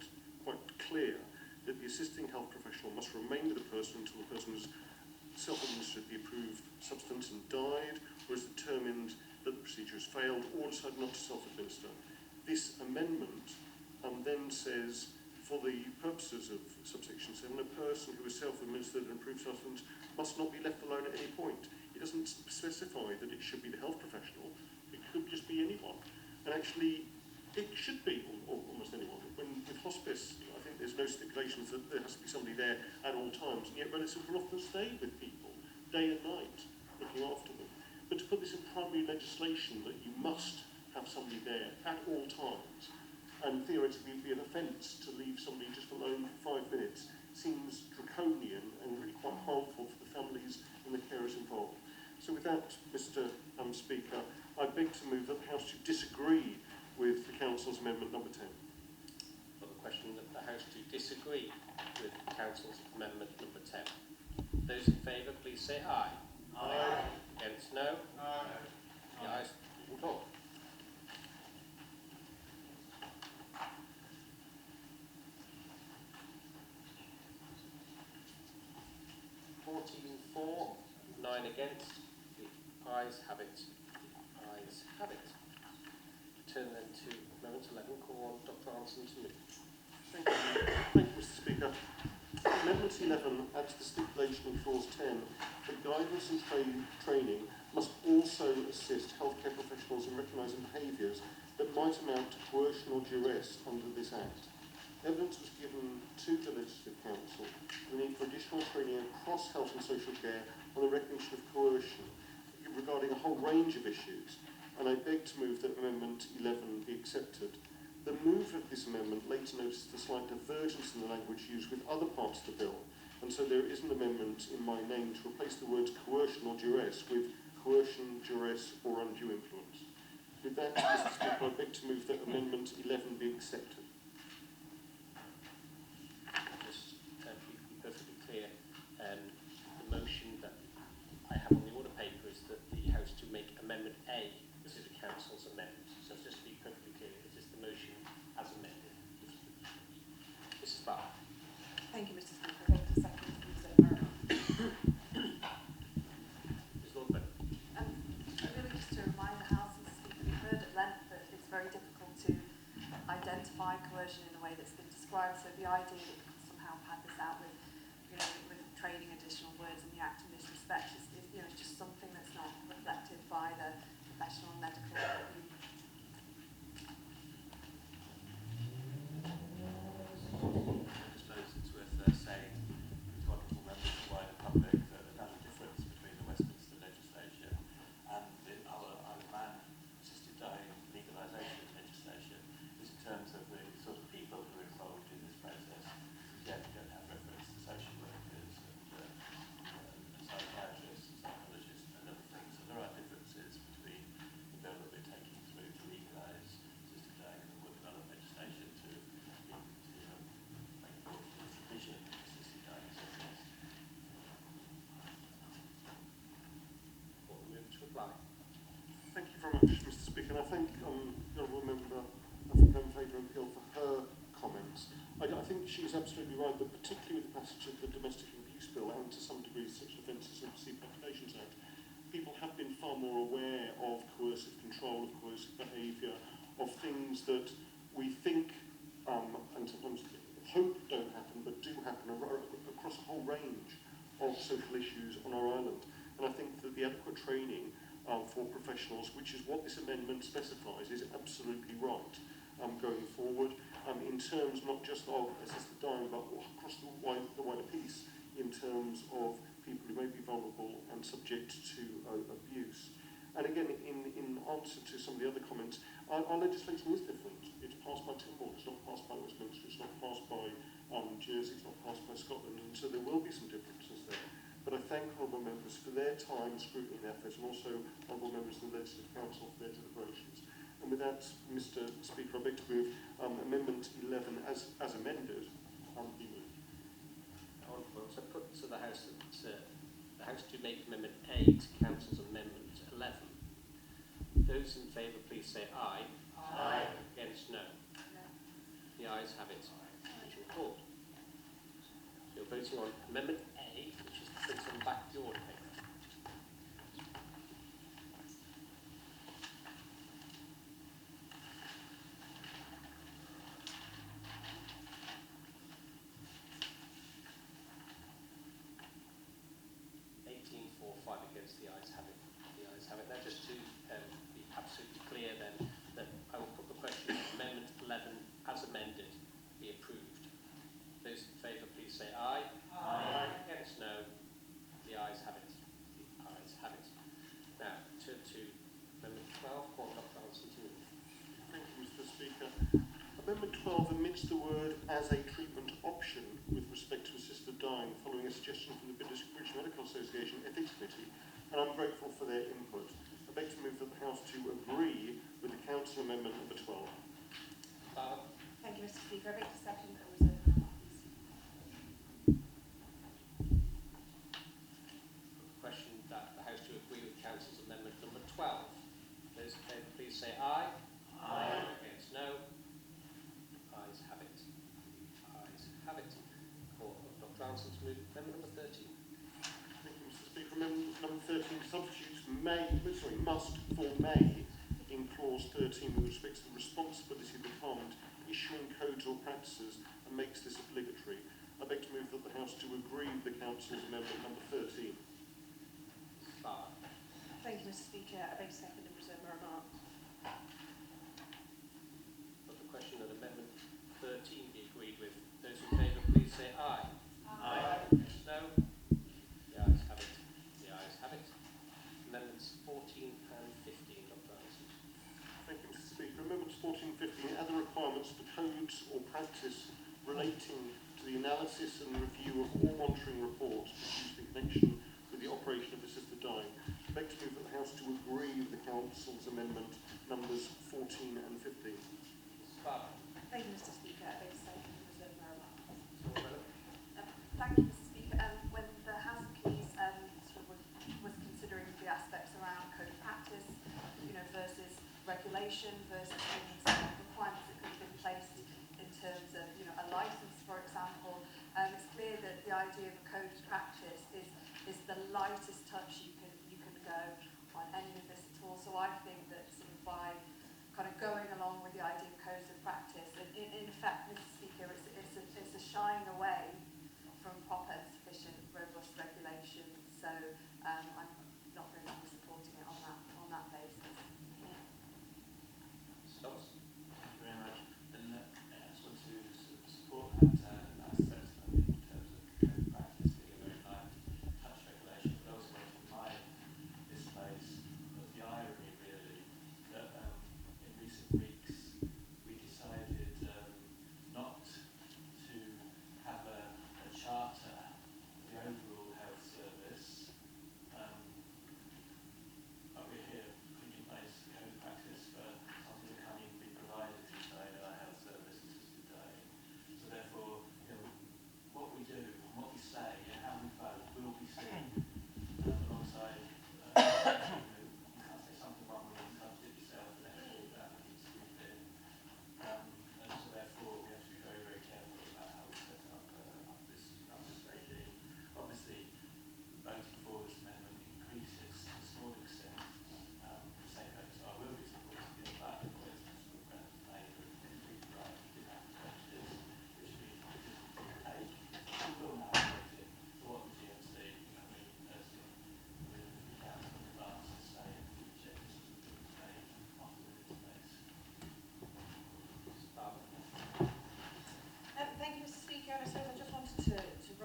clear that the assisting health professional must remain with the person until the person has self-administered the approved substance and died, or is determined that the procedure has failed, or decided not to self-administer. This amendment then says, for the purposes of subsection 7, a person who has self-administered an approved substance must not be left alone at any point. It doesn't specify that it should be the health professional, it could just be anyone. And actually, it should be almost anyone. With hospice, I think there's no stipulations that there has to be somebody there at all times, and yet relatives will often stay with people day and night, looking after them. But to put this in primary legislation that you must have somebody there at all times, and theoretically it would be an offence to leave somebody just alone for 5 minutes, seems draconian and really quite harmful for the families and the carers involved. So with that, Mr. Speaker, I beg to move that the House should disagree with the Council's amendment number 10. For the question that the House to disagree with Council's amendment number 10. Those in favour, please say aye. Aye. Against, no. Aye. The ayes talk. For, 9 against. The ayes have it. The ayes have it. Turn then to Amendment 11. Call on Dr. Arnson to move. Thank you, Mr. Speaker. Amendment 11 adds the stipulation in clause 10 that guidance and training must also assist healthcare professionals in recognising behaviours that might amount to coercion or duress under this Act. Evidence was given to the Legislative Council the need for additional training across health and social care on the recognition of coercion regarding a whole range of issues, and I beg to move that Amendment 11 be accepted. The move of this amendment later noticed a slight divergence in the language used with other parts of the bill, and so there is an amendment in my name to replace the words coercion or duress with coercion, duress or undue influence. With that, Mr. Speaker, I beg to move that Amendment 11 be accepted. Just to be perfectly clear, the motion that I have on the order paper is that the House to make Amendment A to the Council's amendment. So just to be perfectly clear, it is the motion as amended. Mrs. Barr. Thank you, Mr. Speaker. Thank you, second, Ms. O'Mara. Ms. Lord-Bennett. Really just to remind the House, as we've heard at length, that it's very difficult to identify coercion in the way that's been described. So the idea that we can somehow pad this out with, with trading additional words in the Act in this respect is just something that's not reflected by the professional and medical review. I suppose it's worth saying to honourable members of the wider public that there's a difference between the Westminster legislation and the our Isle of Man assisted dying legalisation legislation is in terms of the sort of people who are involved in this process. absolutely right that particularly with the passage of the Domestic Abuse Bill and to some degree the Sexual Offences and Received Applications Act, people have been far more aware of coercive control, of coercive behaviour, of things that we think and sometimes hope don't happen, but do happen across a whole range of social issues on our island. And I think that the adequate training for professionals, which is what this amendment specifies, is absolutely right going forward, in terms not just of assisted dying, but across the wider piece, in terms of people who may be vulnerable and subject to abuse. And again, in answer to some of the other comments, our legislation is different. It's passed by Timor, it's not passed by Westminster, it's not passed by Jersey, it's not passed by Scotland, and so there will be some differences there. But I thank honourable members for their time, scrutiny and effort, and also honourable members of the Legislative Council for their deliberations. And with that, Mr Speaker, I beg to move Amendment 11 as amended be moved. Honourable, so put to the House that the House to make Amendment A to Council's Amendment 11. Those in favour, please say aye. Aye. Against, no. The ayes have it. Which will call. So you're voting on Amendment A, which is the print on the back of your paper. Against, the ayes have it. The ayes have it. Now, just to be absolutely clear then, that I will put the question, Amendment 11 as amended be approved. Those in favour, please say aye. Aye. Against, no. The ayes have it. The ayes have it. Now, turn to Amendment 12. What Dr. Alison to move? Thank you, Mr Speaker. Amendment 12 omits the word as a treatment option with respect to assisted dying, following a suggestion from the British Medical Association Ethics Committee, and I'm grateful for their input. I beg to move that the House to agree with the Council Amendment number 12. Thank you, Mr Speaker. I beg to second and reserve my remarks. Question that the House to agree with Council's Amendment number 12. Those in favour, please say aye. Aye. Against, no. Ayes have it. Ayes have it. Court of Dr. Alison to move Amendment number 13. Thank you, Mr Speaker. Amendment number 13 substitutes must for may in clause 13 with respect to the responsibility of the Department issuing codes or practices and makes this obligatory. I beg to move that the House to agree with the Council's Amendment number 13. Thank you, Mr Speaker. I beg to second and reserve my remarks. Put the question that Amendment 13 be agreed with. Those in favour, please say aye. Aye. Against, no. The ayes have it. The ayes have it. Amendments 14 and 15, Dr. Alison. Thank you, Mr Speaker. Amendments 14 and 15 add the requirements for codes or practice relating to the analysis and review of all monitoring reports produced in connection with the operation of assisted dying. I beg to move that the House to agree with the Council's Amendment numbers 14 and 15. Thank you, Mr Speaker. I beg to second and reserve my remarks. Thank you, Mr Speaker. When the House of Keys was considering the aspects around code of practice, versus regulation versus things, requirements that could have been placed in terms of, a licence, for example, it's clear that the idea of a code of practice is the lightest touch you can go on any of this at all. So I think that sort of by kind of going along with the idea of codes of practice, and in effect, Mr Speaker, it's a shying away from proper, sufficient, robust regulation. So I'm not going to be supporting it on that basis. Stops. Thank you very much. And I just want to support that assessment in terms of code practice being a very light touch regulation, but also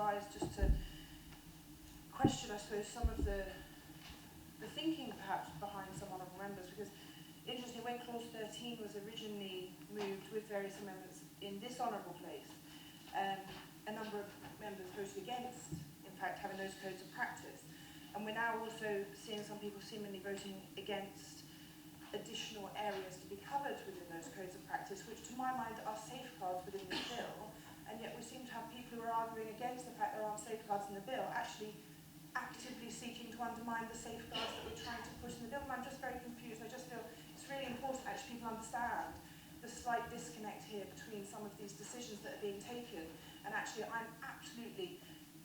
rise just to question, I suppose, some of the thinking perhaps behind some honourable members, because interestingly, when clause 13 was originally moved with various amendments in this honourable place, a number of members voted against, in fact, having those codes of practice. And we're now also seeing some people seemingly voting against additional areas to be covered within those codes of practice, which to my mind are safeguards within the bill, and yet we seem to have people who are arguing against the fact there aren't safeguards in the bill, actually actively seeking to undermine the safeguards that we're trying to put in the bill. And I'm just very confused. I just feel it's really important actually people understand the slight disconnect here between some of these decisions that are being taken, and actually I'm absolutely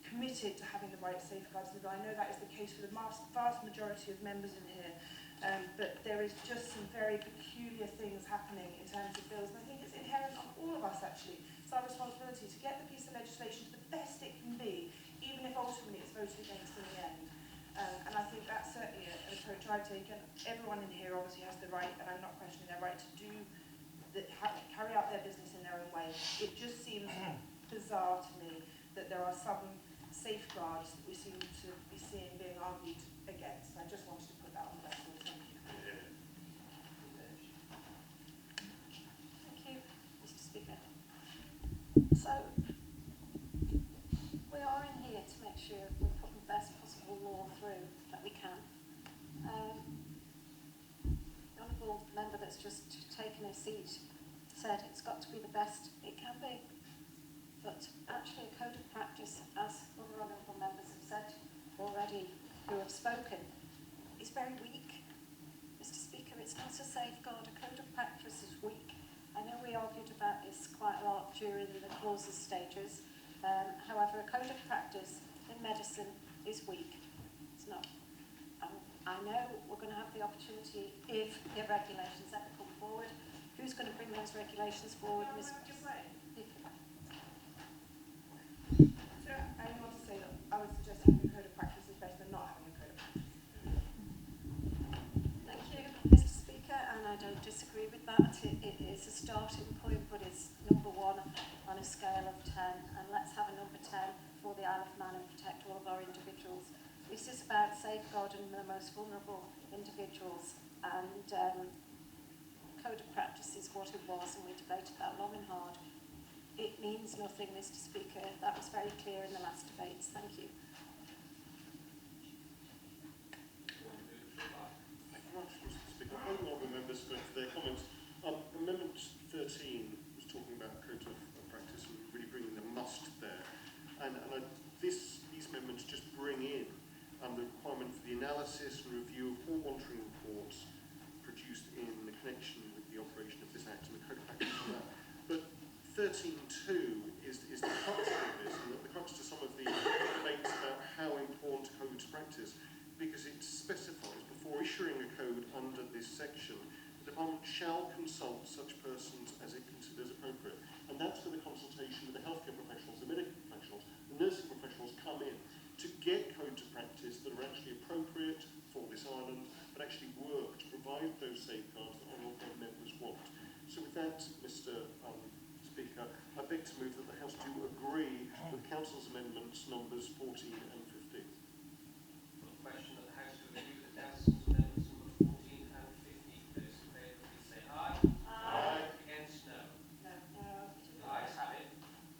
committed to having the right safeguards in the bill. I know that is the case for the vast majority of members in here, but there is just some very peculiar things happening in terms of bills, and I think it's inherent on all of us actually. It's our responsibility to get the piece of legislation to the best it can be, even if ultimately it's voted against in the end. And I think that's certainly an approach I've taken. Everyone in here obviously has the right, and I'm not questioning their right to carry out their business in their own way. It just seems bizarre to me that there are some safeguards that we seem to be seeing being argued against. I just wanted to put that on the record. Thank you. Thank you, Mr. Speaker. So, we are in here to make sure we're putting the best possible law through that we can. The honourable member that's just taken a seat said it's got to be the best it can be. But actually a code of practice, as other honourable members have said already who have spoken, is very weak. Mr. Speaker, it's not a safeguard. A code of practice is weak. I know we argued about this quite a lot during the clauses stages. However, a code of practice in medicine is weak. It's not. I know we're going to have the opportunity, if the regulations ever come forward, who's going to bring those regulations forward? So I only want to say that I would suggest having a code of practice is better than not having a code of practice. Thank you, Mr. Speaker, and I don't disagree with that. It is a starting point, but it's number 1 on a scale of 10, and let's have a number 10 for the Isle of Man and protect all of our individuals. This is about safeguarding the most vulnerable individuals, and code of practice is what it was, and we debated that long and hard. It means nothing, Mr. Speaker. That was very clear in the last debates. Thank you. Thank you much, Mr. Speaker. I hope all members for their comments. Amendment 13 was talking about code of practice and really bringing the must there. And these amendments just bring in the requirement for the analysis and review of all monitoring reports produced in the connection with the operation of this Act and the code of practice on that. But 13.2 is the crux of this, and the crux to some of the debates about how important code to practice, because it specifies before issuing a code under this section, the department shall consult such persons as it considers appropriate. And that's where the consultation with the healthcare professionals, the medical professionals, the nursing professionals come in to get code to practice that are actually appropriate for this island, but actually work to provide those safeguards that honourable members want. So with that, Mr. Speaker, I beg to move that the House do agree with Council's amendments numbers 14 and 15. On the question that the House do agree with the Council's amendments number 14 and 15. Those in favour, please say aye. Aye. Against, no. No. The ayes have it.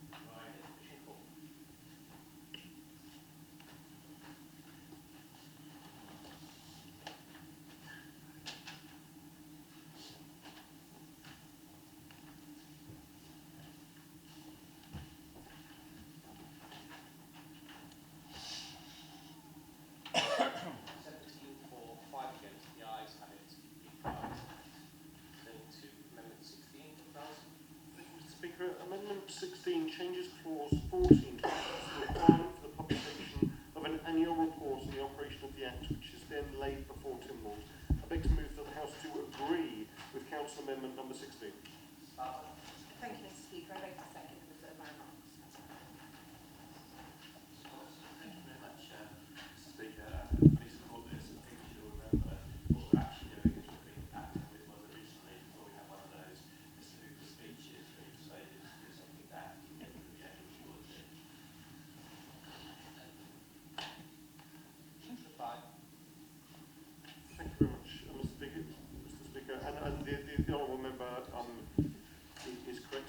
Right, Commission call.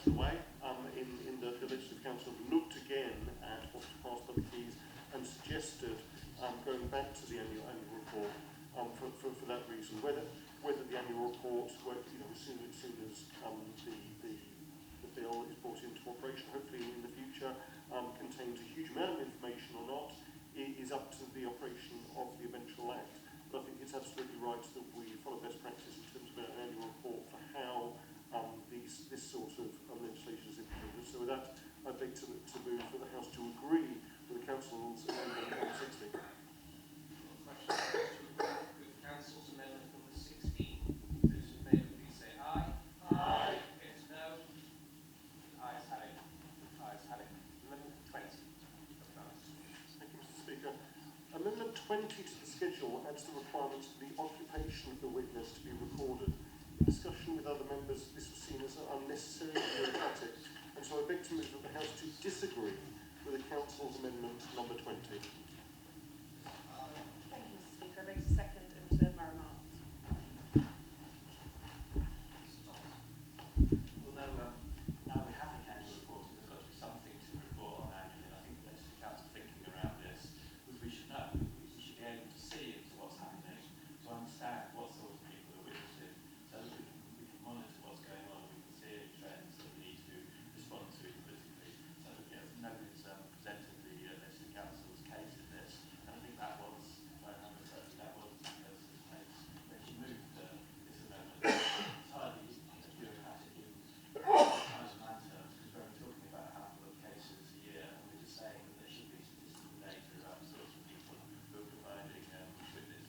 of the way. In the Legislative Council have looked again at what's passed by the keys and suggested going back to the annual report for that reason. Whether the annual report, as soon as the bill is brought into operation, hopefully in the future, contains a huge amount of information or not, is up to the operation of the eventual act. But I think it's absolutely right that we follow best practice in terms of an annual report for how this sort of legislation is implemented. So with that, I'd like to move for the House to agree with the Council's amendment number 16. With Council's amendment number 16. Those in favour, please say aye. Aye. Against, no. The ayes have it. The ayes have it. Amendment 20. Thank you, Mr. Speaker. Amendment 20 to the schedule adds the requirement for the occupation of the witness to be recorded. In discussion with other members, this was seen as unnecessary and bureaucratic, and so I beg to move that the House to disagree with the Council's amendment number 20. Thank you, Mr. Speaker. I raise a second and reserve my remarks. Although now we have an annual report, there's got to be something to report on annually. I think the Legislative Council thinking around this was we should know. We should be able to see into what's happening, to understand what sort of people are witnessing, so that we can monitor what's going on, we can see any trends that we need to respond to politically. So nobody's presented the Legislative Council's case in this, and I think that was, if I remember correctly, that was because the case when she moved this amendment entirely bureaucratic in man terms, because we're only talking about a handful of cases a year, and we're just saying that there should be statistical data about the sorts of people who are providing witnesses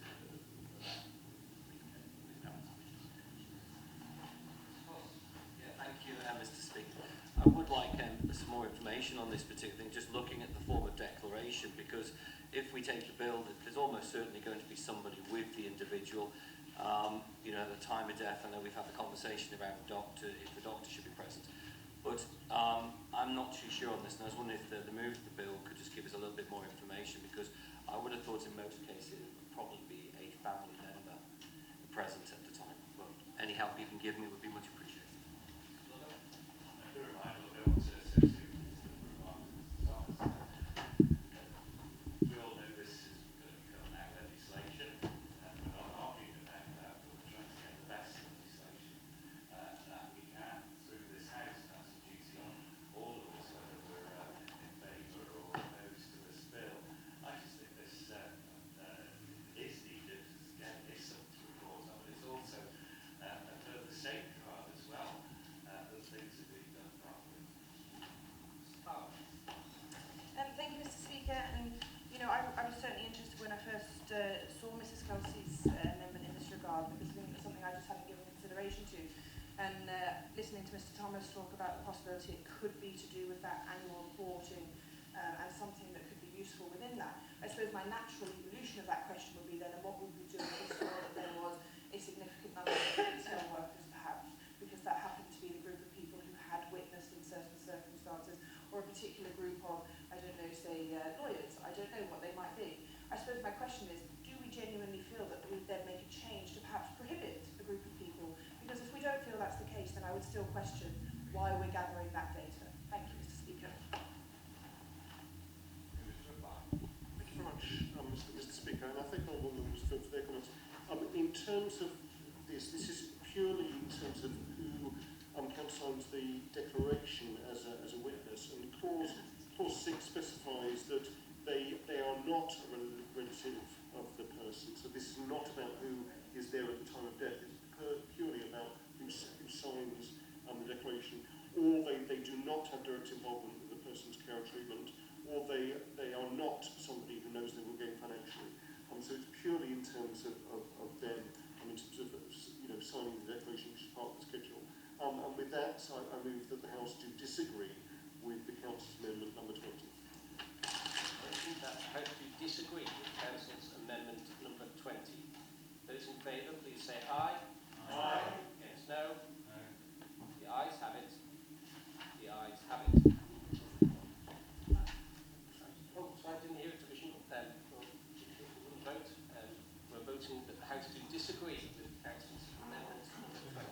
Thank you, Mr. Speaker. I would like some more information on this particular thing, just looking at the form of declaration, because if we take the bill, there's almost certainly going to be somebody with the individual. At the time of death, I know we've had the conversation about if the doctor should be present. But I'm not too sure on this, and I was wondering if the move of the bill could just give us a little bit more information, because I would have thought in most cases it would probably be a family member present at the time. But any help you can give me would be much appreciated. We all know this is going to become now legislation, and we're not arguing about that, but we're trying to get the best legislation that we can through this House. That's a duty on all of us, whether we're in favour or opposed to this bill. I just think this is needed. Again, it's something to report on, but it's also a further safeguard as well that things are being done properly. Thank you, Mr. Speaker. And I was certainly interested when I first saw Mrs. Kelsey's amendment in this regard, because I think it's something I just hadn't given consideration to. And listening to Mr. Thomas talk about the possibility it could be to do with that annual reporting and something that could be useful within that. I suppose my natural evolution of that question would be then, and what would we do if we saw that there was a significant number of retail workers, perhaps, because that happened to be the group of people who had witnessed in certain circumstances, or a particular group of, I don't know, say lawyers. I don't know what they might be. I suppose my question is, do we genuinely feel that we would then make a change to perhaps prohibit a group of people? Because if we don't feel that's the case, then I would still question why we're gathering that data. Thank you, Mr. Speaker. Thank you very much, Mr. Speaker, and I thank all members for their comments. In terms of this is purely in terms of who countersigns the declaration as a witness, and clause 6 specifies that they are not a relative of the person. So this is not about who is there at the time of death. It's purely about who signs the declaration, or they do not have direct involvement with the person's care or treatment, or they are not somebody who knows they will gain financially. So it's purely in terms of them, in terms of signing the declaration, which is part of the schedule. And with that, I move that the House do disagree with the Council's amendment number 20. That I hope you disagree with Council's amendment number 20. Those in favour, please say aye. Aye. Against, no. No. The ayes have it. The ayes have it. Oh, so I didn't hear a division. We'll vote. We're voting that the House do disagree with Council's amendment number 20.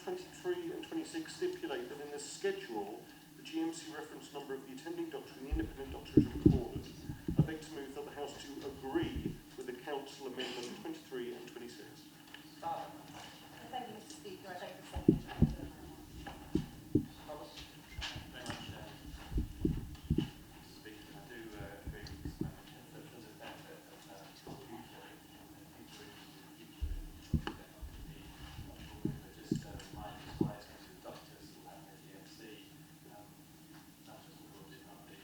23 and 26 stipulate that in the schedule, the GMC reference number of the attending doctor and the independent doctor is recorded. I beg to move that the House to agree with the Council Amendment 23 and 26. Start. Thank you, Mr. Speaker. I beg to second. Thomas? Very much, Mr. Speaker. I do agree with this amendment for the benefit of future just remind us why it's going to the doctors who have the GMC, not just the ones who have the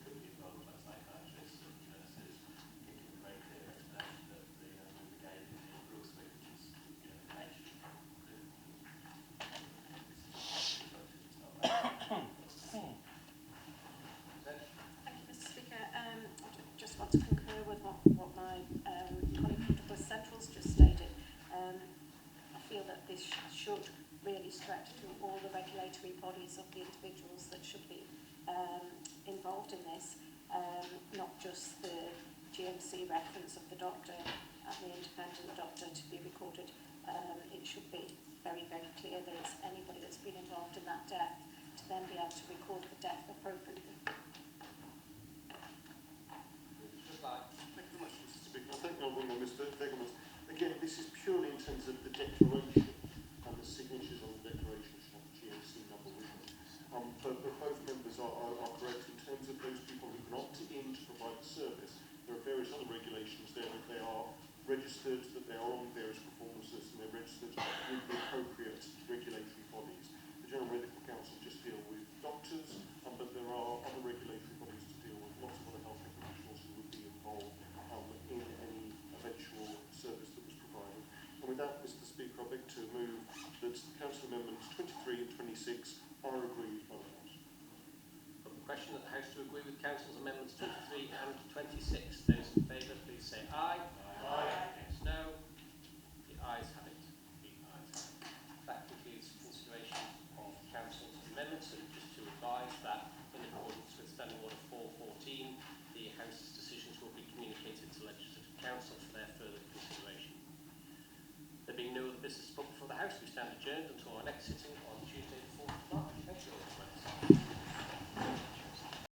could be involved by psychiatrists and nurses, making it very clear that the member gave in the Brooks which is information. Thank you, Mr. Speaker. I just want to concur with what my colleague from Douglas Central's just stated. I feel that this should really stretch to all the regulatory bodies of the individuals that should be involved in this, not just the GMC reference of the doctor and the independent doctor to be recorded. It should be very, very clear that it's anybody that's been involved in that death to then be able to record the death appropriately. Thank you very much, Mr. Speaker. I thank Honourable Mr. Degerman. Again, this is purely in terms of the declaration and the signatures on the declaration should have the GMC number with them. But both members are correct in terms of those people who can opt in to provide the service. There are various other regulations there that they are registered, that they are on various performances, and they're registered with the appropriate regulatory bodies. The General Medical Council just deal with doctors, but there are other regulatory bodies to deal with lots of other healthcare professionals who would be involved in any eventual service that was provided. And with that, Mr. Speaker, I beg to move that Council Amendments 23 and 26 are agreed by the House. Put the question that the House to agree with Council's Amendments 23 and 26. Those in favour, please say aye. Aye. Against no. The ayes have it. The ayes have it. That concludes consideration of Council's amendments. And just to advise that in accordance with Standing Order 414, the House's decisions will be communicated to Legislative Council for their further consideration. There being no other business put before the House, we stand adjourned until our next sitting